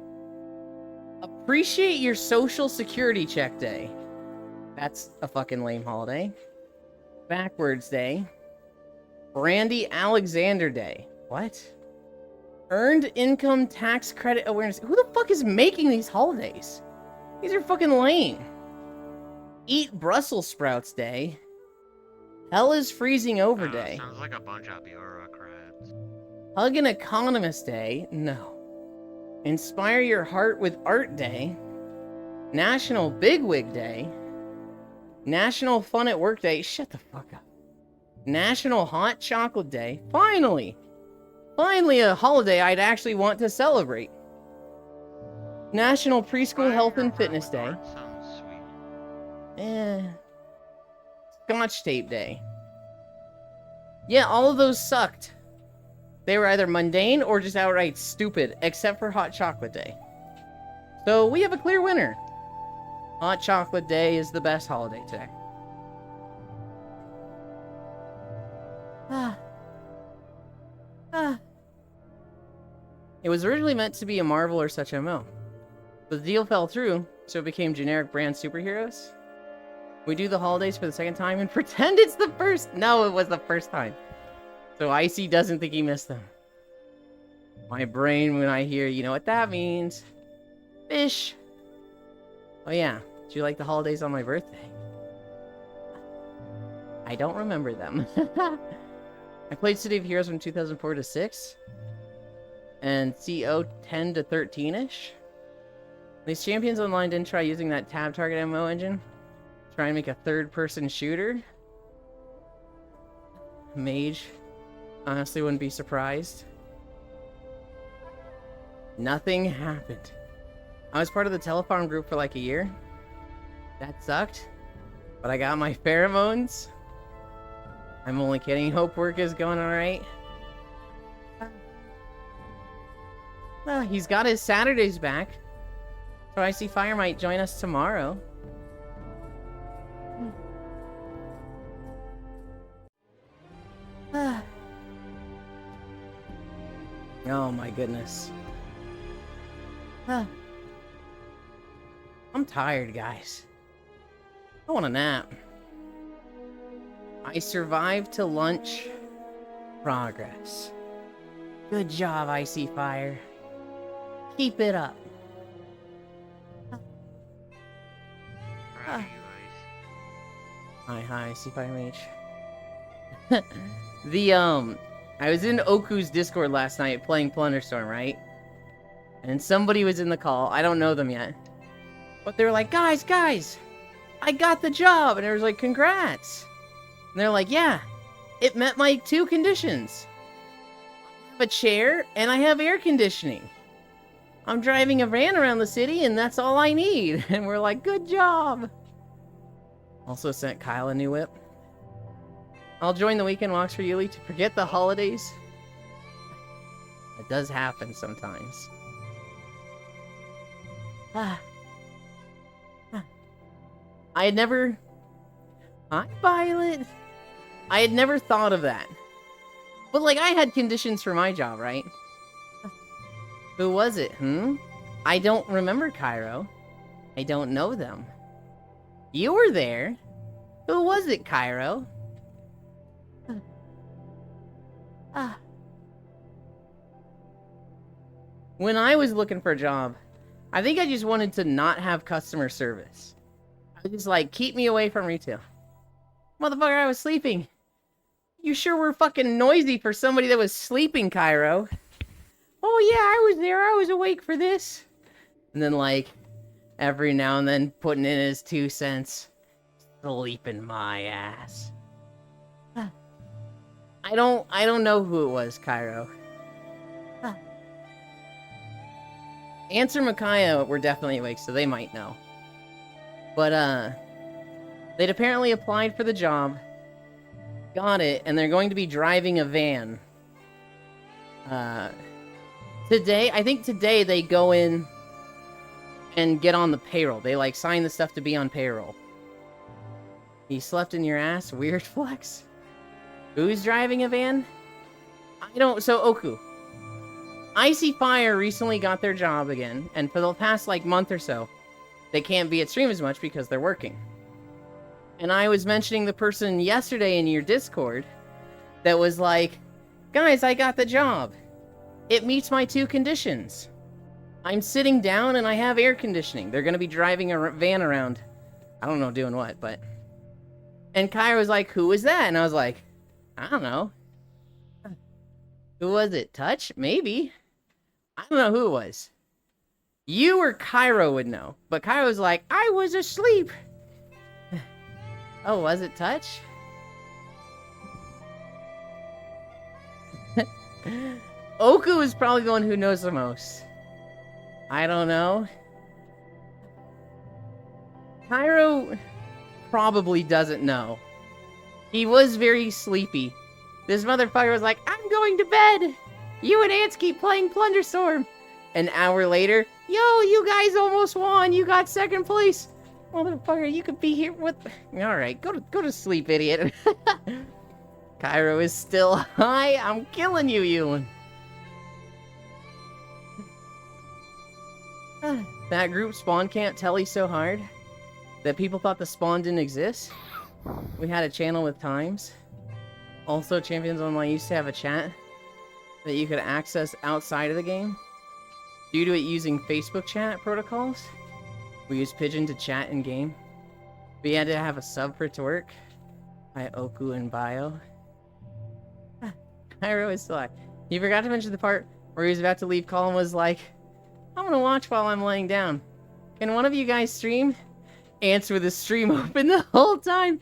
Appreciate your Social Security Check Day. That's a fucking lame holiday. Backwards Day. Brandy Alexander Day. What? Earned Income Tax Credit Awareness. Who the fuck is making these holidays? These are fucking lame. Eat Brussels Sprouts Day. Hell is freezing over day. Sounds like a bunch of bureaucrats. Hug an economist day? No. Inspire your heart with art day. National bigwig day. National fun at work day. Shut the fuck up. National hot chocolate day. Finally! Finally a holiday I'd actually want to celebrate. National preschool health and fitness day. Art sounds sweet. Scotch tape day. Yeah, all of those sucked. They were either mundane or just outright stupid, except for hot chocolate day. So we have a clear winner. Hot chocolate day is the best holiday today. It was originally meant to be a Marvel or such MO. But the deal fell through, so it became generic brand superheroes. We do the holidays for the second time and pretend it's the first. No, it was the first time. So Icy doesn't think he missed them. My brain, when I hear, you know what that means? Fish. Oh yeah, do you like the holidays on my birthday? I don't remember them. I played City of Heroes from 2004 to 6. And CO 10 to 13-ish. These Champions Online didn't try using that tab target ammo engine. Try and make a third-person shooter. Mage. Honestly, wouldn't be surprised. Nothing happened. I was part of the Telefarm group for like a year. That sucked. But I got my pheromones. I'm only kidding. Hope work is going alright. He's got his Saturdays back. So I see Fire might join us tomorrow. Oh my goodness. I'm tired, guys. I want a nap. I survived to lunch. Progress. Good job, Icy Fire. Keep it up. Proud of you, Ice. Hi, Icy Fire Mage. I was in Oku's Discord last night playing Plunderstorm, right? And somebody was in the call. I don't know them yet. But they were like, guys, I got the job. And I was like, congrats. And they're like, yeah, it met my 2 conditions. I have a chair and I have air conditioning. I'm driving a van around the city and that's all I need. And we're like, good job. Also sent Kyle a new whip. I'll join the weekend walks for Yuli to forget the holidays. It does happen sometimes. I had never... Hi, Violet. I had never thought of that. But, like, I had conditions for my job, right? Who was it, I don't remember, Cairo. I don't know them. You were there. Who was it, Cairo? When I was looking for a job, I think I just wanted to not have customer service. I was just like, keep me away from retail. Motherfucker, I was sleeping. You sure were fucking noisy for somebody that was sleeping, Cairo. Oh yeah, I was there. I was awake for this. And then, like, every now and then putting in his 2 cents. Sleeping my ass. I don't know who it was, Cairo. Answer Micaiah were definitely awake, so they might know. But, they'd apparently applied for the job, got it, and they're going to be driving a van. Today, I think today they go in and get on the payroll. They, like, sign the stuff to be on payroll. You slept in your ass? Weird flex. Who's driving a van? I don't... So, Oku. Icy Fire recently got their job again, and for the past, like, month or so, they can't be at stream as much because they're working. And I was mentioning the person yesterday in your Discord that was like, guys, I got the job. It meets my 2 conditions. I'm sitting down and I have air conditioning. They're going to be driving a van around. I don't know doing what, but... And Kyra was like, who was that? And I was like, I don't know. Who was it? Touch? Maybe. I don't know who it was. You or Kyra would know. But Kyra was like, I was asleep. Oh, was it Touch? Oku is probably the one who knows the most. I don't know. Cairo probably doesn't know. He was very sleepy. This motherfucker was like, I'm going to bed. You and Ants keep playing Plunderstorm. An hour later, yo, you guys almost won. You got second place. Motherfucker, you could be here with... Alright, go to sleep, idiot. Cairo is still high. I'm killing you, Ewan. That group spawn can't telly so hard that people thought the spawn didn't exist. We had a channel with times. Also, Champions Online used to have a chat that you could access outside of the game. Due to it using Facebook chat protocols, we used Pigeon to chat in game. We had to have a sub for it to work. By Oku and Bio. Cairo is still like, you forgot to mention the part where he was about to leave. Colin was like, I'm gonna watch while I'm laying down. Can one of you guys stream? Ants with his stream open the whole time.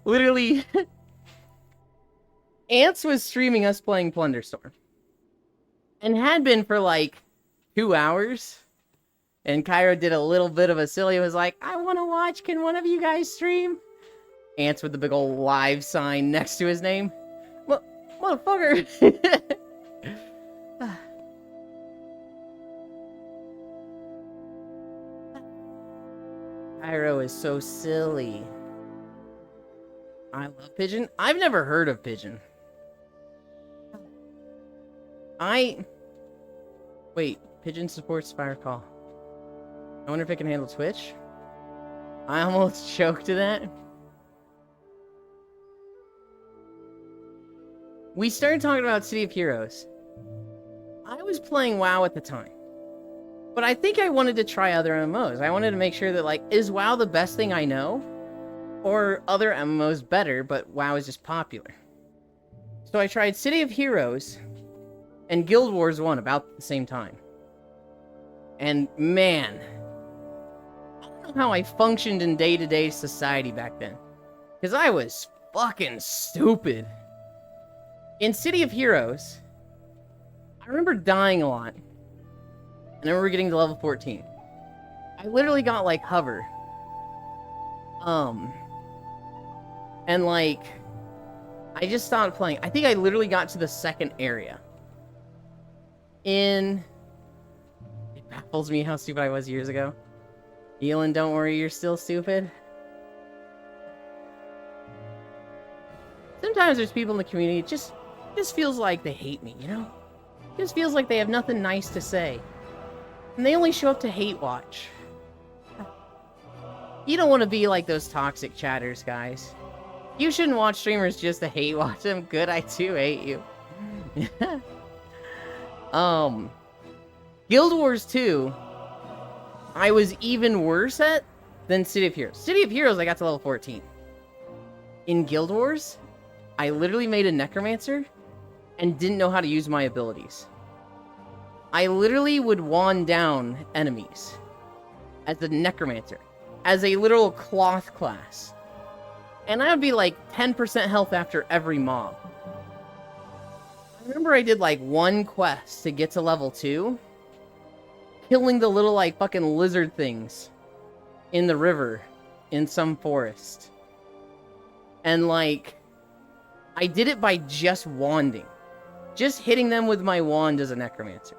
Literally. Ants was streaming us playing Plunderstorm. And had been for like 2 hours. And Cairo did a little bit of a silly, was like, I wanna watch, can one of you guys stream? Ants with the big old live sign next to his name. Motherfucker! Cairo is so silly. I love Pigeon. I've never heard of Pigeon. Wait, Pigeon supports Fire Call. I wonder if it can handle Twitch. I almost choked to that. We started talking about City of Heroes. I was playing WoW at the time. But I think I wanted to try other MMOs. I wanted to make sure that, like, is WoW the best thing I know? Or other MMOs better, but WoW is just popular. So I tried City of Heroes and Guild Wars 1 about the same time. And man, I don't know how I functioned in day-to-day society back then. Because I was fucking stupid. In City of Heroes, I remember dying a lot. And I remember getting to level 14. I literally got, like, hover. And, like, I just stopped playing. I think I literally got to the second area. It baffles me how stupid I was years ago. Elin, don't worry, you're still stupid. Sometimes there's people in the community, it just feels like they hate me, you know? It just feels like they have nothing nice to say. And they only show up to hate watch. You don't want to be like those toxic chatters, guys. You shouldn't watch streamers just to hate watch them. Good, I too hate you. Guild Wars 2, I was even worse at than City of Heroes. City of Heroes, I got to level 14. In Guild Wars, I literally made a Necromancer and didn't know how to use my abilities. I literally would wand down enemies as a Necromancer, as a literal cloth class. And I would be like 10% health after every mob. I remember I did like one quest to get to level 2, killing the little like fucking lizard things in the river in some forest. And like, I did it by just wanding. Just hitting them with my wand as a Necromancer.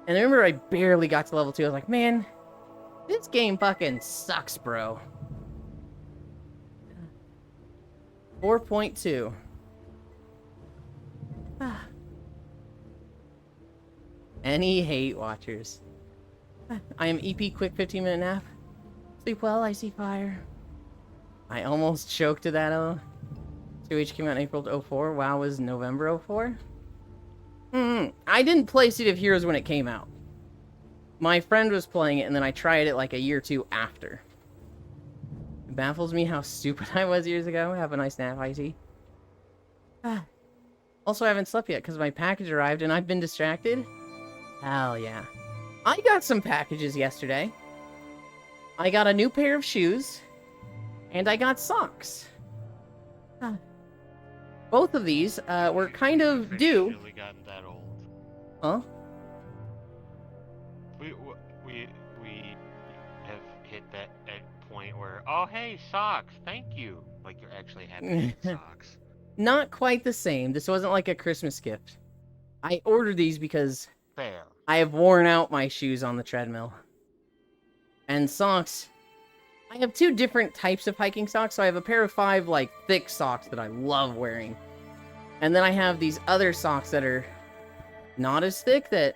And I remember I barely got to level 2. I was like, man, this game fucking sucks, bro. 4.2. Any hate watchers. I am EP quick 15-minute nap. Sleep well, I see fire. I almost choked to that. 2H came out in April 04. WoW was November 04. I didn't play City of Heroes when it came out. My friend was playing it, and then I tried it like a year or two after. It baffles me how stupid I was years ago. Have a nice nap, IT. Also, I haven't slept yet because my package arrived and I've been distracted. Hell yeah. I got some packages yesterday. I got a new pair of shoes. And I got socks. Both of these were kind of due. Officially gotten that old. Huh? We have hit that point where, oh hey, socks, thank you. Like you're actually happy to get socks. Not quite the same. This wasn't like a Christmas gift. I ordered these because Fair. I have worn out my shoes on the treadmill. And socks. I have two different types of hiking socks. So I have a pair of 5 like thick socks that I love wearing. And then I have these other socks that are not as thick that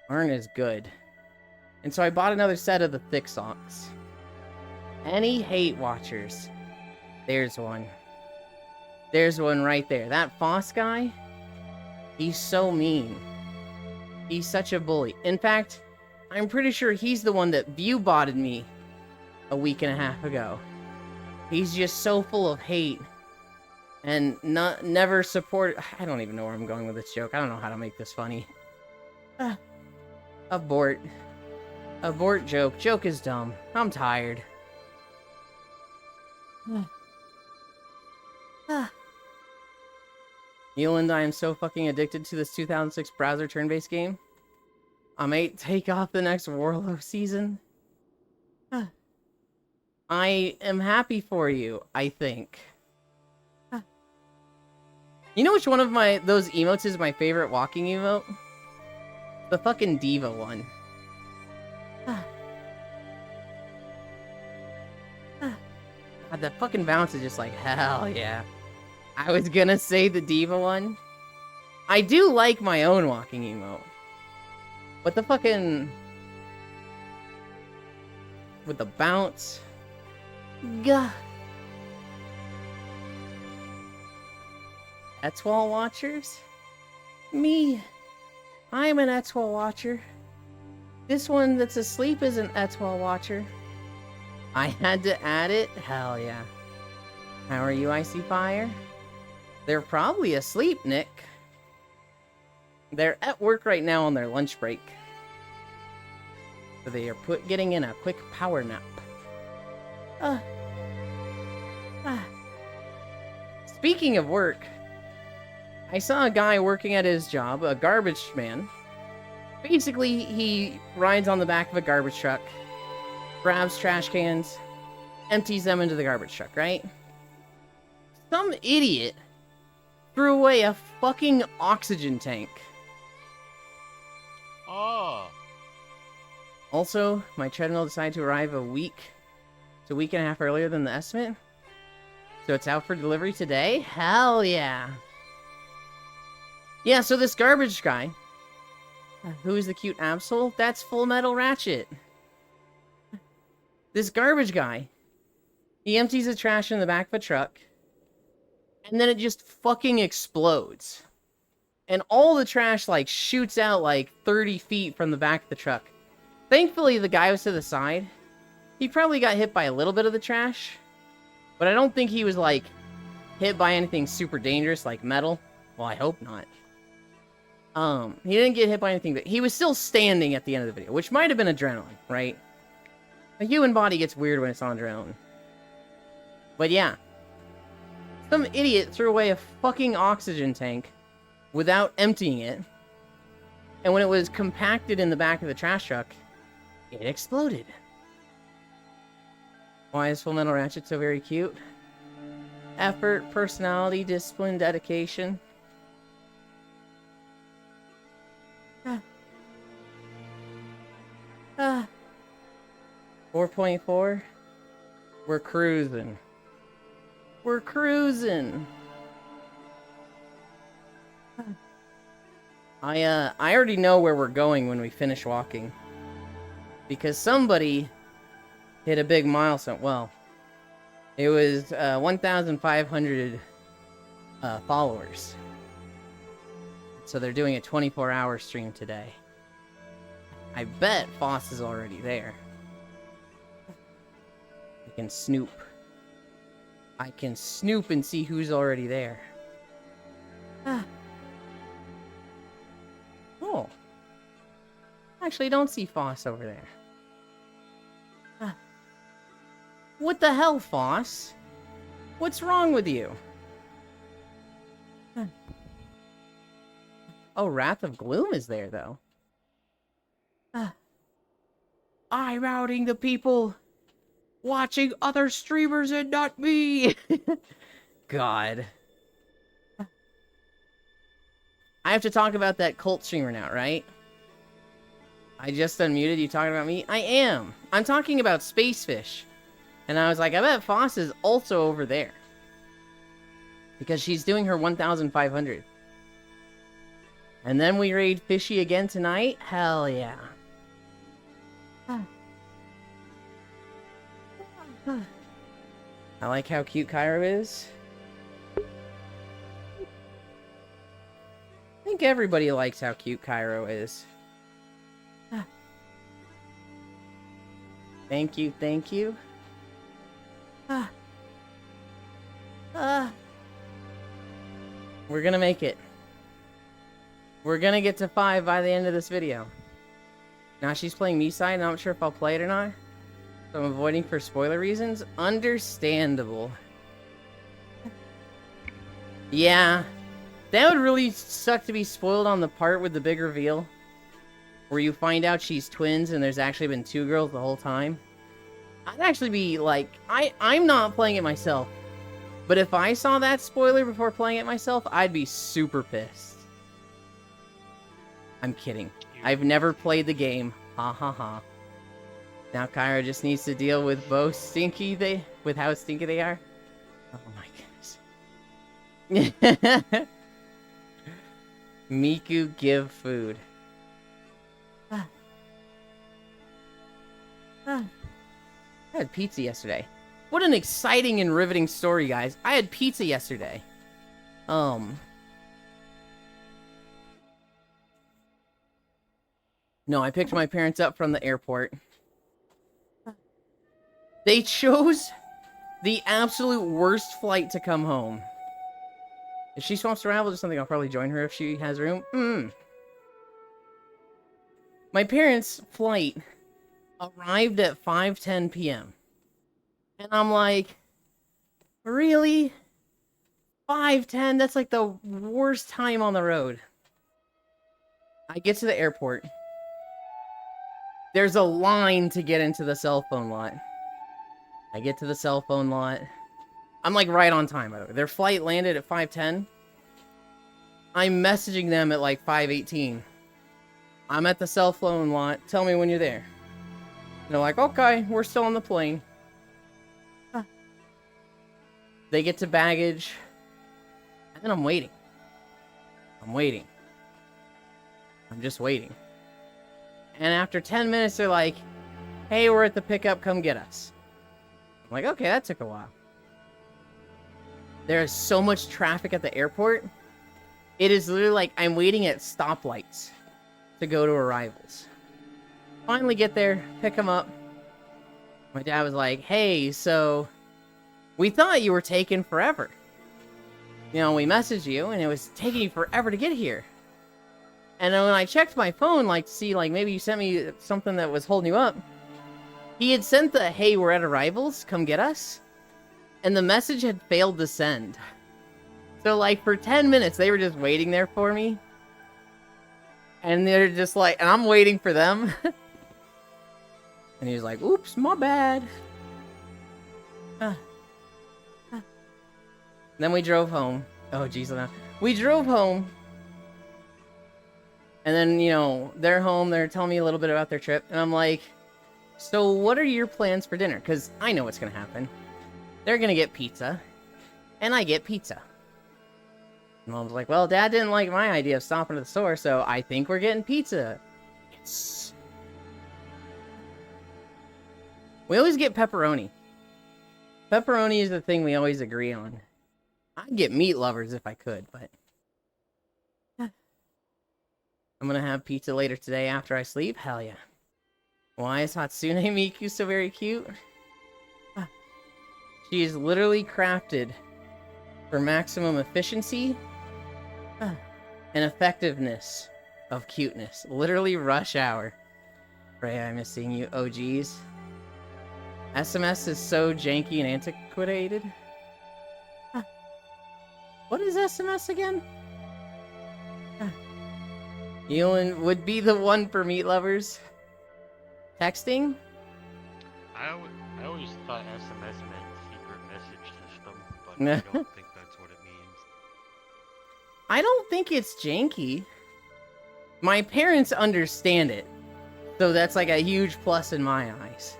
aren't as good. And so I bought another set of the thick socks. Any hate watchers? There's one. There's one right there. That Foss guy, he's so mean. He's such a bully. In fact, I'm pretty sure he's the one that view-botted me a week and a half ago. He's just so full of hate and never support. I don't even know where I'm going with this joke. I don't know how to make this funny. Abort joke. Joke is dumb. I'm tired. Neil, I am so fucking addicted to this 2006 browser turn-based game. I may take off the next Warlow season. I am happy for you, I think. You know which one of those emotes is my favorite walking emote? The fucking diva one. God, that fucking bounce is just like, hell yeah. I was gonna say the diva one. I do like my own walking emote. But the fucking... with the bounce... Gah. Etoile watchers? Me. I'm an Etoile watcher. This one that's asleep is an Etoile watcher. I had to add it? Hell yeah. How are you, Icy Fire? They're probably asleep, Nick. They're at work right now on their lunch break. So they are getting in a quick power nap. Speaking of work, I saw a guy working at his job, a garbage man. Basically, he rides on the back of a garbage truck, grabs trash cans, empties them into the garbage truck, right? Some idiot threw away a fucking oxygen tank. Oh. Also, my treadmill decided to arrive a week and a half earlier than the estimate. So it's out for delivery today? Hell yeah. Yeah, so this garbage guy, who is the cute Absol? That's Full Metal Ratchet. This garbage guy, he empties the trash in the back of a truck, and then it just fucking explodes. And all the trash, like, shoots out, like, 30 feet from the back of the truck. Thankfully, the guy was to the side. He probably got hit by a little bit of the trash, but I don't think he was, like, hit by anything super dangerous, like metal. Well, I hope not. He didn't get hit by anything, but he was still standing at the end of the video, which might have been adrenaline, right? The human body gets weird when it's on adrenaline. But yeah. Some idiot threw away a fucking oxygen tank without emptying it. And when it was compacted in the back of the trash truck, it exploded. Why is Full Metal Ratchet so very cute? Effort, personality, discipline, dedication. 4.4. We're cruising. We're cruising. I already know where we're going when we finish walking. Because somebody hit a big milestone. Well, it was 1,500 followers. So they're doing a 24-hour stream today. I bet Foss is already there. can snoop. I can snoop and see who's already there. Ah. Oh. Actually, I don't see Foss over there. Ah. What the hell, Foss? What's wrong with you? Ah. Oh, Wrath of Gloom is there, though. Ah. I'm outing the people watching other streamers and not me. God. I have to talk about that cult streamer now, right? I just unmuted you talking about me? I am. I'm talking about Spacefish. And I was like, I bet Foss is also over there. Because she's doing her 1,500. And then we raid Fishy again tonight? Hell yeah. I like how cute Cairo is. I think everybody likes how cute Cairo is. Thank you, thank you. We're gonna make it. We're gonna get to 5 by the end of this video. Now she's playing me side, and I'm not sure if I'll play it or not. So I'm avoiding for spoiler reasons. Understandable. Yeah. That would really suck to be spoiled on the part with the big reveal. Where you find out she's twins and there's actually been 2 girls the whole time. I'd actually be like, I'm not playing it myself. But if I saw that spoiler before playing it myself, I'd be super pissed. I'm kidding. I've never played the game. Ha ha ha. Now Kyra just needs to deal with how stinky they are. Oh my goodness. Miku give food. I had pizza yesterday. What an exciting and riveting story, guys. I had pizza yesterday. No, I picked my parents up from the airport. They chose the absolute worst flight to come home. If she wants to travel to something, I'll probably join her if she has room. My parents' flight arrived at 5:10 p.m. And I'm like, really? 5:10? That's like the worst time on the road. I get to the airport. There's a line to get into the cell phone lot. I get to the cell phone lot. I'm like right on time, by the way. Their flight landed at 5:10. I'm messaging them at like 5:18. I'm at the cell phone lot. Tell me when you're there. And they're like, okay, we're still on the plane. They get to baggage. And then I'm waiting. I'm just waiting. And after 10 minutes, they're like, hey, we're at the pickup, come get us. I'm like, okay, that took a while. There is so much traffic at the airport. It is literally like I'm waiting at stoplights to go to arrivals. Finally get there, pick them up. My dad was like, hey, so we thought you were taking forever. You know, we messaged you and it was taking you forever to get here. And then when I checked my phone, like, to see, like, maybe you sent me something that was holding you up, he had sent the, hey, we're at arrivals, come get us. And the message had failed to send. So, like, for 10 minutes, they were just waiting there for me. And they're just like, and I'm waiting for them. And he was like, oops, my bad. Then we drove home. Oh, jeez. We drove home. And then, you know, they're home. They're telling me a little bit about their trip. And I'm like, so what are your plans for dinner? Because I know what's going to happen. They're going to get pizza. And I get pizza. And Mom's like, well, Dad didn't like my idea of stopping at the store, so I think we're getting pizza. Yes. We always get pepperoni. Pepperoni is the thing we always agree on. I'd get meat lovers if I could, but I'm gonna have pizza later today after I sleep. Hell yeah. Why is Hatsune Miku so very cute? She is literally crafted for maximum efficiency and effectiveness of cuteness. Literally rush hour. Freya, I miss seeing you. Oh, geez. SMS is so janky and antiquated. What is SMS again? Elin would be the one for meat lovers. Texting? I always thought SMS meant secret message system, but I don't think that's what it means. I don't think it's janky. My parents understand it, so that's like a huge plus in my eyes.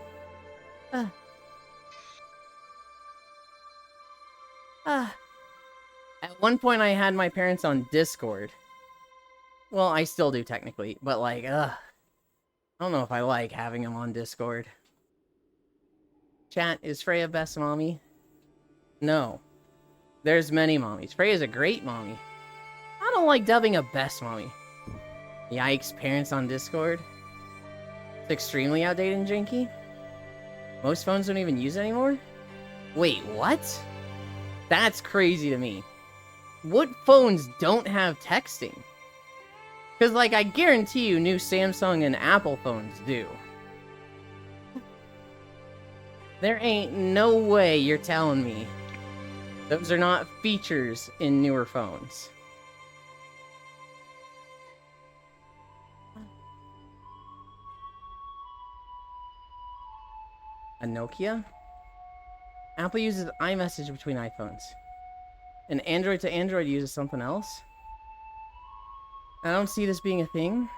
At one point, I had my parents on Discord. Well, I still do technically, but like, I don't know if I like having them on Discord. Chat, is Freya best mommy? No. There's many mommies. Freya's a great mommy. I don't like dubbing a best mommy. Yikes, parents on Discord. It's extremely outdated and janky. Most phones don't even use it anymore? Wait, what? That's crazy to me. What phones don't have texting? Because, like, I guarantee you new Samsung and Apple phones do. There ain't no way you're telling me those are not features in newer phones. A Nokia? Apple uses iMessage between iPhones. And Android to Android uses something else? I don't see this being a thing.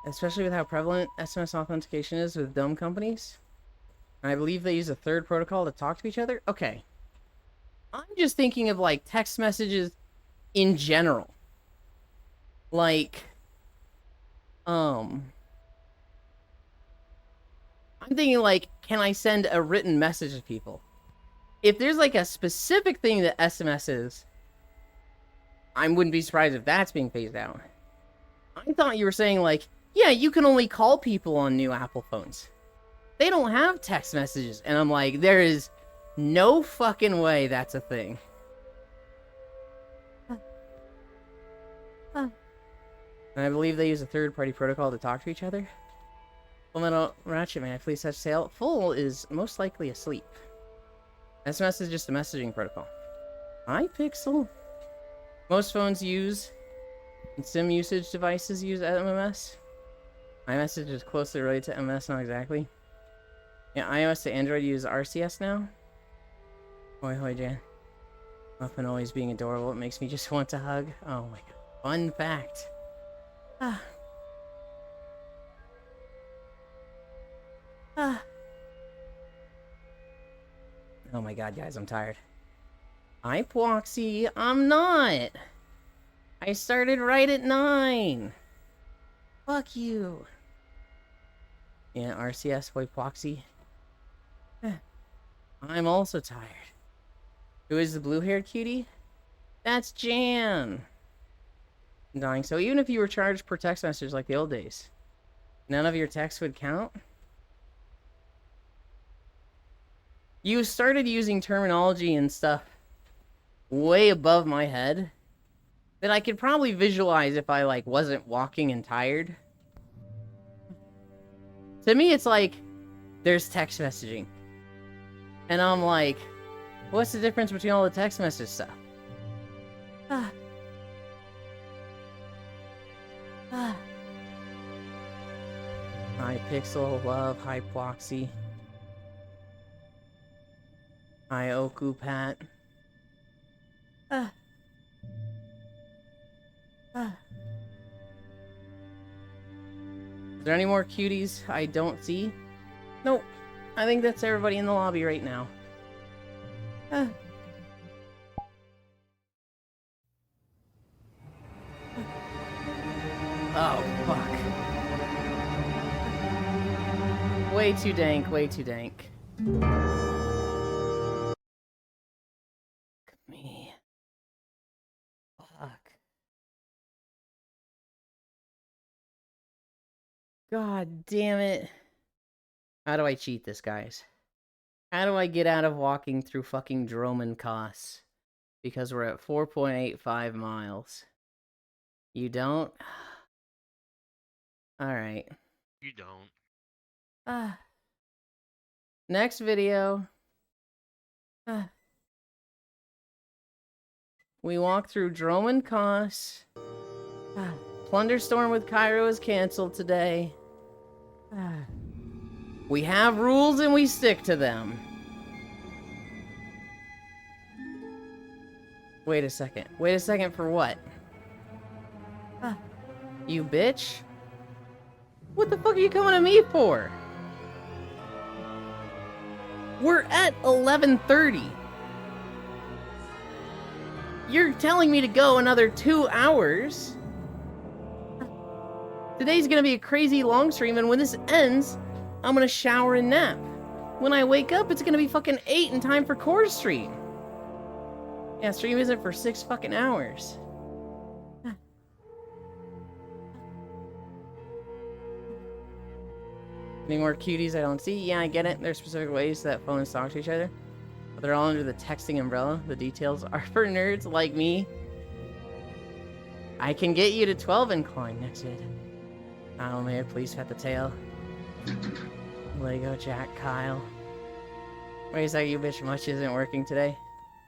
Especially with how prevalent SMS authentication is with dumb companies. And I believe they use a third protocol to talk to each other? Okay. I'm just thinking of, like, text messages in general. Like, I'm thinking, like, can I send a written message to people? If there's, like, a specific thing that SMS is, I wouldn't be surprised if that's being phased out. I thought you were saying, like, yeah, you can only call people on new Apple phones. They don't have text messages. And I'm like, there is no fucking way that's a thing. And I believe they use a third-party protocol to talk to each other. Full Metal Ratchet, may I please touch sale? Full is most likely asleep. SMS is just a messaging protocol. iPixel? Most phones use, and SIM usage devices use MMS. iMessage is closely related to MMS, not exactly. Yeah, iOS to Android use RCS now. Hoi hoi Jan. Up and always being adorable, it makes me just want to hug. Oh my god. Fun fact. Oh my god, guys, I'm tired. Hi, Pwoxy. I'm not. I started right at 9. Fuck you. Yeah, RCS, boy, Pwoxy. I'm also tired. Who is the blue-haired cutie? That's Jan. I'm dying. So even if you were charged per text message like the old days, none of your texts would count? You started using terminology and stuff way above my head that I could probably visualize if I, like, wasn't walking and tired. To me, it's like, there's text messaging. And I'm like, what's the difference between all the text message stuff? Hi, Pixel, love, hi, Pwoxy. Hi, Oku, Pat. Is there any more cuties I don't see? Nope. I think that's everybody in the lobby right now. Oh, fuck. Way too dank, way too dank. Look at me. Fuck. God damn it. How do I cheat this, guys? How do I get out of walking through fucking Dromancos? Because we're at 4.85 miles. You don't? Alright. You don't. Next video. We walk through Dromancos. Plunderstorm with Cairo is canceled today. We have rules and we stick to them. Wait a second. Wait a second for what? You bitch? What the fuck are you coming to me for? We're at 11:30. You're telling me to go another 2 hours? Today's gonna be a crazy long stream, and when this ends, I'm gonna shower and nap. When I wake up, it's gonna be fucking 8 in time for core stream. Yeah, stream isn't for 6 fucking hours. Any more cuties I don't see? Yeah, I get it. There's specific ways that phones talk to each other. But they're all under the texting umbrella. The details are for nerds like me. I can get you to 12 incline next vid. Oh, may I please pet the tail? Lego Jack Kyle. Wait a second, you bitch, much isn't working today.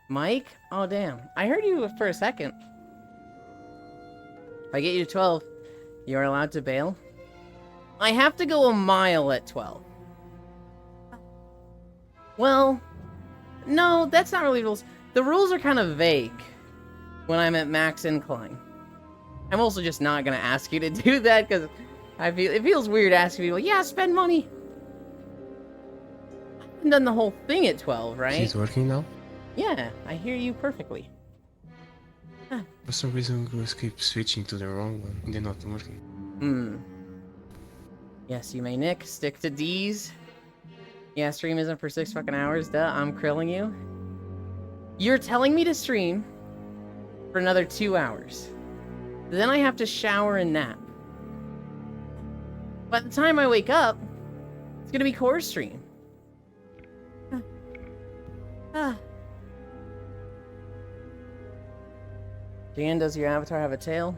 Mike? Oh, damn. I heard you for a second. If I get you to 12, you're allowed to bail? I have to go a mile at 12. Well, no, that's not really rules. The rules are kind of vague when I'm at max incline. I'm also just not gonna ask you to do that because it feels weird asking people, yeah, spend money. I haven't done the whole thing at 12, right? She's working now? Yeah, I hear you perfectly. For some reason, girls keep switching to the wrong one. They're not working. Yes, you may, Nick. Stick to D's. Yeah, stream isn't for 6 fucking hours. Duh, I'm krilling you. You're telling me to stream for another 2 hours. Then I have to shower and nap. By the time I wake up, it's gonna be core stream. Dan, does your avatar have a tail?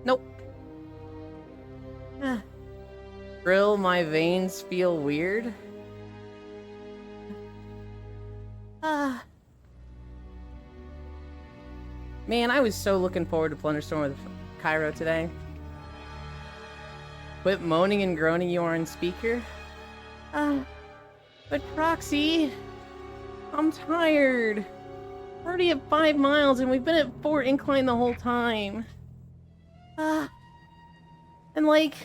Nope. Grill, my veins feel weird. Man, I was so looking forward to Plunderstorm with Cairo today. Quit moaning and groaning, you are on speaker. But Proxy, I'm tired. We're already at 5 miles and we've been at 4 incline the whole time. And like,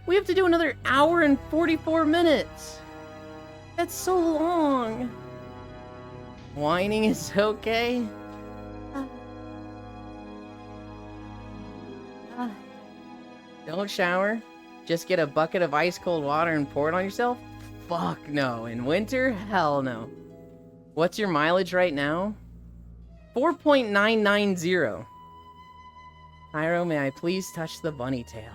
we have to do another hour and 44 minutes. That's so long. Whining is okay. Don't shower. Just get a bucket of ice cold water and pour it on yourself? Fuck no. In winter? Hell no. What's your mileage right now? 4.990. Cairo, may I please touch the bunny tail?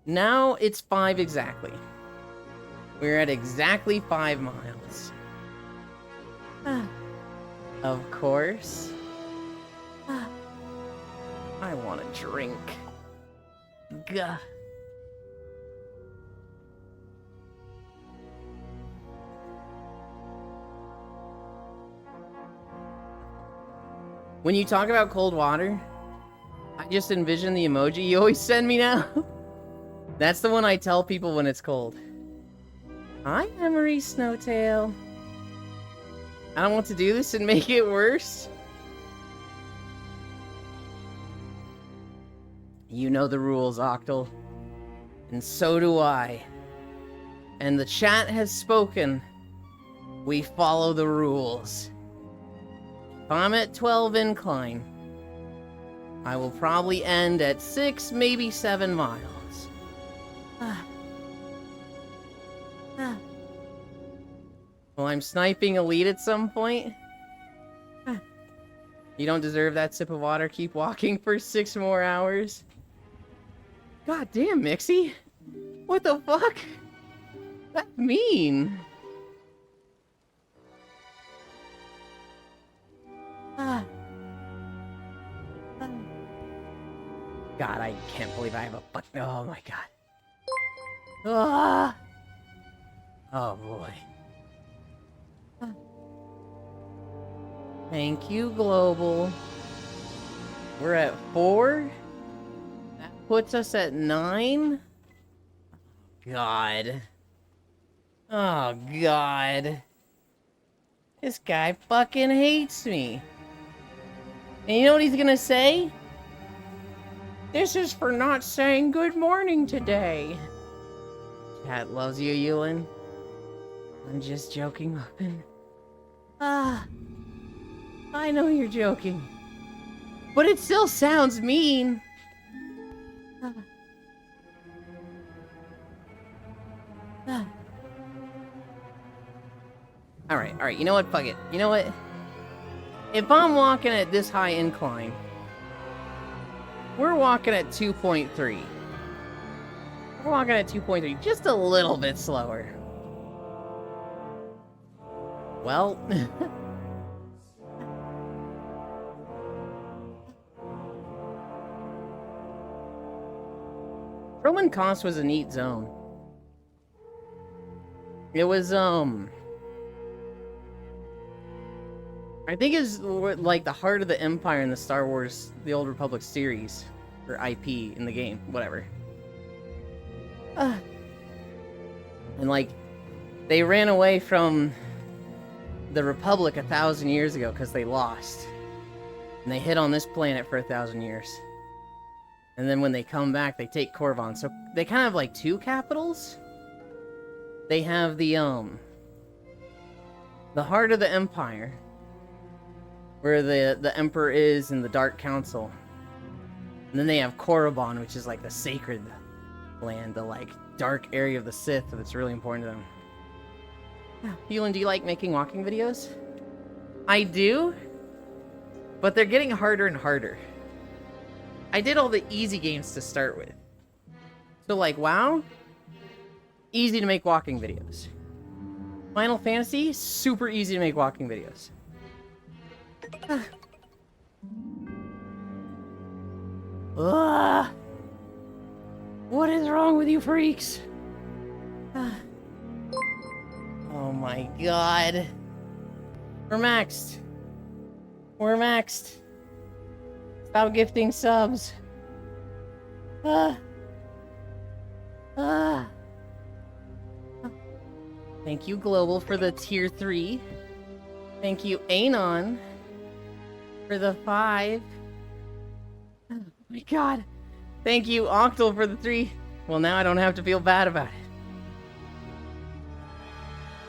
Now it's 5 exactly. We're at exactly 5 miles. Of course. I want a drink. Gah. When you talk about cold water, I just envision the emoji you always send me now. That's the one I tell people when it's cold. Hi, Emery Snowtail. I don't want to do this and make it worse. You know the rules, Octal. And so do I. And the chat has spoken. We follow the rules. If I'm at 12 incline, I will probably end at 6, maybe 7 miles. Well, I'm sniping elite at some point. You don't deserve that sip of water. Keep walking for 6 more hours. God damn, Mixie. What the fuck? That's mean. Ah. God, I can't believe I have a fuck. Oh my god. Ah. Oh boy. Thank you, Global. We're at 4. That puts us at 9. God. Oh, God. This guy fucking hates me. And you know what he's gonna say? This is for not saying good morning today. Chat loves you, Yulin. I'm just joking, Muffin. Ah. I know you're joking. But it still sounds mean. Alright, you know what? Fuck it. You know what? If I'm walking at this high incline, we're walking at 2.3. We're walking at 2.3, just a little bit slower. Well... Roman Kos was a neat zone. It was, I think it's like the heart of the Empire in the Star Wars The Old Republic series. Or IP in the game, whatever. And like, they ran away from the Republic 1,000 years ago because they lost. And they hid on this planet for 1,000 years. And then when they come back, they take Korriban. So they kind of have like 2 capitals. They have the heart of the Empire, where the Emperor is in the Dark Council. And then they have Korriban, which is like the sacred land, the like dark area of the Sith that's really important to them. Hewlin, do you like making walking videos? I do, but they're getting harder and harder. I did all the easy games to start with. So like WoW, easy to make walking videos. Final Fantasy, super easy to make walking videos. What is wrong with you freaks? Oh my god. We're maxed. We're maxed. Stop gifting subs. Thank you, Global, for the tier 3. Thank you, Anon, for the 5. Oh my god. Thank you, Octal, for the 3. Well, now I don't have to feel bad about it.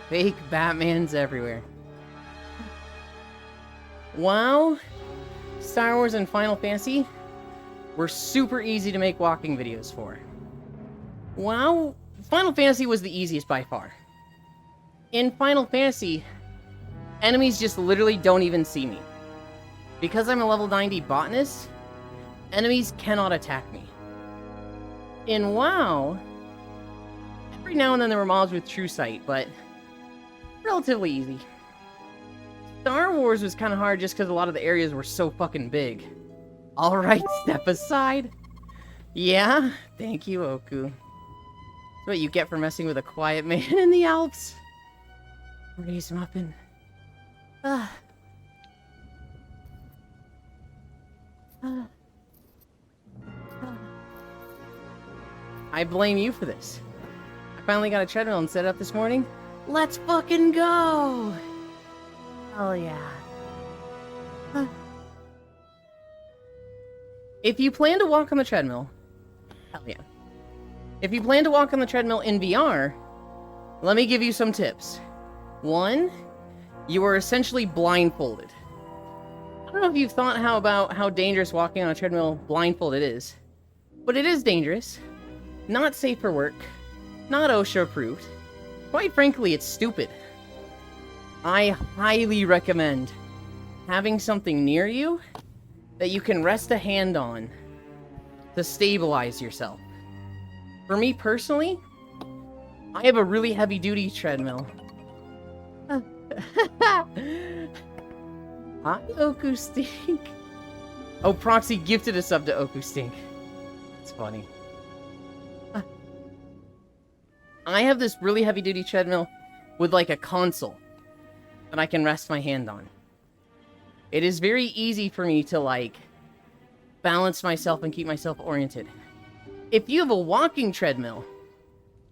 Fake Batmans everywhere. WoW, Star Wars, and Final Fantasy were super easy to make walking videos for. WoW, Final Fantasy was the easiest by far. In Final Fantasy, enemies just literally don't even see me. Because I'm a level 90 botanist, enemies cannot attack me. In WoW, every now and then there were mobs with True Sight, but relatively easy. Star Wars was kind of hard just because a lot of the areas were so fucking big. Alright, step aside. Yeah, thank you, Oku. That's what you get for messing with a quiet man in the Alps. Raise him up and... I blame you for this. I finally got a treadmill and set it up this morning. Let's fucking go! Hell yeah. If you plan to walk on the treadmill... Hell yeah. If you plan to walk on the treadmill in VR, let me give you some tips. 1, you are essentially blindfolded. I don't know if you've thought about how dangerous walking on a treadmill blindfolded is, but it is dangerous. Not safe for work. Not OSHA approved. Quite frankly, it's stupid. I highly recommend having something near you that you can rest a hand on to stabilize yourself. For me personally, I have a really heavy-duty treadmill. Hi, Oku Stink. Oh, Proxy gifted a sub to Oku Stink. It's funny. I have this really heavy-duty treadmill with like a console that I can rest my hand on. It is very easy for me to like balance myself and keep myself oriented. If you have a walking treadmill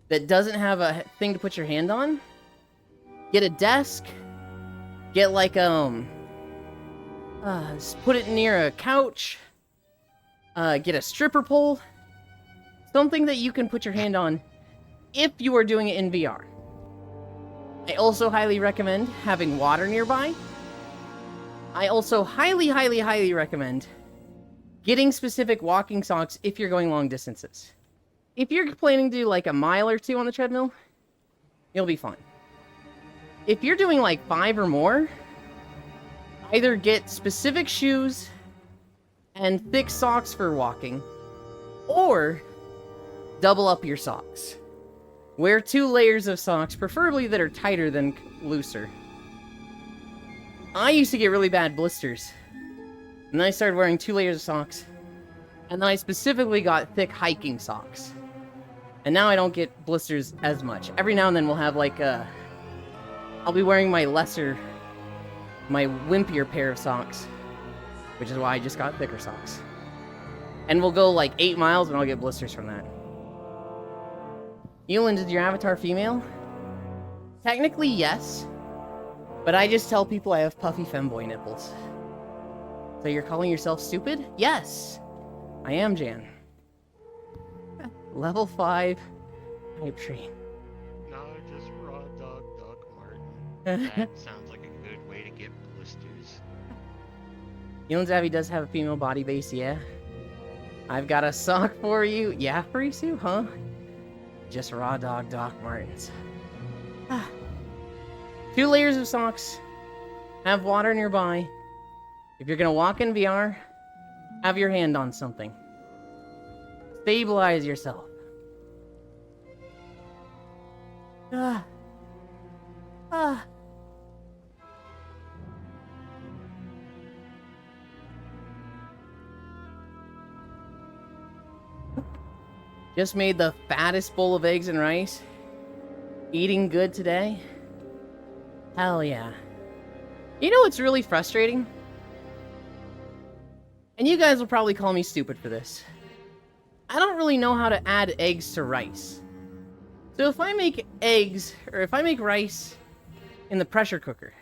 that doesn't have a thing to put your hand on, get a desk, get like put it near a couch, get a stripper pole, something that you can put your hand on if you are doing it in VR. I also highly recommend having water nearby. I also highly, highly, highly recommend getting specific walking socks if you're going long distances. If you're planning to do like a mile or 2 on the treadmill, you'll be fine. If you're doing like 5 or more, either get specific shoes and thick socks for walking, or double up your socks. Wear 2 layers of socks, preferably that are tighter than looser. I used to get really bad blisters, and then I started wearing 2 layers of socks, and then I specifically got thick hiking socks. And now I don't get blisters as much. Every now and then we'll have like I'll be wearing my wimpier pair of socks, which is why I just got thicker socks. And we'll go like 8 miles and I'll get blisters from that. Elin, is your avatar female? Technically, yes. But I just tell people I have puffy femboy nipples. So you're calling yourself stupid? Yes! I am, Jan. Level 5 hype train. No, just raw dog, Doc Martin. That sounds like a good way to get blisters. Elan's Abby does have a female body base, yeah. I've got a sock for you. Yeah, Farisu, huh? Just raw dog Doc Martens. 2 layers of socks. Have water nearby. If you're gonna walk in VR, have your hand on something. Stabilize yourself. Just made the fattest bowl of eggs and rice. Eating good today? Hell yeah. You know what's really frustrating? And you guys will probably call me stupid for this. I don't really know how to add eggs to rice. So if I make eggs, or if I make rice in the pressure cooker,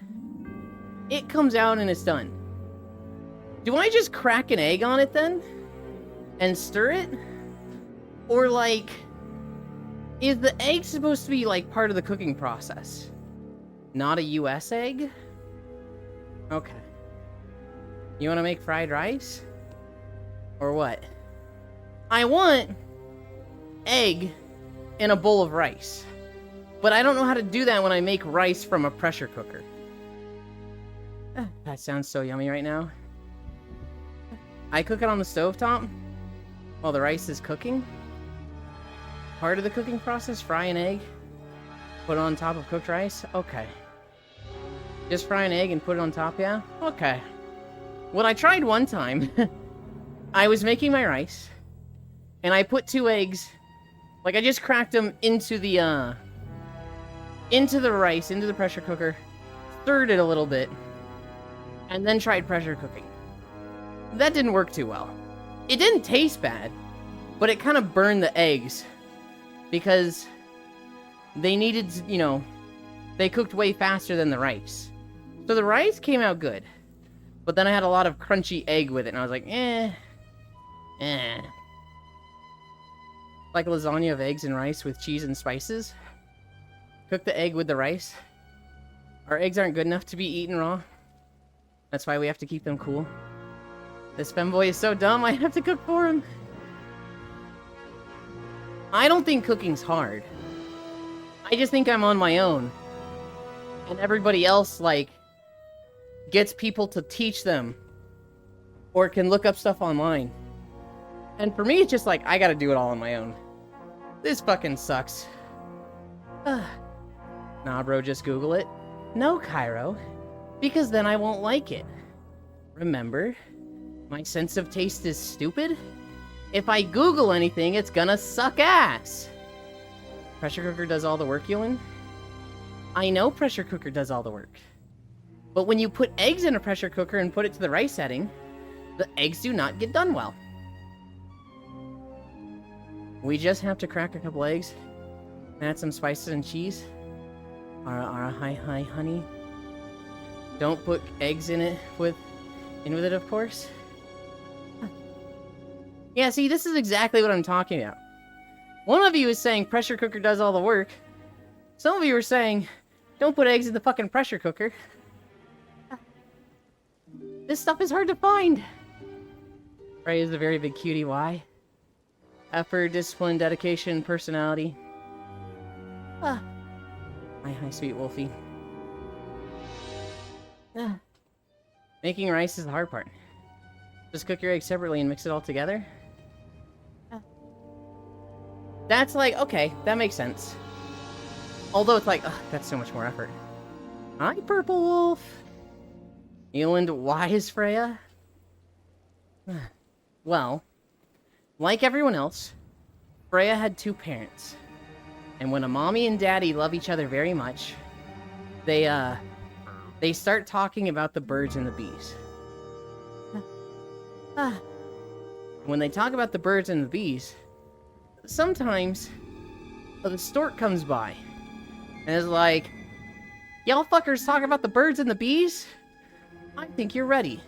it comes out and it's done. Do I just crack an egg on it then? And stir it? Or like, is the egg supposed to be like part of the cooking process? Not a US egg? Okay. You want to make fried rice? Or what? I want egg in a bowl of rice. But I don't know how to do that when I make rice from a pressure cooker. That sounds so yummy right now. I cook it on the stovetop while the rice is cooking. Part of the cooking process, fry an egg, put it on top of cooked rice. Okay. Just fry an egg and put it on top, yeah? Okay. What I tried one time, I was making my rice, and I put 2 eggs, like I just cracked them into the rice, into the pressure cooker, stirred it a little bit, and then tried pressure cooking. That didn't work too well. It didn't taste bad, but it kind of burned the eggs, because they needed, you know, they cooked way faster than the rice. So the rice came out good, but then I had a lot of crunchy egg with it, and I was like, Like lasagna of eggs and rice with cheese and spices. Cook the egg with the rice. Our eggs aren't good enough to be eaten raw. That's why we have to keep them cool. This femboy is so dumb, I have to cook for him. I don't think cooking's hard. I just think I'm on my own. And everybody else, like, gets people to teach them. Or can look up stuff online. And for me, it's just like, I gotta do it all on my own. This fucking sucks. Nah, bro, just Google it. No, Cairo. Because then I won't like it. Remember? My sense of taste is stupid? If I Google anything, it's gonna suck ass! Pressure cooker does all the work, Yulin? I know pressure cooker does all the work. But when you put eggs in a pressure cooker and put it to the right setting, the eggs do not get done well. We just have to crack a couple eggs, add some spices and cheese. Ara, hi, honey. Don't put eggs in with it, of course. Yeah, see, this is exactly what I'm talking about. One of you is saying pressure cooker does all the work. Some of you are saying, don't put eggs in the fucking pressure cooker. This stuff is hard to find. Freya is a very big cutie. Why? Effort, discipline, dedication, personality. Hi, sweet Wolfie. Making rice is the hard part. Just cook your eggs separately and mix it all together. That's like, okay, that makes sense. Although it's like, that's so much more effort. Hi, Purple Wolf. Eland, why is Freya? Well, like everyone else, Freya had two parents. And when a mommy and daddy love each other very much, they start talking about the birds and the bees. When they talk about the birds and the bees, sometimes the stork comes by and is like, y'all fuckers talk about the birds and the bees? I think you're ready.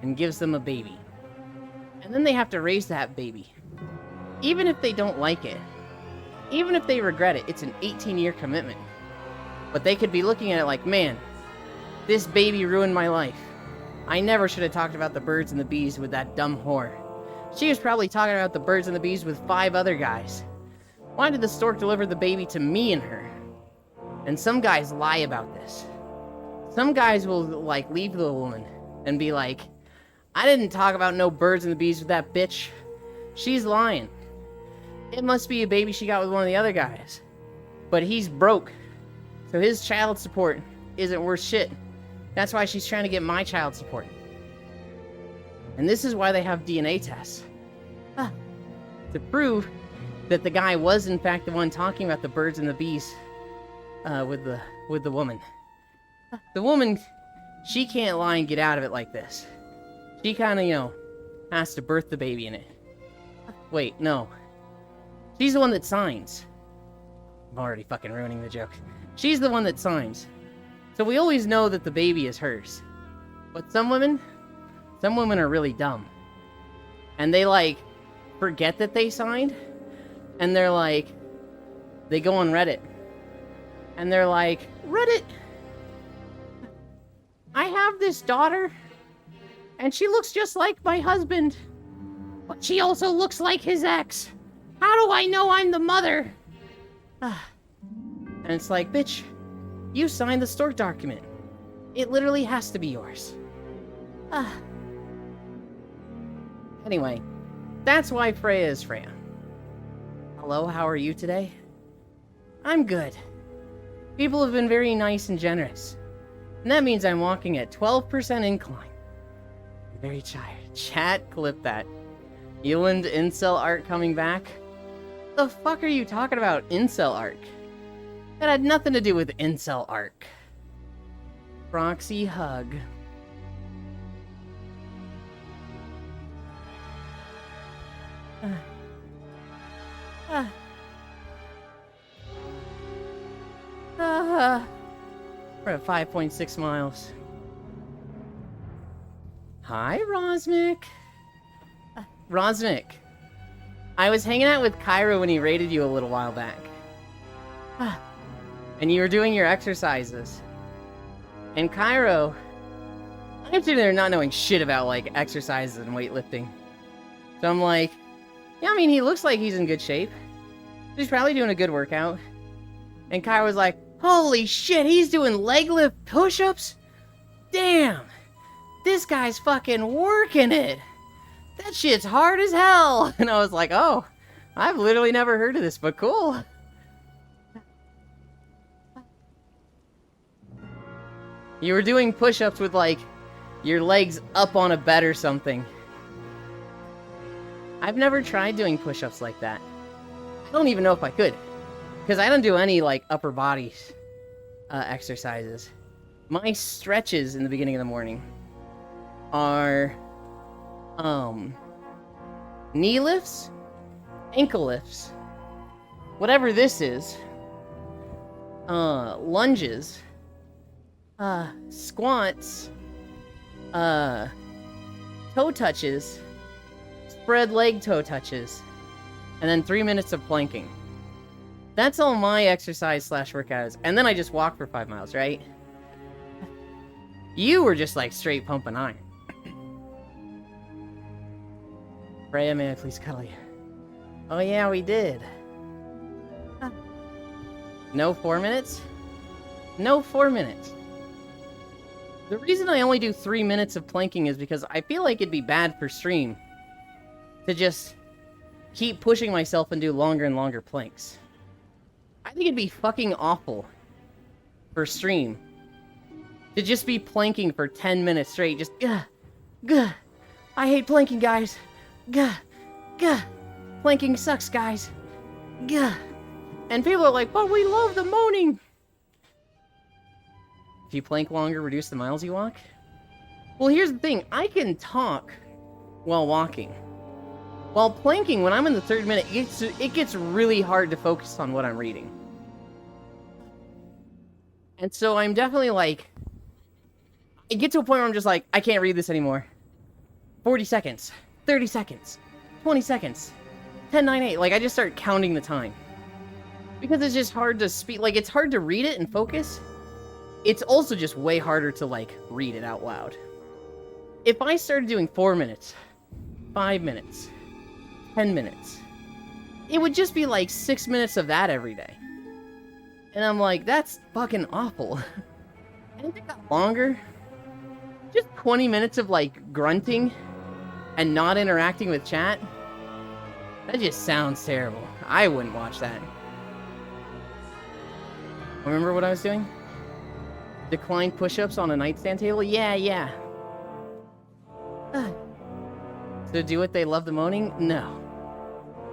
And gives them a baby. And then they have to raise that baby. Even if they don't like it, even if they regret it, it's an 18-year commitment. But they could be looking at it like, man, this baby ruined my life. I never should have talked about the birds and the bees with that dumb whore. She was probably talking about the birds and the bees with 5 other guys. Why did the stork deliver the baby to me and her? And some guys lie about this. Some guys will, like, leave the woman and be like, I didn't talk about no birds and the bees with that bitch. She's lying. It must be a baby she got with one of the other guys. But he's broke. So his child support isn't worth shit. That's why she's trying to get my child support. And this is why they have DNA tests. To prove that the guy was in fact the one talking about the birds and the bees with the woman. The woman, she can't lie and get out of it like this. She kind of, has to birth the baby in it. Wait, no. She's the one that signs. I'm already fucking ruining the joke. She's the one that signs. So we always know that the baby is hers. But some women are really dumb. And they, like, forget that they signed. And they're like, they go on Reddit. And they're like, Reddit! I have this daughter, and she looks just like my husband. But she also looks like his ex. How do I know I'm the mother? And it's like, bitch, you signed the stork document. It literally has to be yours. Anyway, that's why Freya is Freya. Hello, how are you today? I'm good. People have been very nice and generous. And that means I'm walking at 12% incline. I'm very tired. Chat, clip that. Eland incel art coming back? The fuck are you talking about, incel arc? That had nothing to do with incel arc. Proxy hug. We're at 5.6 miles. Hi, Rosmic. Rosmic. I was hanging out with Cairo when he raided you a little while back. And you were doing your exercises. And Cairo, I'm sitting there not knowing shit about, like, exercises and weightlifting. So I'm like, yeah, I mean, he looks like he's in good shape. He's probably doing a good workout. And Cairo was like, holy shit, he's doing leg lift push-ups? Damn, this guy's fucking working it. That shit's hard as hell. And I was like, oh, I've literally never heard of this, but cool. You were doing push-ups with, like, your legs up on a bed or something. I've never tried doing push-ups like that. I don't even know if I could. Because I don't do any, like, upper body exercises. My stretches in the beginning of the morning are, knee lifts, ankle lifts, whatever this is, lunges, squats, toe touches, spread leg toe touches, and then 3 minutes of planking. That's all my exercise / workout is. And then I just walk for 5 miles, right? You were just like straight pumping iron. Freya, may I please cuddle you? Oh yeah, we did. No 4 minutes? No 4 minutes. The reason I only do 3 minutes of planking is because I feel like it'd be bad for stream to just keep pushing myself and do longer and longer planks. I think it'd be fucking awful for stream to just be planking for 10 minutes straight. Just, gah. I hate planking, guys. Gah. Planking sucks, guys. Gah. And people are like, but we love the moaning. If you plank longer, reduce the miles you walk? Well, here's the thing. I can talk while walking. While planking, when I'm in the 3rd minute, it gets really hard to focus on what I'm reading. And so I'm definitely like, I get to a point where I'm just like, I can't read this anymore. 40 seconds, 30 seconds, 20 seconds, 10, 9, 8. Like, I just start counting the time. Because it's just hard to speak. Like, it's hard to read it and focus. It's also just way harder to, like, read it out loud. If I started doing 4 minutes, 5 minutes, 10 minutes, it would just be like 6 minutes of that every day. And I'm like, that's fucking awful. And if it got longer, just 20 minutes of like grunting and not interacting with chat, that just sounds terrible. I wouldn't watch that. Remember what I was doing? Decline push-ups on a nightstand table? Yeah. So do what they love the moaning? No.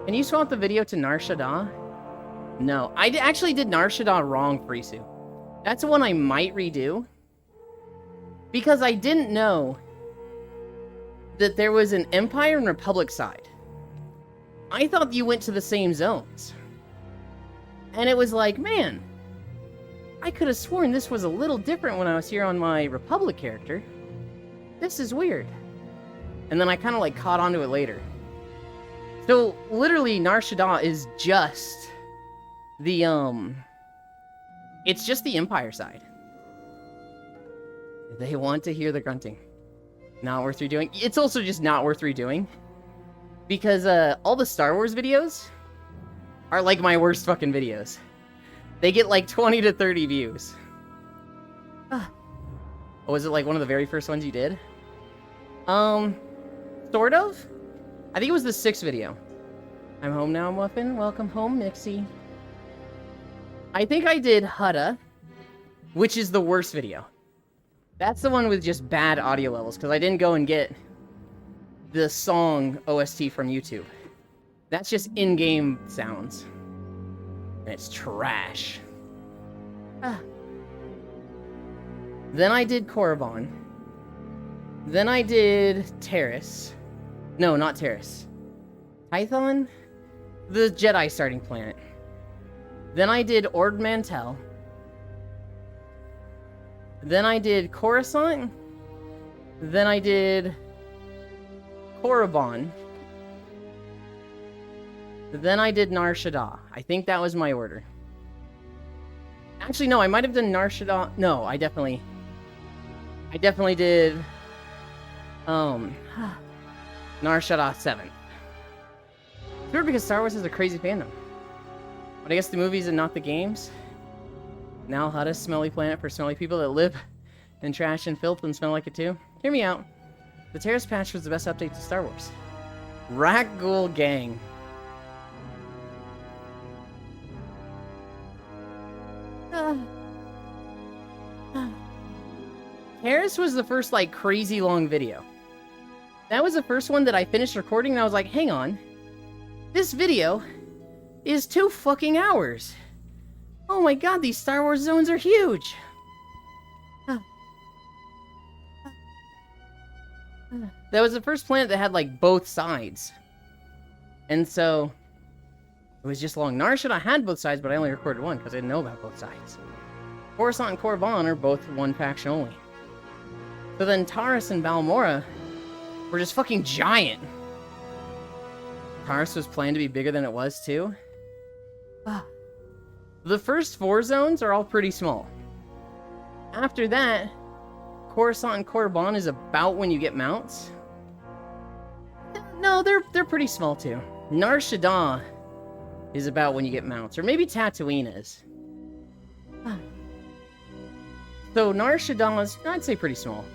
Can you swap the video to Nar Shaddaa? No. I actually did Nar Shaddaa wrong, Frisu. That's the one I might redo. Because I didn't know that there was an Empire and Republic side. I thought you went to the same zones. And it was like, man, I could have sworn this was a little different when I was here on my Republic character. This is weird. And then I kind of like caught onto it later. So literally Nar Shaddaa is just the it's just the Empire side. They want to hear the grunting. Not worth redoing. It's also just not worth redoing. Because all the Star Wars videos are like my worst fucking videos. They get like 20 to 30 views. Oh, was it like one of the very first ones you did? Sort of? I think it was the 6th video. I'm home now, Muffin. Welcome home, Mixie. I think I did Hutta, which is the worst video. That's the one with just bad audio levels, because I didn't go and get the song OST from YouTube. That's just in-game sounds. And it's trash. Then I did Korriban. Then I did Terrace. No, not Terrace. Tython? The Jedi starting planet. Then I did Ord Mantell. Then I did Coruscant. Then I did Korriban. Then I did Nar Shaddaa. I think that was my order. Actually, no, I might have done Nar Shaddaa. No, I definitely did Nar Shaddaa 7. It's weird because Star Wars is a crazy fandom. But I guess the movies and not the games. Now Hutta's smelly planet for smelly people that live in trash and filth and smell like it too. Hear me out. The Terrace patch was the best update to Star Wars. Rakghoul Gang. Paris was the first, like, crazy long video. That was the first one that I finished recording, and I was like, hang on. This video is 2 fucking hours. Oh my god, these Star Wars zones are huge. That was the first planet that had, like, both sides. And so, it was just long. Nar Shaddaa had both sides, but I only recorded one because I didn't know about both sides. Coruscant and Korriban are both one faction only. So then Taris and Balmorra were just fucking giant. Taris was planned to be bigger than it was, too. The first 4 zones are all pretty small. After that, Coruscant and Korriban is about when you get mounts. No, they're pretty small, too. Nar Shaddaa is about when you get mounts, or maybe Tatooine is. So Nar Shaddaa is, I'd say, pretty small.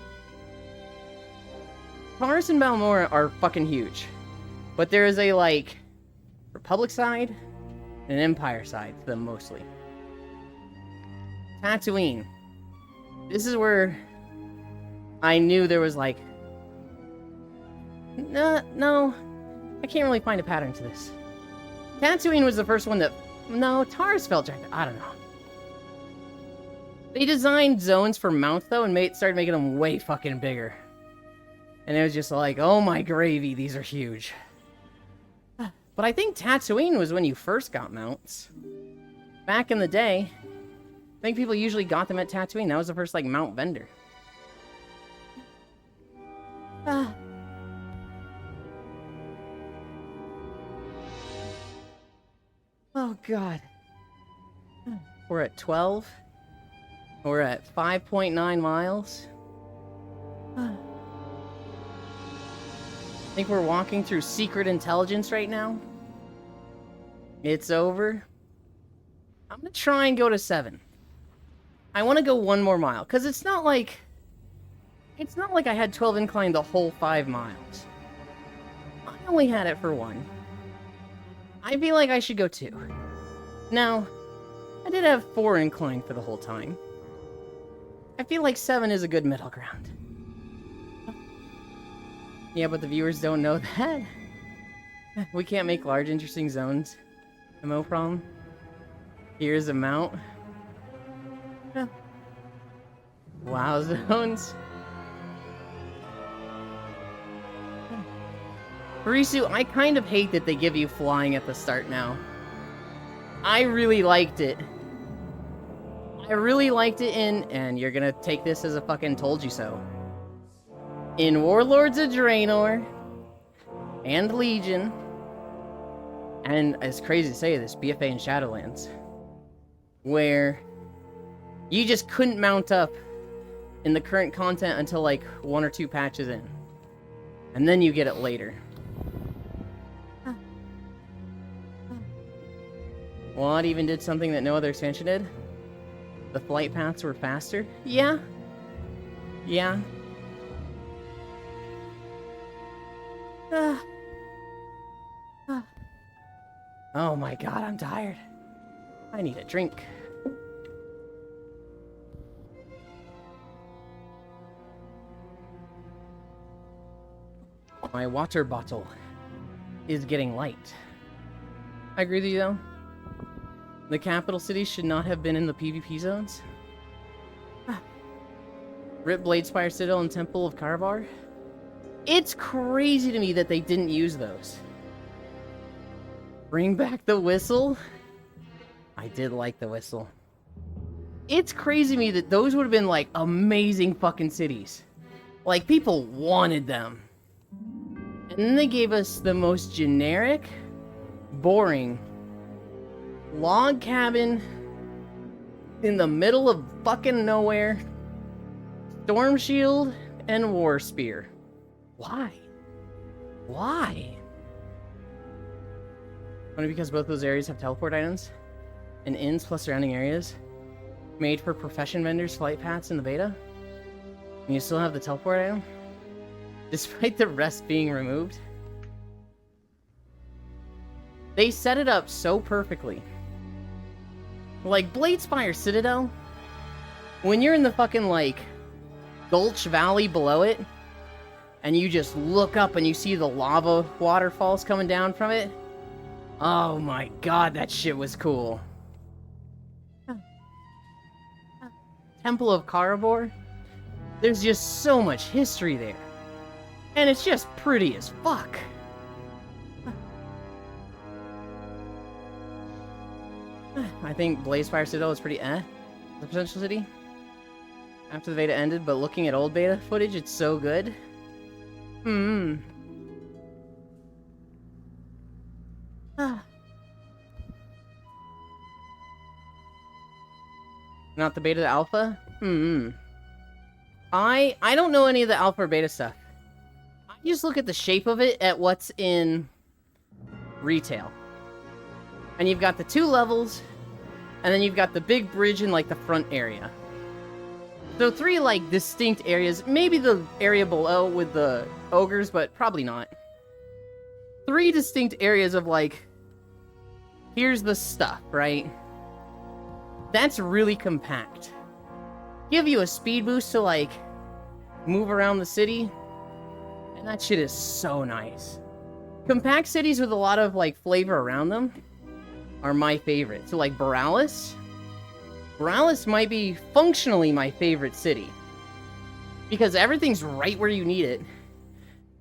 Taris and Balmorra are fucking huge. But there is a, like, Republic side and an Empire side to them, mostly. Tatooine. This is where I knew there was, like... No, I can't really find a pattern to this. Tatooine was the first one that... No, Taris felt giant. I don't know. They designed zones for mounts, though, and started making them way fucking bigger. And it was just like, oh my gravy, these are huge. But I think Tatooine was when you first got mounts. Back in the day, I think people usually got them at Tatooine. That was the first, like, mount vendor. Oh, God. We're at 12. We're at 5.9 miles. I think we're walking through secret intelligence right now. It's over. I'm gonna try and go to 7. I want to go 1 more mile, because it's not like I had 12 incline the whole 5 miles. I only had it for 1. I feel like I should go 2. Now, I did have 4 incline for the whole time. I feel like 7 is a good middle ground. Yeah, but the viewers don't know that. We can't make large, interesting zones. No problem. Here's a mount. Wow, zones. Risu, I kind of hate that they give you flying at the start now. I really liked it. I really liked it and you're gonna take this as a fucking told you so. In Warlords of Draenor, and Legion, and it's crazy to say this, BFA and Shadowlands, where you just couldn't mount up in the current content until like 1 or 2 patches in. And then you get it later. WoD even did something that no other expansion did. The flight paths were faster. Yeah. Yeah. Oh my god, I'm tired. I need a drink. My water bottle is getting light. I agree with you though. The capital cities should not have been in the PvP zones. Rip Bladespire Citadel and Temple of Karvar. It's crazy to me that they didn't use those. Bring back the whistle. I did like the whistle. It's crazy to me that those would have been like amazing fucking cities. Like people wanted them. And then they gave us the most generic, boring log cabin in the middle of fucking nowhere, storm shield and war spear. Why? Why? Only because both those areas have teleport items and inns plus surrounding areas made for profession vendors flight paths in the beta, and you still have the teleport item despite the rest being removed. They set it up so perfectly. Like Bladespire Citadel, when you're in the fucking like Gulch Valley below it, and you just look up and you see the lava waterfalls coming down from it. Oh my god, that shit was cool. Temple of Karabor. There's just so much history there. And it's just pretty as fuck. I think Blazefire Citadel is pretty the potential city. After the beta ended, but looking at old beta footage, it's so good. Not the beta, the alpha? I don't know any of the alpha or beta stuff. I just look at the shape of it at what's in retail. And you've got the 2 levels, and then you've got the big bridge in like the front area. So 3 like distinct areas, maybe the area below with the ogres, but probably not. 3 distinct areas of like, here's the stuff, right? That's really compact. Give you a speed boost to like move around the city, and that shit is so nice. Compact cities with a lot of like flavor around them are my favorite. So like Borealis might be functionally my favorite city, because everything's right where you need it,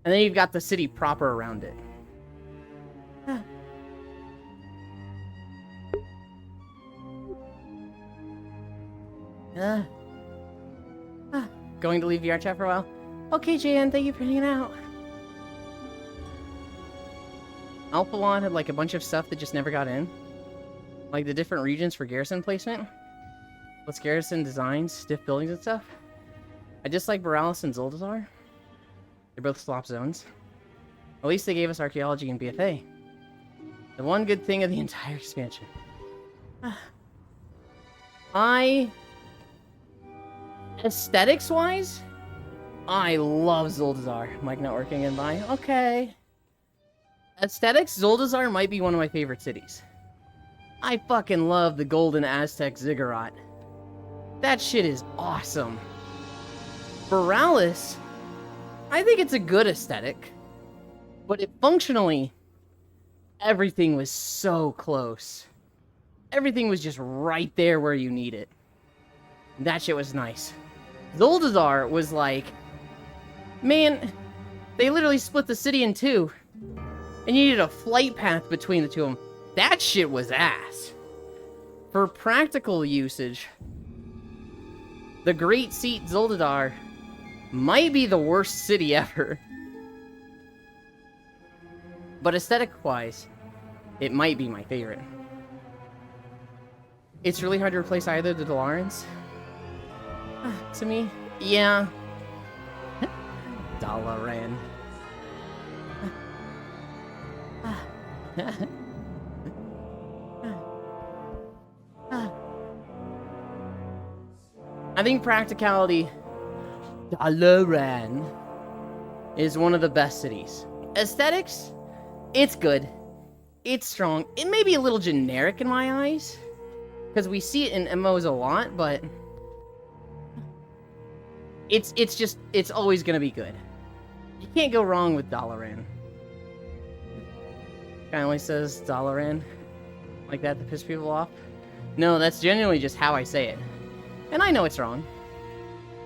and then you've got the city proper around it. Going to leave VR chat for a while? Okay, Jan, thank you for hanging out. Alphalon had like a bunch of stuff that just never got in. Like the different regions for garrison placement. What's garrison designs, stiff buildings and stuff. I just like Borealis and Zuldazar. They're both slop zones. At least they gave us archaeology and BFA. The one good thing of the entire expansion. Aesthetics-wise, I love Zuldazar. Mic not working and by. Okay. Aesthetics, Zuldazar might be one of my favorite cities. I fucking love the golden Aztec ziggurat. That shit is awesome. Borealis, I think it's a good aesthetic, but functionally, everything was so close. Everything was just right there where you need it. That shit was nice. Zuldazar was like, man, they literally split the city in 2, and you needed a flight path between the 2 of them. That shit was ass. For practical usage, the Great Seat Zuldazar might be the worst city ever. But aesthetic-wise, it might be my favorite. It's really hard to replace either of the Dalarans. To me, yeah. Dalaran. I think practicality, Dalaran is one of the best cities. Aesthetics, it's good. It's strong. It may be a little generic in my eyes, because we see it in MMOs a lot, but it's always gonna be good. You can't go wrong with Dalaran. Guy only says Dalaran like that to piss people off. No, that's genuinely just how I say it. And I know it's wrong.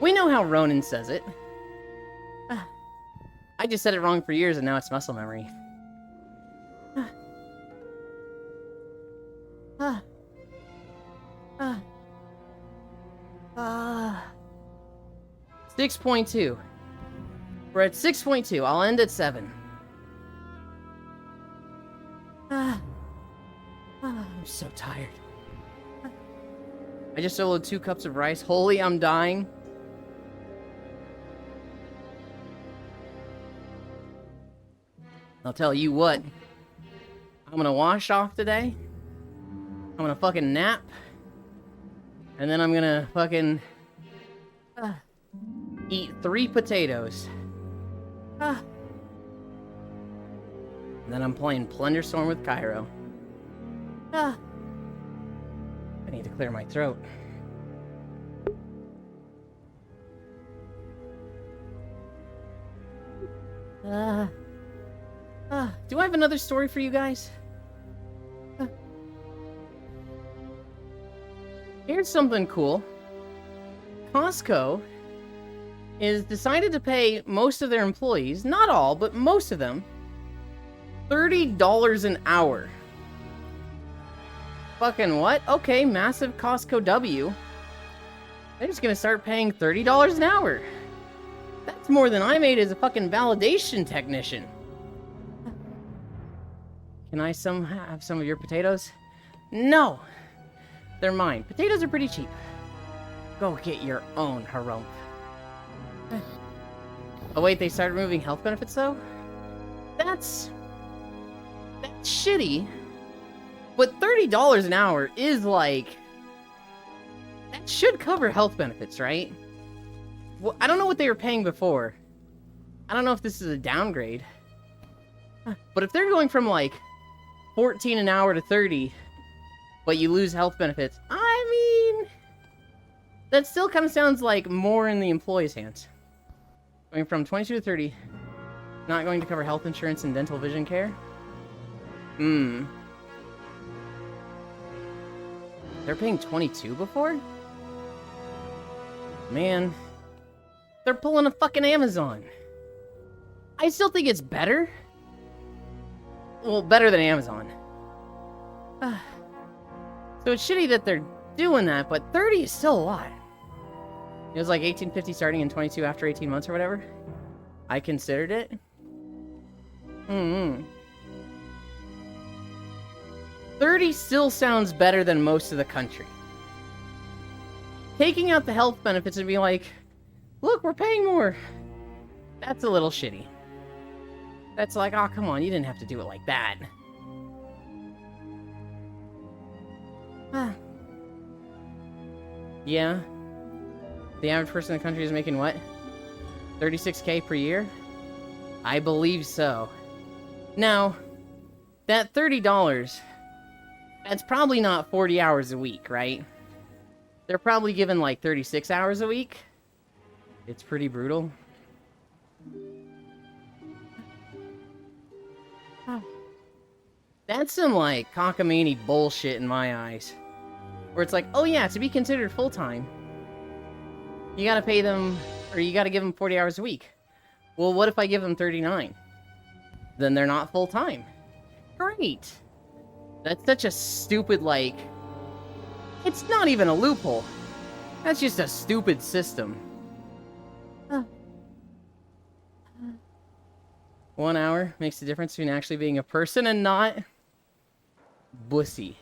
We know how Ronan says it. I just said it wrong for years and now it's muscle memory. 6.2. We're at 6.2. I'll end at 7. I'm so tired. I just soloed 2 cups of rice. Holy, I'm dying. I'll tell you what. I'm gonna wash off today. I'm gonna fucking nap. And then I'm gonna fucking eat 3 potatoes. And then I'm playing Plunderstorm with Cairo. I need to clear my throat. Do I have another story for you guys? Here's something cool. Costco is decided to pay most of their employees, not all, but most of them, $30 an hour. Fucking what? Okay, massive Costco W. They're just gonna start paying $30 an hour. That's more than I made as a fucking validation technician. Can I have some of your potatoes? No! They're mine. Potatoes are pretty cheap. Go get your own, Harumph. Oh wait, they started removing health benefits though? That's shitty. But $30 an hour is like... that should cover health benefits, right? Well, I don't know what they were paying before. I don't know if this is a downgrade. But if they're going from like 14 an hour to 30, but you lose health benefits, I mean... that still kind of sounds like more in the employee's hands. Going from 22 to 30, not going to cover health insurance and dental vision care? They're paying 22 before? Man, they're pulling a fucking Amazon. I still think it's better. Well, better than Amazon. So it's shitty that they're doing that, but 30 is still a lot. It was like $18.50 starting and 22 after 18 months or whatever. I considered it. 30 still sounds better than most of the country. Taking out the health benefits and be like, look, we're paying more. That's a little shitty. That's like, oh, come on, you didn't have to do it like that. Yeah. The average person in the country is making what? 36K per year? I believe so. Now, that $30, that's probably not 40 hours a week, right? They're probably given like 36 hours a week. It's pretty brutal. That's some like cockamamie bullshit in my eyes. Where it's like, oh yeah, to be considered full-time, you gotta pay them, or you gotta give them 40 hours a week. Well, what if I give them 39? Then they're not full-time. Great! That's such a stupid, like... it's not even a loophole. That's just a stupid system. 1 hour makes the difference between actually being a person and not... bussy.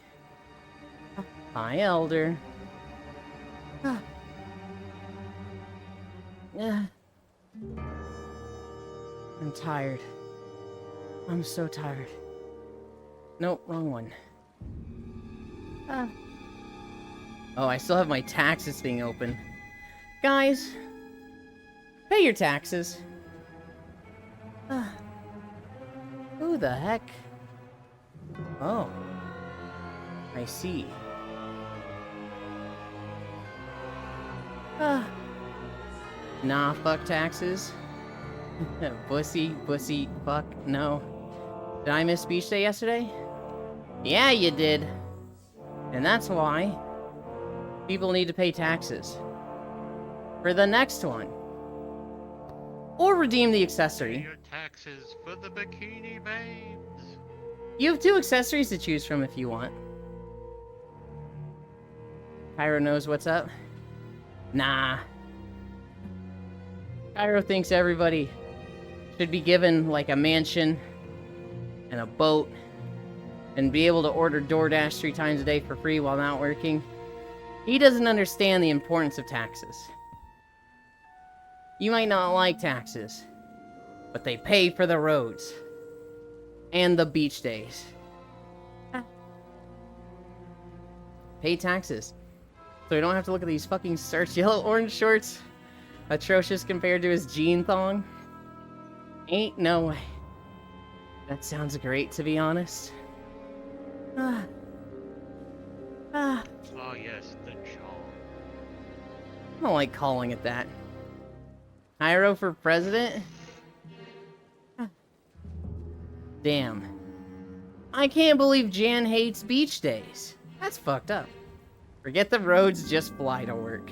Hi, Elder. I'm tired. I'm so tired. Nope, wrong one. Oh, I still have my taxes thing open. Guys, pay your taxes. Who the heck? Oh, I see. Nah, fuck taxes. Bussy, fuck, no. Did I miss beach day yesterday? Yeah, you did. And that's why people need to pay taxes. For the next one. Or redeem the accessory. Pay your taxes for the bikini babes. You have 2 accessories to choose from if you want. Cairo knows what's up? Nah. Cairo thinks everybody should be given, like, a mansion and a boat and be able to order DoorDash 3 times a day for free while not working. He doesn't understand the importance of taxes. You might not like taxes, but they pay for the roads and the beach days. Pay taxes, so you don't have to look at these fucking starched yellow orange shorts, atrocious compared to his jean thong. Ain't no way. That sounds great, to be honest. Oh yes, the jaw. I don't like calling it that. Cairo for president? Damn. I can't believe Jan hates beach days. That's fucked up. Forget the roads, just fly to work.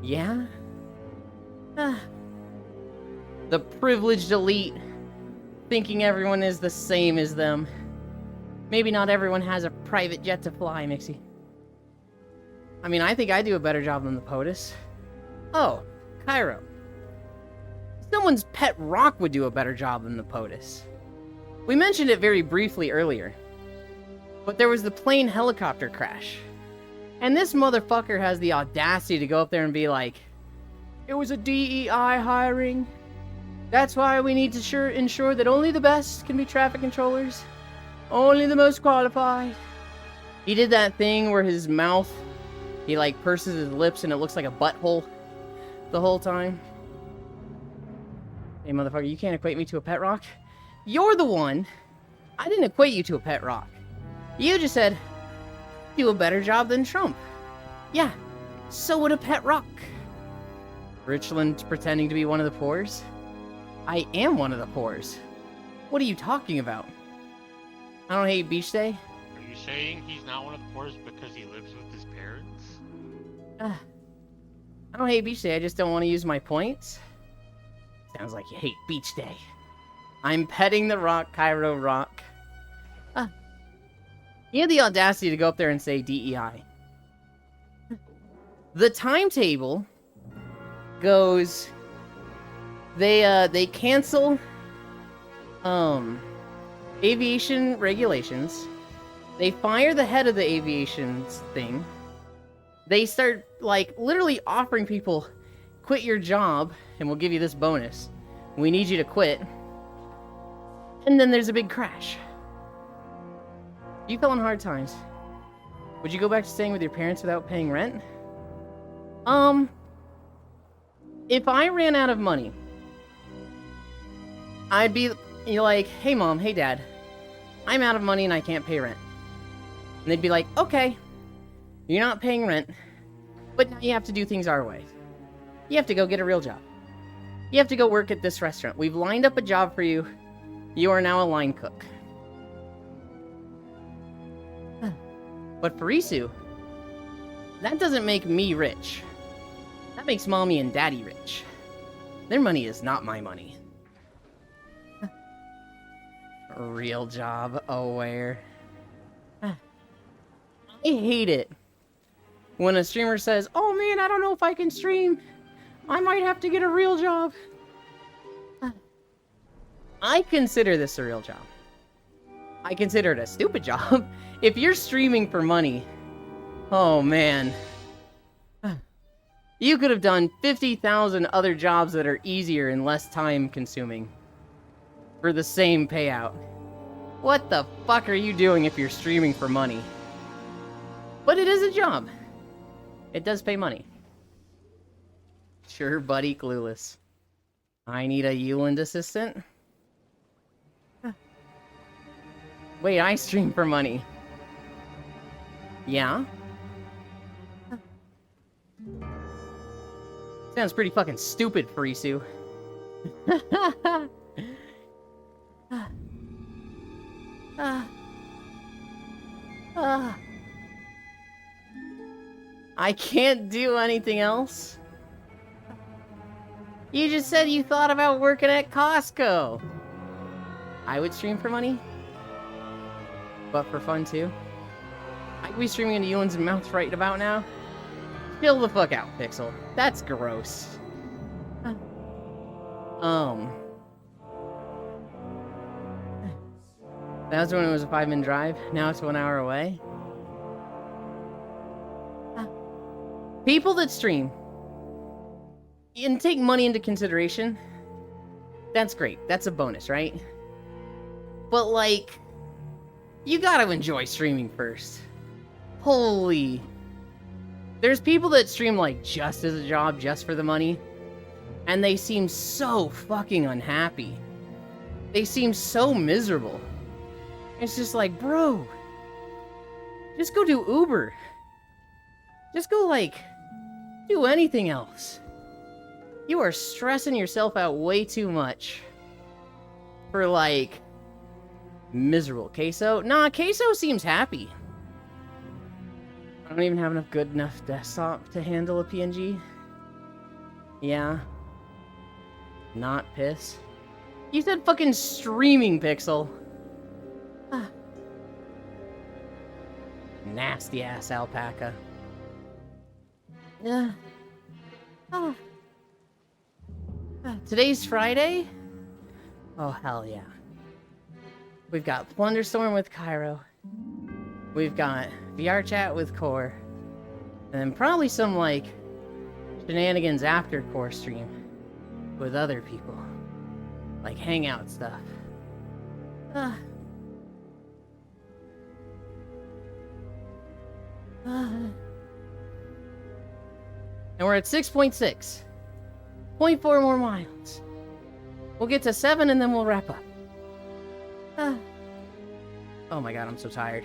Yeah? The privileged elite, thinking everyone is the same as them. Maybe not everyone has a private jet to fly, Mixie. I mean, I think I do a better job than the POTUS. Oh, Cairo. Someone's pet rock would do a better job than the POTUS. We mentioned it very briefly earlier, but there was the plane helicopter crash. And this motherfucker has the audacity to go up there and be like, it was a DEI hiring. That's why we need to ensure that only the best can be traffic controllers. Only the most qualified. He did that thing where his mouth, he like purses his lips and it looks like a butthole the whole time. Hey motherfucker, you can't equate me to a pet rock. You're the one. I didn't equate you to a pet rock. You just said, do a better job than Trump. Yeah, so would a pet rock. Richland pretending to be one of the poors? I am one of the poors. What are you talking about? I don't hate beach day. Are you saying he's not one of the poorest because he lives with his parents? I don't hate beach day, I just don't want to use my points. Sounds like you hate beach day. I'm petting the rock, Cairo Rock. He had the audacity to go up there and say DEI. The timetable goes, they cancel aviation regulations. They fire the head of the aviation thing. They start like literally offering people, quit your job and we'll give you this bonus. We need you to quit. And then there's a big crash. You fell in hard times. Would you go back to staying with your parents without paying rent? If I ran out of money, I'd be like, hey mom, hey dad, I'm out of money and I can't pay rent. And they'd be like, okay, you're not paying rent, but now you have to do things our way. You have to go get a real job. You have to go work at this restaurant. We've lined up a job for you. You are now a line cook. But for Risu, that doesn't make me rich. That makes mommy and daddy rich. Their money is not my money. A real job, aware. I hate it when a streamer says, oh man, I don't know if I can stream. I might have to get a real job. I consider this a real job. I consider it a stupid job. If you're streaming for money, oh man. You could have done 50,000 other jobs that are easier and less time consuming for the same payout. What the fuck are you doing if you're streaming for money? But it is a job. It does pay money. Sure, buddy, clueless. I need a Euland assistant. Wait, I stream for money. Yeah? Sounds pretty fucking stupid, Farisu. I can't do anything else? You just said you thought about working at Costco. I would stream for money? But for fun too? I could be streaming into Ewan's mouth right about now. Chill the fuck out, Pixel. That's gross. That was when it was a 5-minute drive. Now it's 1 hour away. People that stream and take money into consideration, that's great. That's a bonus, right? But like, you gotta enjoy streaming first. Holy. There's people that stream like just as a job, just for the money, and they seem so fucking unhappy. They seem so miserable. It's just like, bro, just go do Uber. Just go, like, do anything else. You are stressing yourself out way too much for, like, Miserable. Queso? Nah, Queso seems happy. I don't even have enough good enough desktop to handle a PNG. Yeah. Not piss. You said fucking streaming pixel. Ah. Nasty ass alpaca. Yeah. Ah. Today's Friday? Oh, hell yeah. We've got Plunderstorm with Cairo. We've got VR chat with Core. And then probably some, like, shenanigans after Core stream with other people. Like hangout stuff. And we're at 6.6. 0.4 more miles. We'll get to 7 and then we'll wrap up. Oh my god, I'm so tired.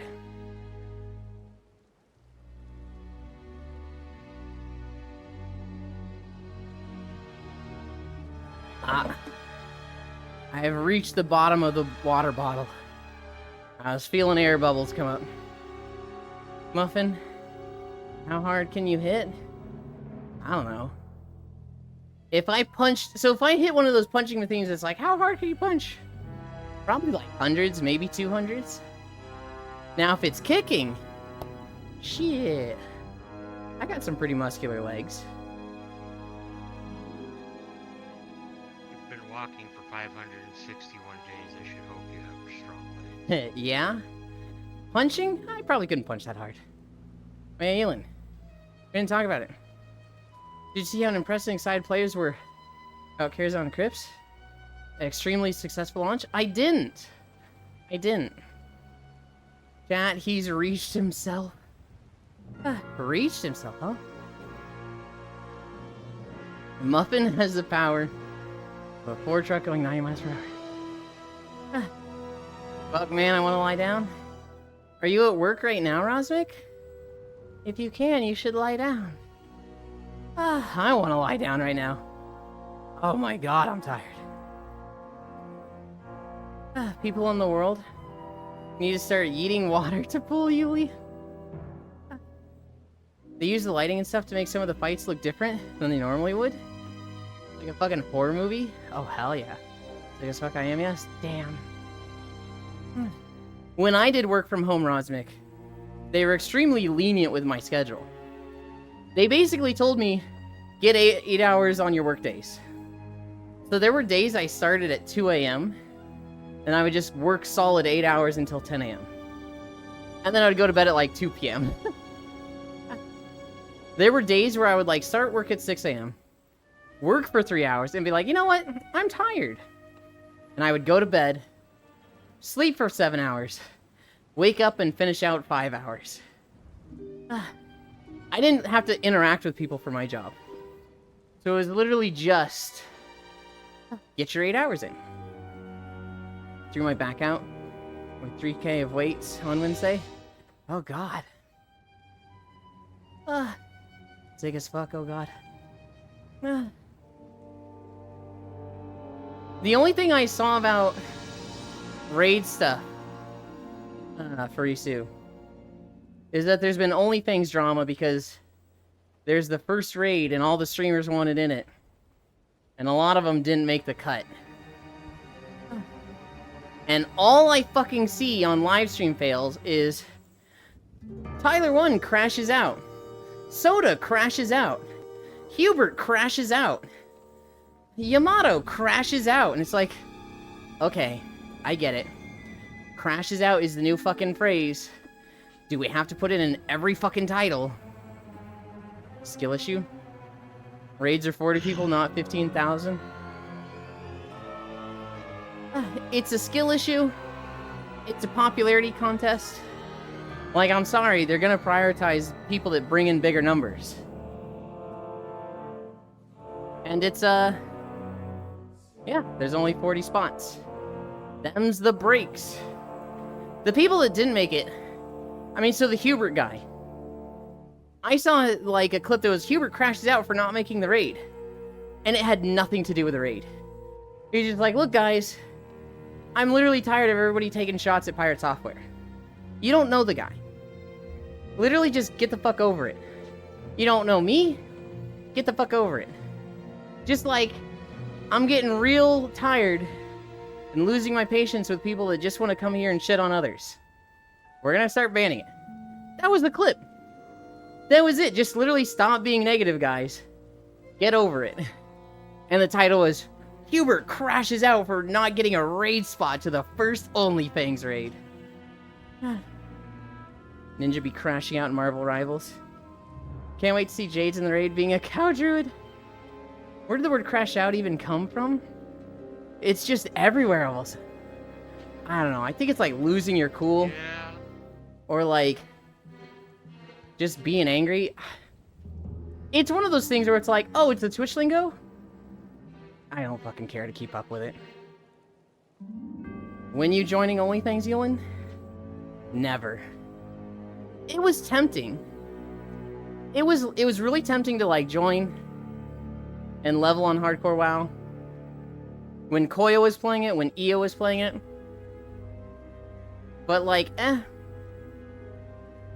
I have reached the bottom of the water bottle. I was feeling air bubbles come up. Muffin, how hard can you hit? I don't know. If I hit one of those punching things, it's like, how hard can you punch? Probably like hundreds, maybe 200s. Now, if it's kicking, shit. I got some pretty muscular legs. You've been walking for 561 days. I should hope you have strong legs. Yeah? Punching? I probably couldn't punch that hard. Hey, Aelin. We didn't talk about it. Did you see how impressive excited players were about Carazon Crypts? An extremely successful launch? I didn't. Chat, he's reached himself. Reached himself, huh? Muffin has the power of a Ford truck going 90 miles per hour. Fuck, man, I want to lie down. Are you at work right now, Rosmic? If you can, you should lie down. I want to lie down right now. Oh my god, I'm tired. People in the world need to start eating water to pull Yuli. They use the lighting and stuff to make some of the fights look different than they normally would. Like a fucking horror movie? Oh, hell yeah. Like as fuck I am, yes? Damn. When I did work from home, Rosmic, they were extremely lenient with my schedule. They basically told me, get 8 hours on your work days. So there were days I started at 2 a.m., and I would just work solid 8 hours until 10 a.m. And then I would go to bed at like 2 p.m. There were days where I would like start work at 6 a.m., work for 3 hours, and be like, you know what? I'm tired. And I would go to bed, sleep for 7 hours, wake up and finish out 5 hours. I didn't have to interact with people for my job. So it was literally just get your 8 hours in. Threw my back out with 3K of weights on Wednesday. Oh god. Sick as fuck, oh god. The only thing I saw about raid stuff for Isu is that there's been OnlyFans drama because there's the first raid and all the streamers wanted in it. And a lot of them didn't make the cut. And all I fucking see on livestream fails is Tyler1 crashes out. Soda crashes out. Hubert crashes out. Yamato crashes out. And it's like, okay, I get it. Crashes out is the new fucking phrase. Do we have to put it in every fucking title? Skill issue? Raids are 40 people, not 15,000. It's a skill issue. It's a popularity contest. Like, I'm sorry, they're gonna prioritize people that bring in bigger numbers. And it's, yeah, there's only 40 spots. Them's the breaks. The people that didn't make it, I mean, so the Hubert guy. I saw, like, a clip that was Hubert crashes out for not making the raid. And it had nothing to do with the raid. He's just like, look, guys, I'm literally tired of everybody taking shots at Pirate Software. You don't know the guy. Literally just get the fuck over it. You don't know me? Get the fuck over it. Just like, I'm getting real tired and losing my patience with people that just want to come here and shit on others. We're gonna start banning it. That was the clip. That was it. Just literally stop being negative, guys. Get over it. And the title was, Hubert crashes out for not getting a raid spot to the first OnlyFans raid. Ninja be crashing out in Marvel Rivals. Can't wait to see Jade's in the raid being a cow druid. Where did the word crash out even come from? It's just everywhere almost. I don't know. I think it's like losing your cool. Yeah. Or like just being angry. It's one of those things where it's like, oh, it's the Twitch lingo? I don't fucking care to keep up with it. When you joining OnlyFans, Yulin? Never. It was tempting. It was really tempting to like join and level on Hardcore WoW. When Koyo was playing it, when Io was playing it. But like,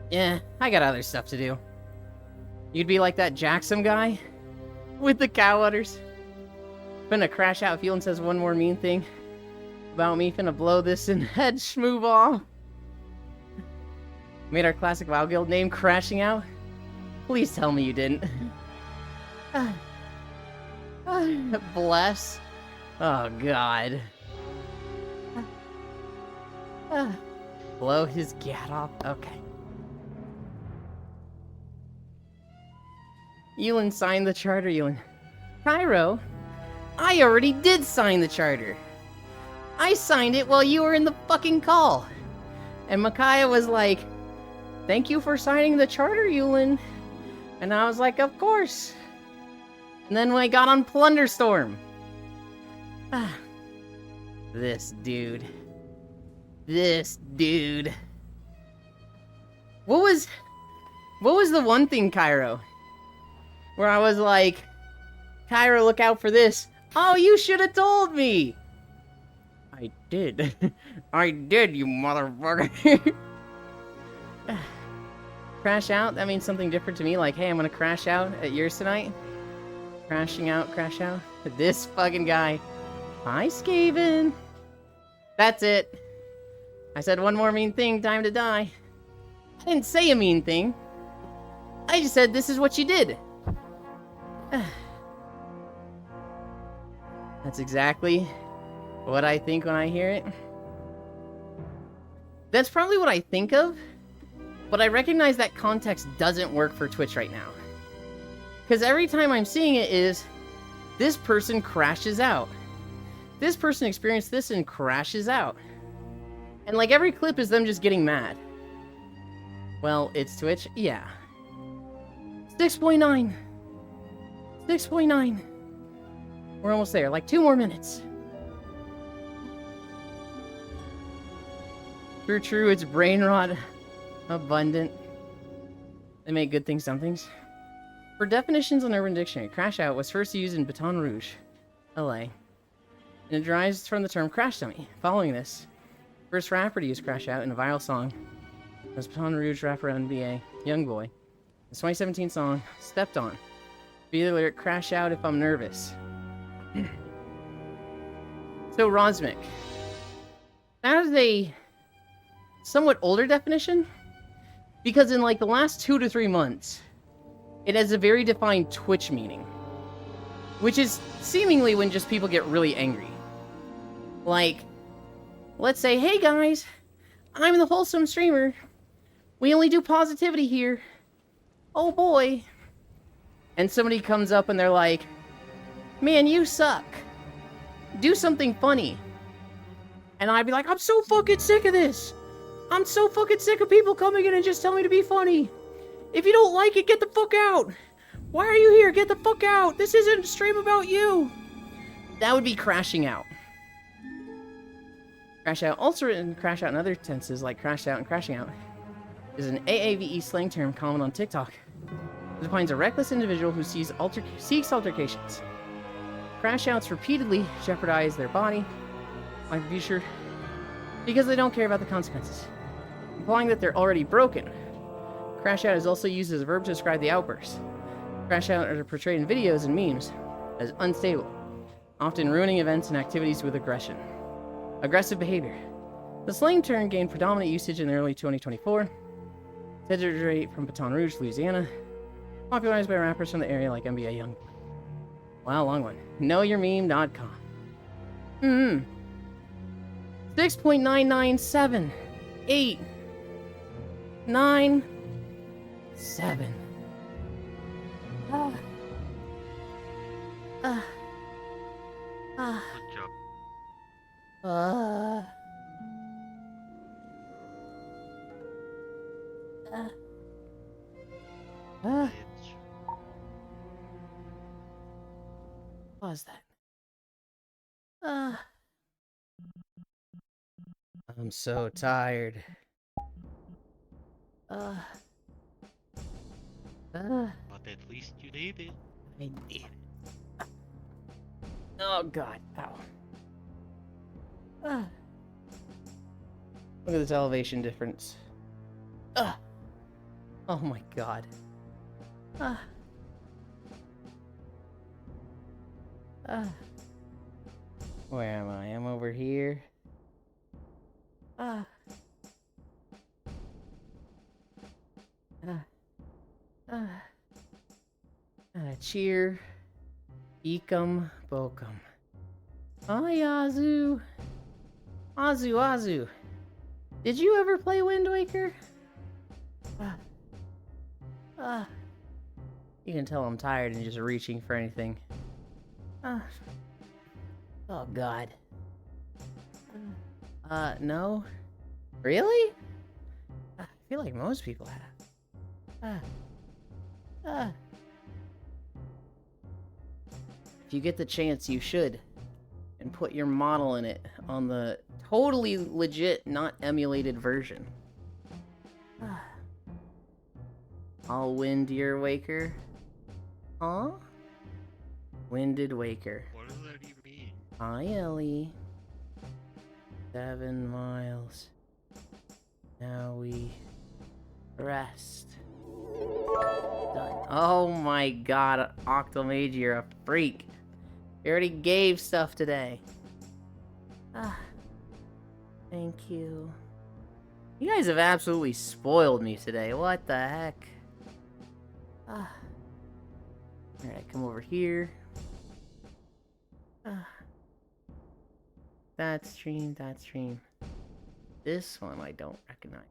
yeah, I got other stuff to do. You'd be like that Jackson guy with the cow udders. Finna crash out. Phelan says one more mean thing about me. Finna blow this in head schmoob off. Made our classic WoW guild name crashing out. Please tell me you didn't. Bless. Oh god. Blow his gat off. Okay. Ewan signed the charter, Ewan. Cairo, I already did sign the charter. I signed it while you were in the fucking call. And Micaiah was like, thank you for signing the charter, Ewan. And I was like, of course. And then when I got on Plunderstorm. This dude. This dude. What was the one thing, Cairo? Where I was like, Cairo, look out for this. Oh, you should have told me. I did. I did, you motherfucker. Crash out? That means something different to me. Like, hey, I'm gonna crash out at yours tonight. Crashing out, crash out. This fucking guy. Hi, Skaven. That's it. I said one more mean thing, time to die. I didn't say a mean thing. I just said this is what you did. That's exactly what I think when I hear it. That's probably what I think of, but I recognize that context doesn't work for Twitch right now. Because every time I'm seeing it is, this person crashes out. This person experienced this and crashes out. And like every clip is them just getting mad. Well, it's Twitch? Yeah. 6.9. 6.9. We're almost there. Like 2 more minutes. True, it's brain rot. Abundant. They make good things dumb-things. For definitions on Urban Dictionary, crash out was first used in Baton Rouge, LA. And it derives from the term crash dummy. Following this, first rapper to use crash out in a viral song was Baton Rouge rapper NBA, Youngboy. His 2017 song, Stepped On. Be the lyric, crash out if I'm nervous. So, Rosmic. That is a somewhat older definition, because in like the last 2 to 3 months, it has a very defined Twitch meaning, which is seemingly when just people get really angry. Like, let's say, hey guys, I'm the wholesome streamer. We only do positivity here. Oh boy. And somebody comes up and they're like, man, you suck. Do something funny. And I'd be like, I'm so fucking sick of this. I'm so fucking sick of people coming in and just telling me to be funny. If you don't like it, get the fuck out. Why are you here? Get the fuck out. This isn't a stream about you. That would be crashing out. Crash out, also written crash out in other tenses like crash out and crashing out, is an AAVE slang term common on TikTok. It defines a reckless individual who seeks altercations. Crash outs repeatedly jeopardize their body, life, future, because they don't care about the consequences, implying that they're already broken. Crash out is also used as a verb to describe the outburst. Crash out are portrayed in videos and memes as unstable, often ruining events and activities with aggression. Aggressive behavior. The slang term gained predominant usage in early 2024. It's originated from Baton Rouge, Louisiana, popularized by rappers from the area like NBA Youngboy. Wow, long one. KnowYourMeme.com. 6.9978 9 7. Good job. Bitch. What was that? I'm so tired. But at least you did it. I did it. Oh god, ow. Look at this elevation difference. Oh my god. Where am I? I'm over here. Cheer. Ekum bokum. Hi, Azu. Azu. Did you ever play Wind Waker? You can tell I'm tired and just reaching for anything. Oh god. No? Really? I feel like most people have. If you get the chance, you should. And put your model in it on the totally legit, not emulated version. I'll wind your Waker. Huh? Winded Waker. What does that even mean? Hi, Ellie. 7 miles. Now we rest. Done. Oh my god, Octomage, you're a freak. You already gave stuff today. Thank you. You guys have absolutely spoiled me today. What the heck? Alright, come over here. That stream. This one I don't recognize.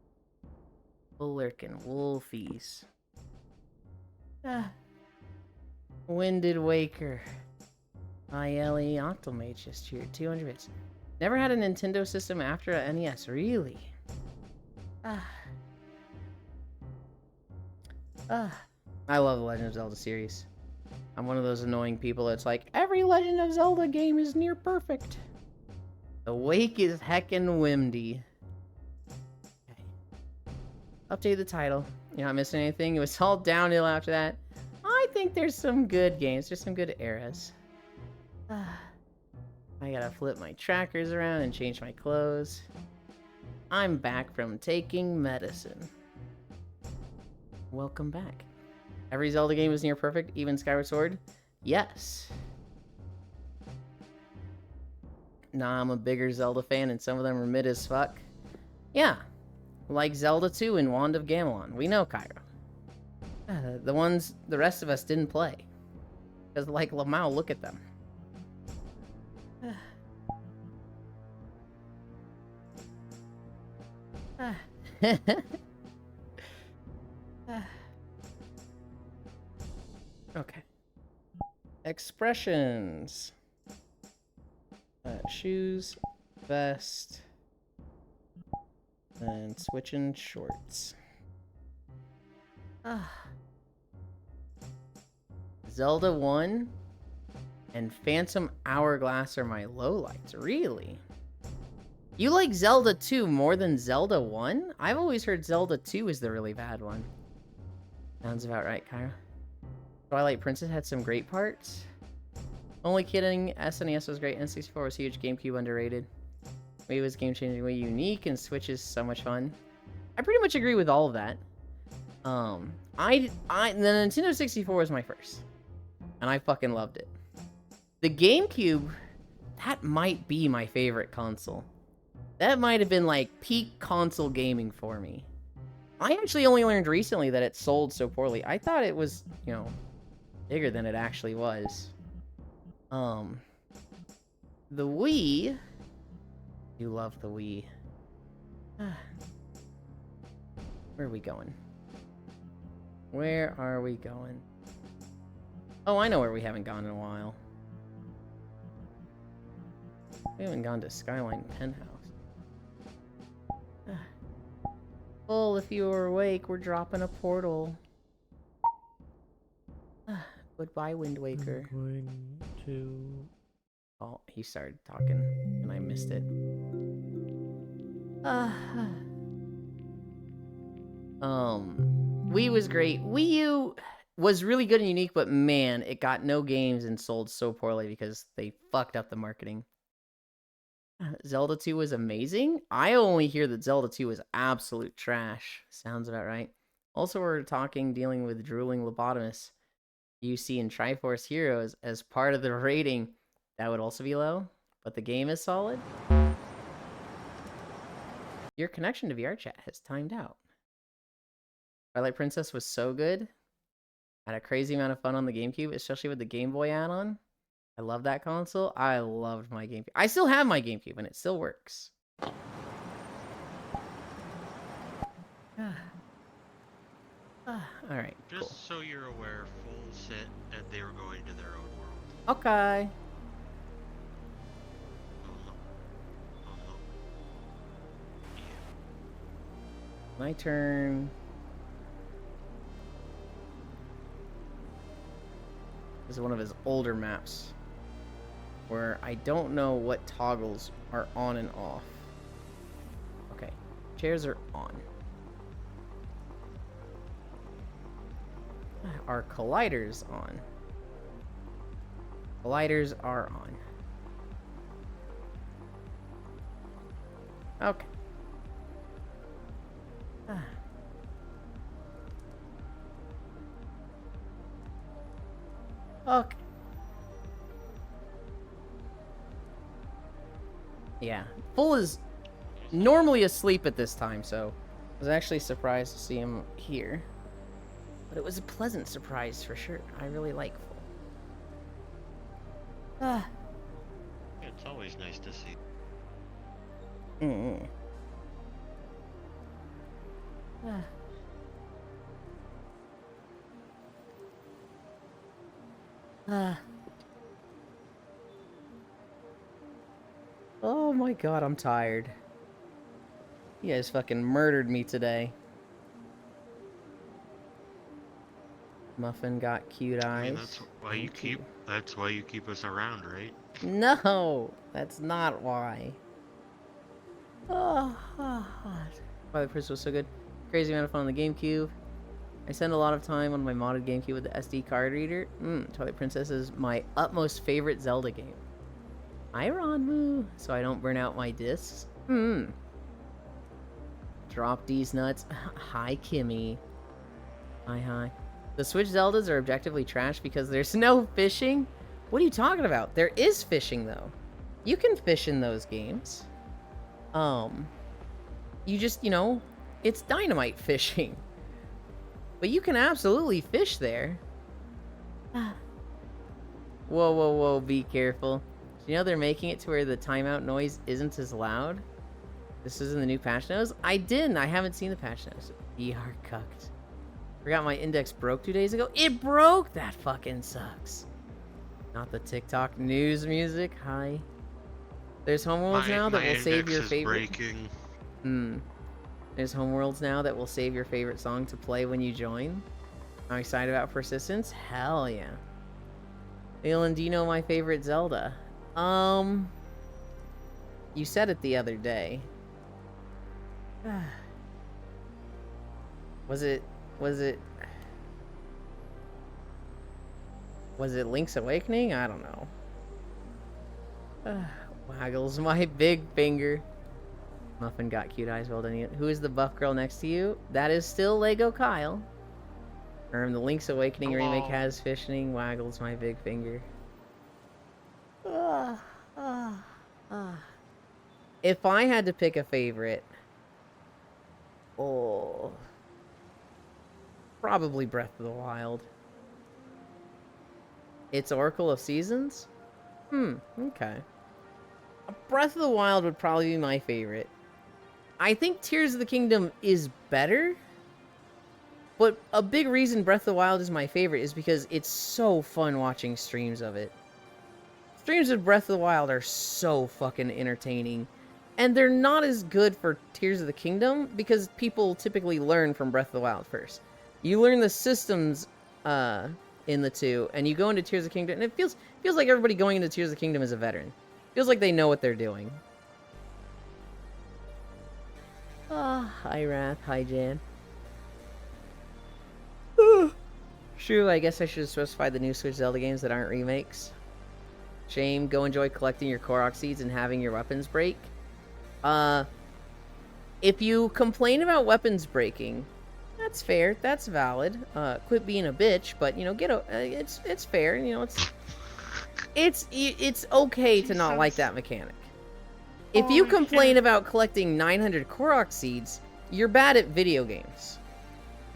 Bullerkin Wolfies. Winded Waker. Ellie Octomage just here. 200 bits. Never had a Nintendo system after a NES, really? I love the Legend of Zelda series. I'm one of those annoying people that's like, every Legend of Zelda game is near perfect. The Wake is heckin' windy. Okay. Update the title. You're not missing anything. It was all downhill after that. I think there's some good games. There's some good eras. I gotta flip my trackers around and change my clothes. I'm back from taking medicine. Welcome back. Every Zelda game is near perfect, even Skyward Sword? Yes. Nah, I'm a bigger Zelda fan and some of them are mid as fuck. Yeah. Like Zelda 2 and Wand of Gamelon. We know, Cairo. The ones the rest of us didn't play. Because like Lamau, look at them. Okay. Expressions. Shoes, vest, and switching shorts. Zelda 1 and Phantom Hourglass are my lowlights. Really? You like Zelda 2 more than Zelda 1? I've always heard Zelda 2 is the really bad one. Sounds about right, Kyra. Twilight Princess had some great parts. Only kidding, SNES was great, N64 was huge, GameCube underrated. Wii was game-changing, Wii unique, and Switch is so much fun. I pretty much agree with all of that. The Nintendo 64 was my first, and I fucking loved it. The GameCube, that might be my favorite console. That might have been like peak console gaming for me. I actually only learned recently that it sold so poorly. I thought it was, you know, bigger than it actually was. The Wii. You love the Wii. Where are we going? Where are we going? Oh, I know where we haven't gone in a while. We haven't gone to Skyline Penthouse. Well, if you were awake, we're dropping a portal. Goodbye, Wind Waker. I'm going to... Oh, he started talking, and I missed it. Wii was great. Wii U was really good and unique, but man, it got no games and sold so poorly because they fucked up the marketing. Zelda 2 was amazing. I only hear that Zelda 2 was absolute trash. Sounds about right. Also, we're dealing with drooling lobotomists you see in Triforce Heroes as part of the rating. That would also be low, but the game is solid. Your connection to VRChat has timed out. Twilight Princess was so good. Had a crazy amount of fun on the GameCube, especially with the Game Boy add-on. I love that console. I loved my GameCube. I still have my GameCube, and it still works. Alright, Just cool. so you're aware, Full said that they were going to their own world. Okay. Oh no. Oh no. Yeah. My turn. This is one of his older maps where I don't know what toggles are on and off. Okay, chairs are on. Are colliders on? Colliders are on. Okay. Okay. Yeah, Full is normally asleep at this time, so I was actually surprised to see him here. But it was a pleasant surprise for sure. I really like Full. Yeah, it's always nice to see. Oh my god, I'm tired. You guys fucking murdered me today. Muffin got cute eyes. I mean, that's why you keep. That's why you keep us around, right? No, that's not why. Oh, God. Twilight Princess was so good. Crazy amount of fun on the GameCube. I spend a lot of time on my modded GameCube with the SD card reader. Twilight Princess is my utmost favorite Zelda game. Hi, Ronmu. So I don't burn out my discs. Drop these nuts. Hi, Kimmy. Hi. The Switch Zeldas are objectively trash because there's no fishing. What are you talking about? There is fishing, though. You can fish in those games. You just, you know, it's dynamite fishing. But you can absolutely fish there. Whoa, be careful. Do you know they're making it to where the timeout noise isn't as loud? This is in the new patch notes? I didn't. I haven't seen the patch notes. VR cucked. Forgot my index broke 2 days ago. It broke! That fucking sucks. Not the TikTok news music. Hi. There's homeworlds now that will save your favorite. Breaking. There's homeworlds now that will save your favorite song to play when you join. I'm excited about Persistence. Hell yeah. Leland, do you know my favorite Zelda? You said it the other day. Was it Link's Awakening? I don't know. Waggles my big finger. Muffin got cute eyes. Well done. Who is the buff girl next to you? That is still Lego Kyle. The Link's Awakening remake has fishing. Waggles my big finger. If I had to pick a favorite, probably Breath of the Wild. It's Oracle of Seasons? Okay. Breath of the Wild would probably be my favorite. I think Tears of the Kingdom is better, but a big reason Breath of the Wild is my favorite is because it's so fun watching streams of it. Streams of Breath of the Wild are so fucking entertaining, and they're not as good for Tears of the Kingdom because people typically learn from Breath of the Wild first. You learn the systems in the two, and you go into Tears of the Kingdom, and it feels like everybody going into Tears of the Kingdom is a veteran. Feels like they know what they're doing. Hi Wrath, hi Jan. True, I guess I should have specified the new Switch Zelda games that aren't remakes. Shame, go enjoy collecting your Korok seeds and having your weapons break. If you complain about weapons breaking, that's fair, that's valid. Quit being a bitch, but you know, it's fair, you know, it's okay to not like that mechanic. If you complain about collecting 900 Korok seeds, you're bad at video games.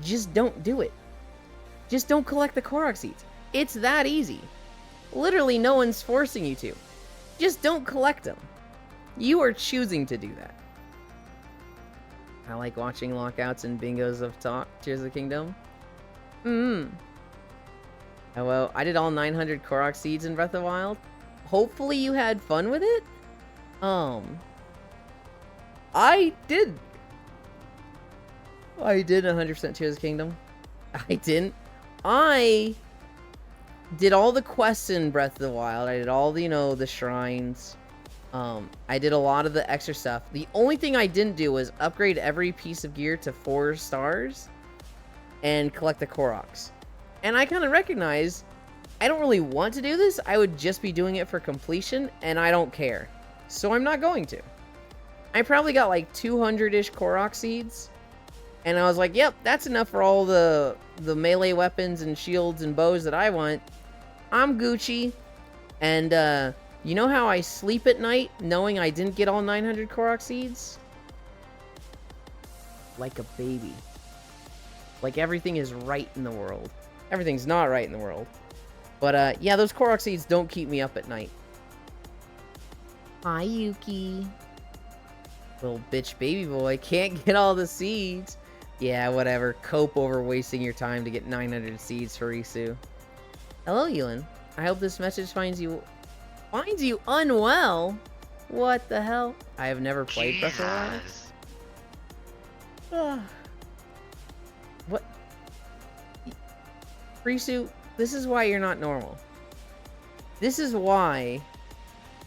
Just don't do it. Just don't collect the Korok seeds. It's that easy. Literally, no one's forcing you to. Just don't collect them. You are choosing to do that. I like watching lockouts and bingos of Tears of the Kingdom. Oh, well, I did all 900 Korok seeds in Breath of the Wild. Hopefully you had fun with it. I did 100% Tears of the Kingdom. I didn't. I did all the quests in Breath of the Wild. I did all the, you know, the shrines. I did a lot of the extra stuff. The only thing I didn't do was upgrade every piece of gear to 4 stars and collect the Koroks. And I kind of recognize I don't really want to do this. I would just be doing it for completion, and I don't care. So I'm not going to. I probably got like 200-ish Korok seeds. And I was like, yep, that's enough for all the melee weapons and shields and bows that I want. I'm Gucci. And, you know how I sleep at night knowing I didn't get all 900 Korok seeds? Like a baby. Like everything is right in the world. Everything's not right in the world. But, yeah, those Korok seeds don't keep me up at night. Hi, Yuki. Little bitch baby boy. Can't get all the seeds. Yeah, whatever. Cope over wasting your time to get 900 seeds for Risu. Hello, Ewan. I hope this message finds you unwell. What the hell? I have never played Breath of the Wild. What? Risu, this is why you're not normal. This is why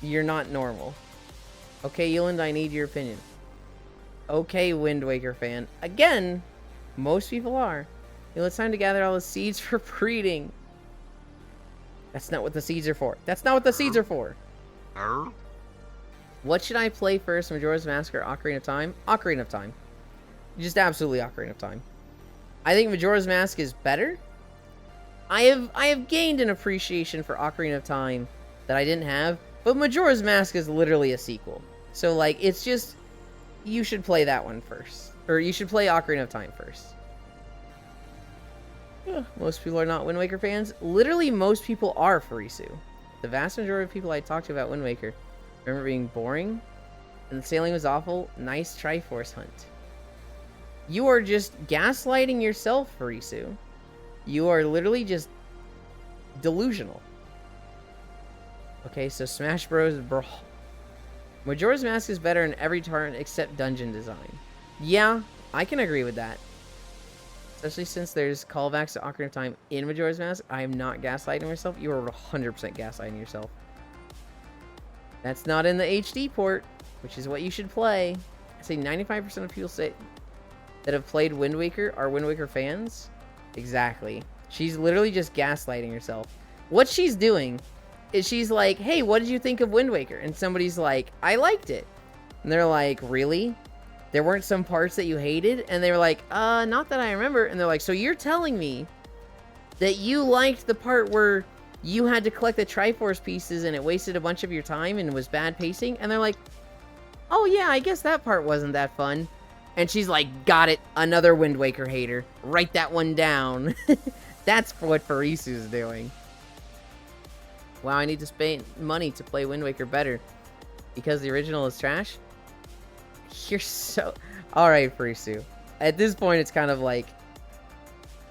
you're not normal. Okay, Ewan, I need your opinion. Okay, Wind Waker fan. Again, most people are. It's time to gather all the seeds for breeding. That's not what the seeds are for. That's not what the seeds are for. What should I play first, Majora's Mask or Ocarina of Time? Ocarina of Time. Just absolutely Ocarina of Time. I think Majora's Mask is better. I have gained an appreciation for Ocarina of Time that I didn't have, but Majora's Mask is literally a sequel. So, like, it's just, you should play that one first. Or you should play Ocarina of Time first. Most people are not Wind Waker fans. Literally, most people are for Risu. The vast majority of people I talked to about Wind Waker remember being boring, and the sailing was awful. Nice Triforce hunt. You are just gaslighting yourself, Risu. You are literally just delusional. Okay, so Smash Bros. Brawl. Majora's Mask is better in every turn except dungeon design. Yeah, I can agree with that. Especially since there's callbacks to Ocarina of Time in Majora's Mask. I am not gaslighting myself. You are 100% gaslighting yourself. That's not in the HD port, which is what you should play. I say 95% of people say that have played Wind Waker are Wind Waker fans. Exactly. She's literally just gaslighting herself. What she's doing is she's like, hey, what did you think of Wind Waker? And somebody's like, I liked it. And they're like, really? there weren't some parts that you hated? And they were like, not that I remember. And they're like, so you're telling me that you liked the part where you had to collect the Triforce pieces and it wasted a bunch of your time and was bad pacing? And they're like, oh yeah, I guess that part wasn't that fun. And she's like, got it, another Wind Waker hater. Write that one down. That's what Farisu's doing. Wow, I need to spend money to play Wind Waker better. Because the original is trash? You're so... Alright, Farisu. At this point, it's kind of like...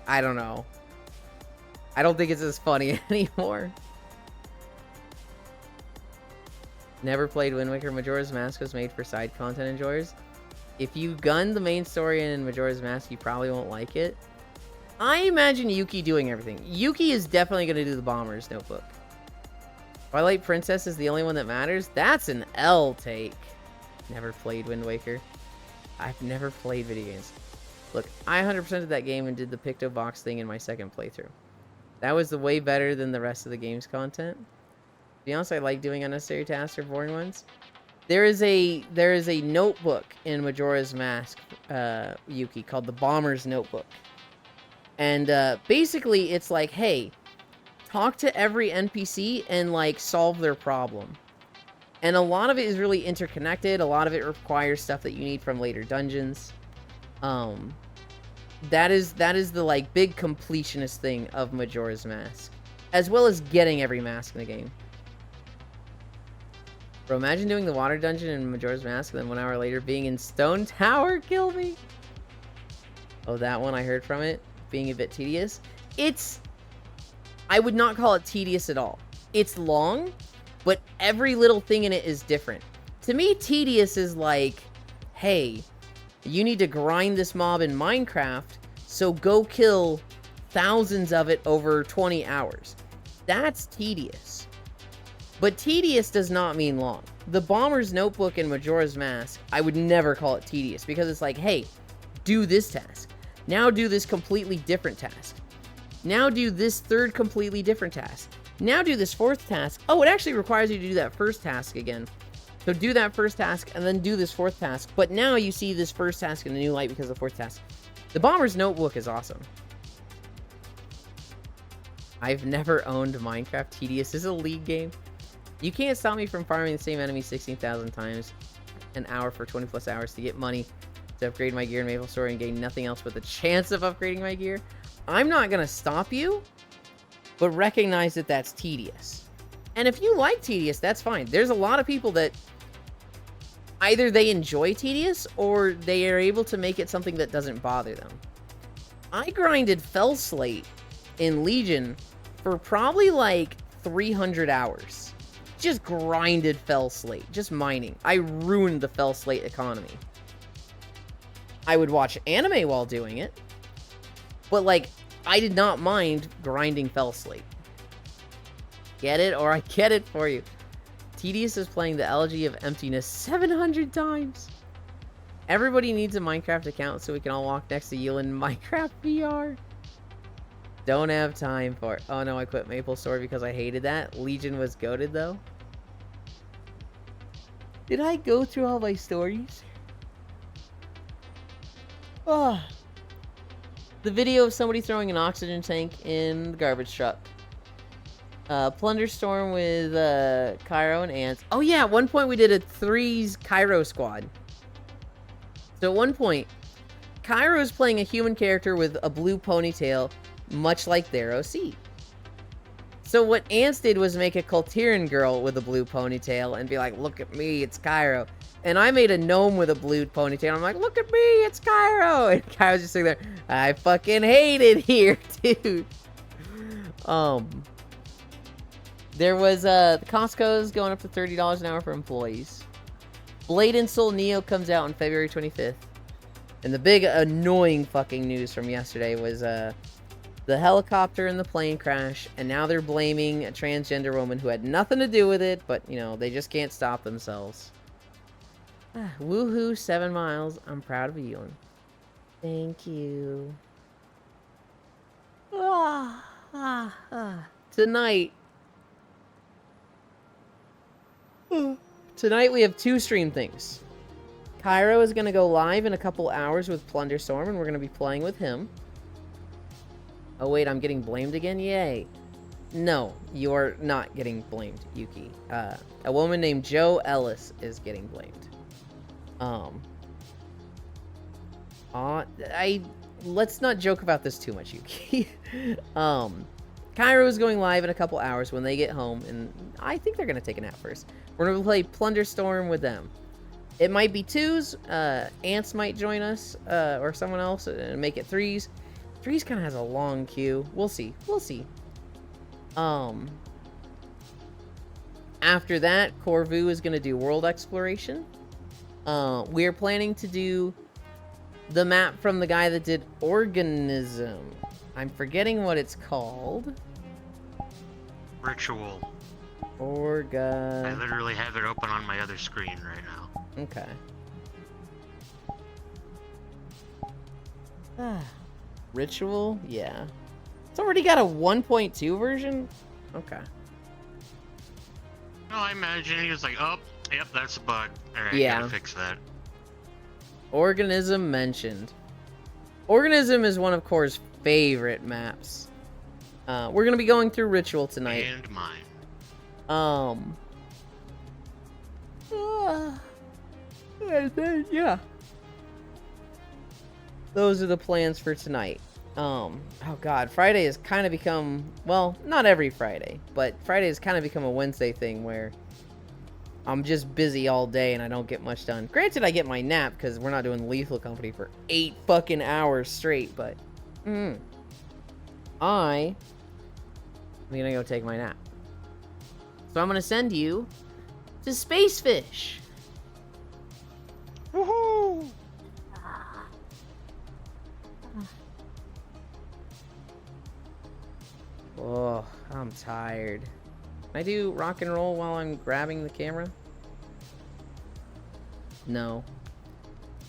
I don't know. I don't think it's as funny anymore. Never played Wind Waker. Majora's Mask was made for side content enjoyers. If you gun the main story in Majora's Mask, you probably won't like it. I imagine Yuki doing everything. Yuki is definitely going to do the Bomber's Notebook. Twilight Princess is the only one that matters? That's an L take. Never played Wind Waker. I've never played video games. Look, I 100%ed that game and did the Picto Box thing in my second playthrough. That was way better than the rest of the game's content. To be honest, I like doing unnecessary tasks or boring ones. There is a notebook in Majora's Mask, Yuki, called the Bomber's Notebook. And basically, it's like, hey, talk to every NPC and like solve their problem. And a lot of it is really interconnected. A lot of it requires stuff that you need from later dungeons. That is the like big completionist thing of Majora's Mask, as well as getting every mask in the game. Bro, imagine doing the water dungeon in Majora's Mask and then 1 hour later being in Stone Tower. Kill me. Oh, that one, I heard from it being a bit tedious. I would not call it tedious at all. It's long, but every little thing in it is different. To me, tedious is like, hey, you need to grind this mob in Minecraft, so go kill thousands of it over 20 hours. That's tedious. But tedious does not mean long. The Bomber's Notebook in Majora's Mask, I would never call it tedious, because it's like, hey, do this task. Now do this completely different task. Now do this third completely different task. Now do this fourth task. Oh, it actually requires you to do that first task again. So do that first task and then do this fourth task. But now you see this first task in a new light because of the fourth task. The Bomber's Notebook is awesome. I've never owned Minecraft. Tedious is a League game. You can't stop me from farming the same enemy 16,000 times an hour for 20 plus hours to get money to upgrade my gear in MapleStory and gain nothing else but the chance of upgrading my gear. I'm not going to stop you, but recognize that that's tedious. And if you like tedious, that's fine. There's a lot of people that either they enjoy tedious or they are able to make it something that doesn't bother them. I grinded Fell Slate in Legion for probably like 300 hours. Just grinded Fell Slate, just mining. I ruined the Fell Slate economy. I would watch anime while doing it, but like, I did not mind grinding Fell Slate. Get it? Or I get it for you. Tedious is playing the Elegy of Emptiness 700 times. Everybody needs a Minecraft account so we can all walk next to you in Minecraft VR. Don't have time for it. Oh no, I quit MapleStory because I hated that. Legion was goated though. Did I go through all my stories? Oh. The video of somebody throwing an oxygen tank in the garbage truck. Plunderstorm with Cairo and Ants. Oh yeah, at one point we did a 3's Cairo squad. So at one point, Cairo is playing a human character with a blue ponytail, much like their OC. So what Ants did was make a Kultiran girl with a blue ponytail and be like, look at me, it's Cairo. And I made a gnome with a blue ponytail. I'm like, look at me, it's Cairo. And Cairo's just sitting there, I fucking hate it here, dude. There was, the Costco's going up to $30 an hour for employees. Blade and Soul Neo comes out on February 25th. And the big annoying fucking news from yesterday was, the helicopter and the plane crash, and now they're blaming a transgender woman who had nothing to do with it, but, you know, they just can't stop themselves. Woohoo, 7 miles. I'm proud of you. Thank you. Tonight. Tonight we have 2 stream things. Cairo is going to go live in a couple hours with Plunderstorm, and we're going to be playing with him. Oh, wait, I'm getting blamed again? Yay. No, you're not getting blamed, Yuki. A woman named Joe Ellis is getting blamed. Let's not joke about this too much, Yuki. Cairo is going live in a couple hours when they get home, and I think they're going to take a nap first. We're going to play Plunderstorm with them. It might be 2s. Ants might join us, or someone else, and make it 3s. 3s kind of has a long queue. We'll see. We'll see. After that, Corvu is going to do world exploration. We're planning to do the map from the guy that did Organism. I'm forgetting what it's called. Ritual. I Orga... literally have it open on my other screen right now. Okay. Ritual? Yeah. It's already got a 1.2 version? Okay. No, I imagine he was like, oh, yep, that's a bug. Alright, Yeah. gotta fix that. Organism mentioned. Organism is one of Core's favorite maps. We're gonna be going through Ritual tonight. And mine. Yeah. Those are the plans for tonight. Oh god, Friday has kind of become, well, not every Friday, but Friday has kind of become a Wednesday thing where I'm just busy all day and I don't get much done. Granted, I get my nap because we're not doing Lethal Company for 8 fucking hours straight, but I'm gonna go take my nap. So I'm gonna send you to Spacefish. Woohoo! Oh, I'm tired. Can I do rock and roll while I'm grabbing the camera? No.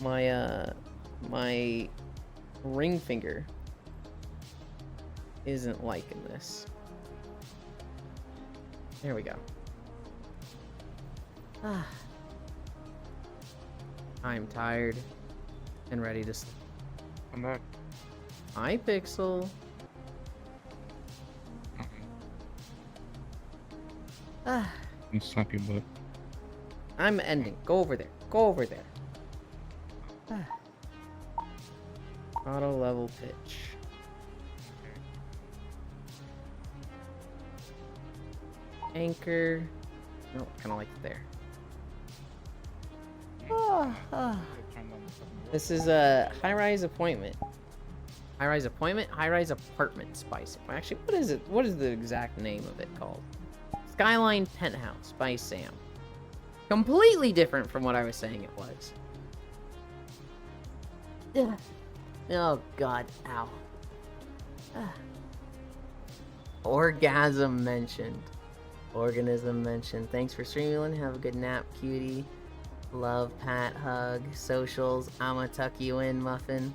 My ring finger isn't liking this. There we go. I'm tired and ready to sleep. I'm back. Hi, Pixel. And slap your butt. I'm ending. Go over there. Go over there. Auto level pitch. Anchor. No, kind of like it there. This is a high-rise appointment. High-rise appointment? High-rise apartment by Sam. Actually, what is it? What is the exact name of it called? Skyline Penthouse by Sam. Completely different from what I was saying it was. Ugh. Oh god, ow. Orgasm mentioned. Organism mentioned. Thanks for streaming. Have a good nap, cutie. Love, pat, hug, socials. I'ma tuck you in, Muffin.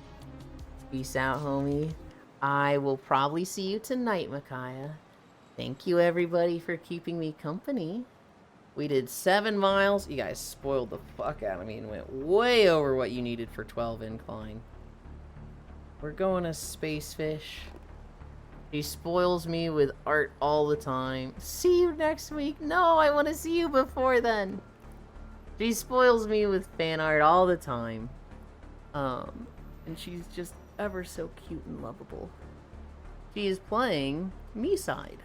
Peace out, homie. I will probably see you tonight, Micaiah. Thank you, everybody, for keeping me company. We did 7 miles. You guys spoiled the fuck out of me and went way over what you needed for 12 incline. We're going to Spacefish. He spoils me with art all the time. See you next week. No, I want to see you before then. She spoils me with fan art all the time. And she's just ever so cute and lovable. She is playing Me-Side.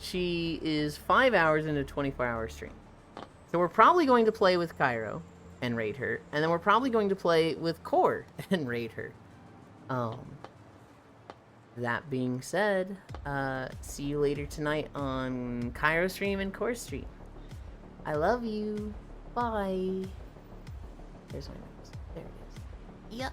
She is 5 hours into a 24-hour stream. So we're probably going to play with Cairo and raid her, and then we're probably going to play with Core and raid her. That being said, see you later tonight on Cairo stream and Core stream. I love you. Bye. There's my nose. There it is. Yep.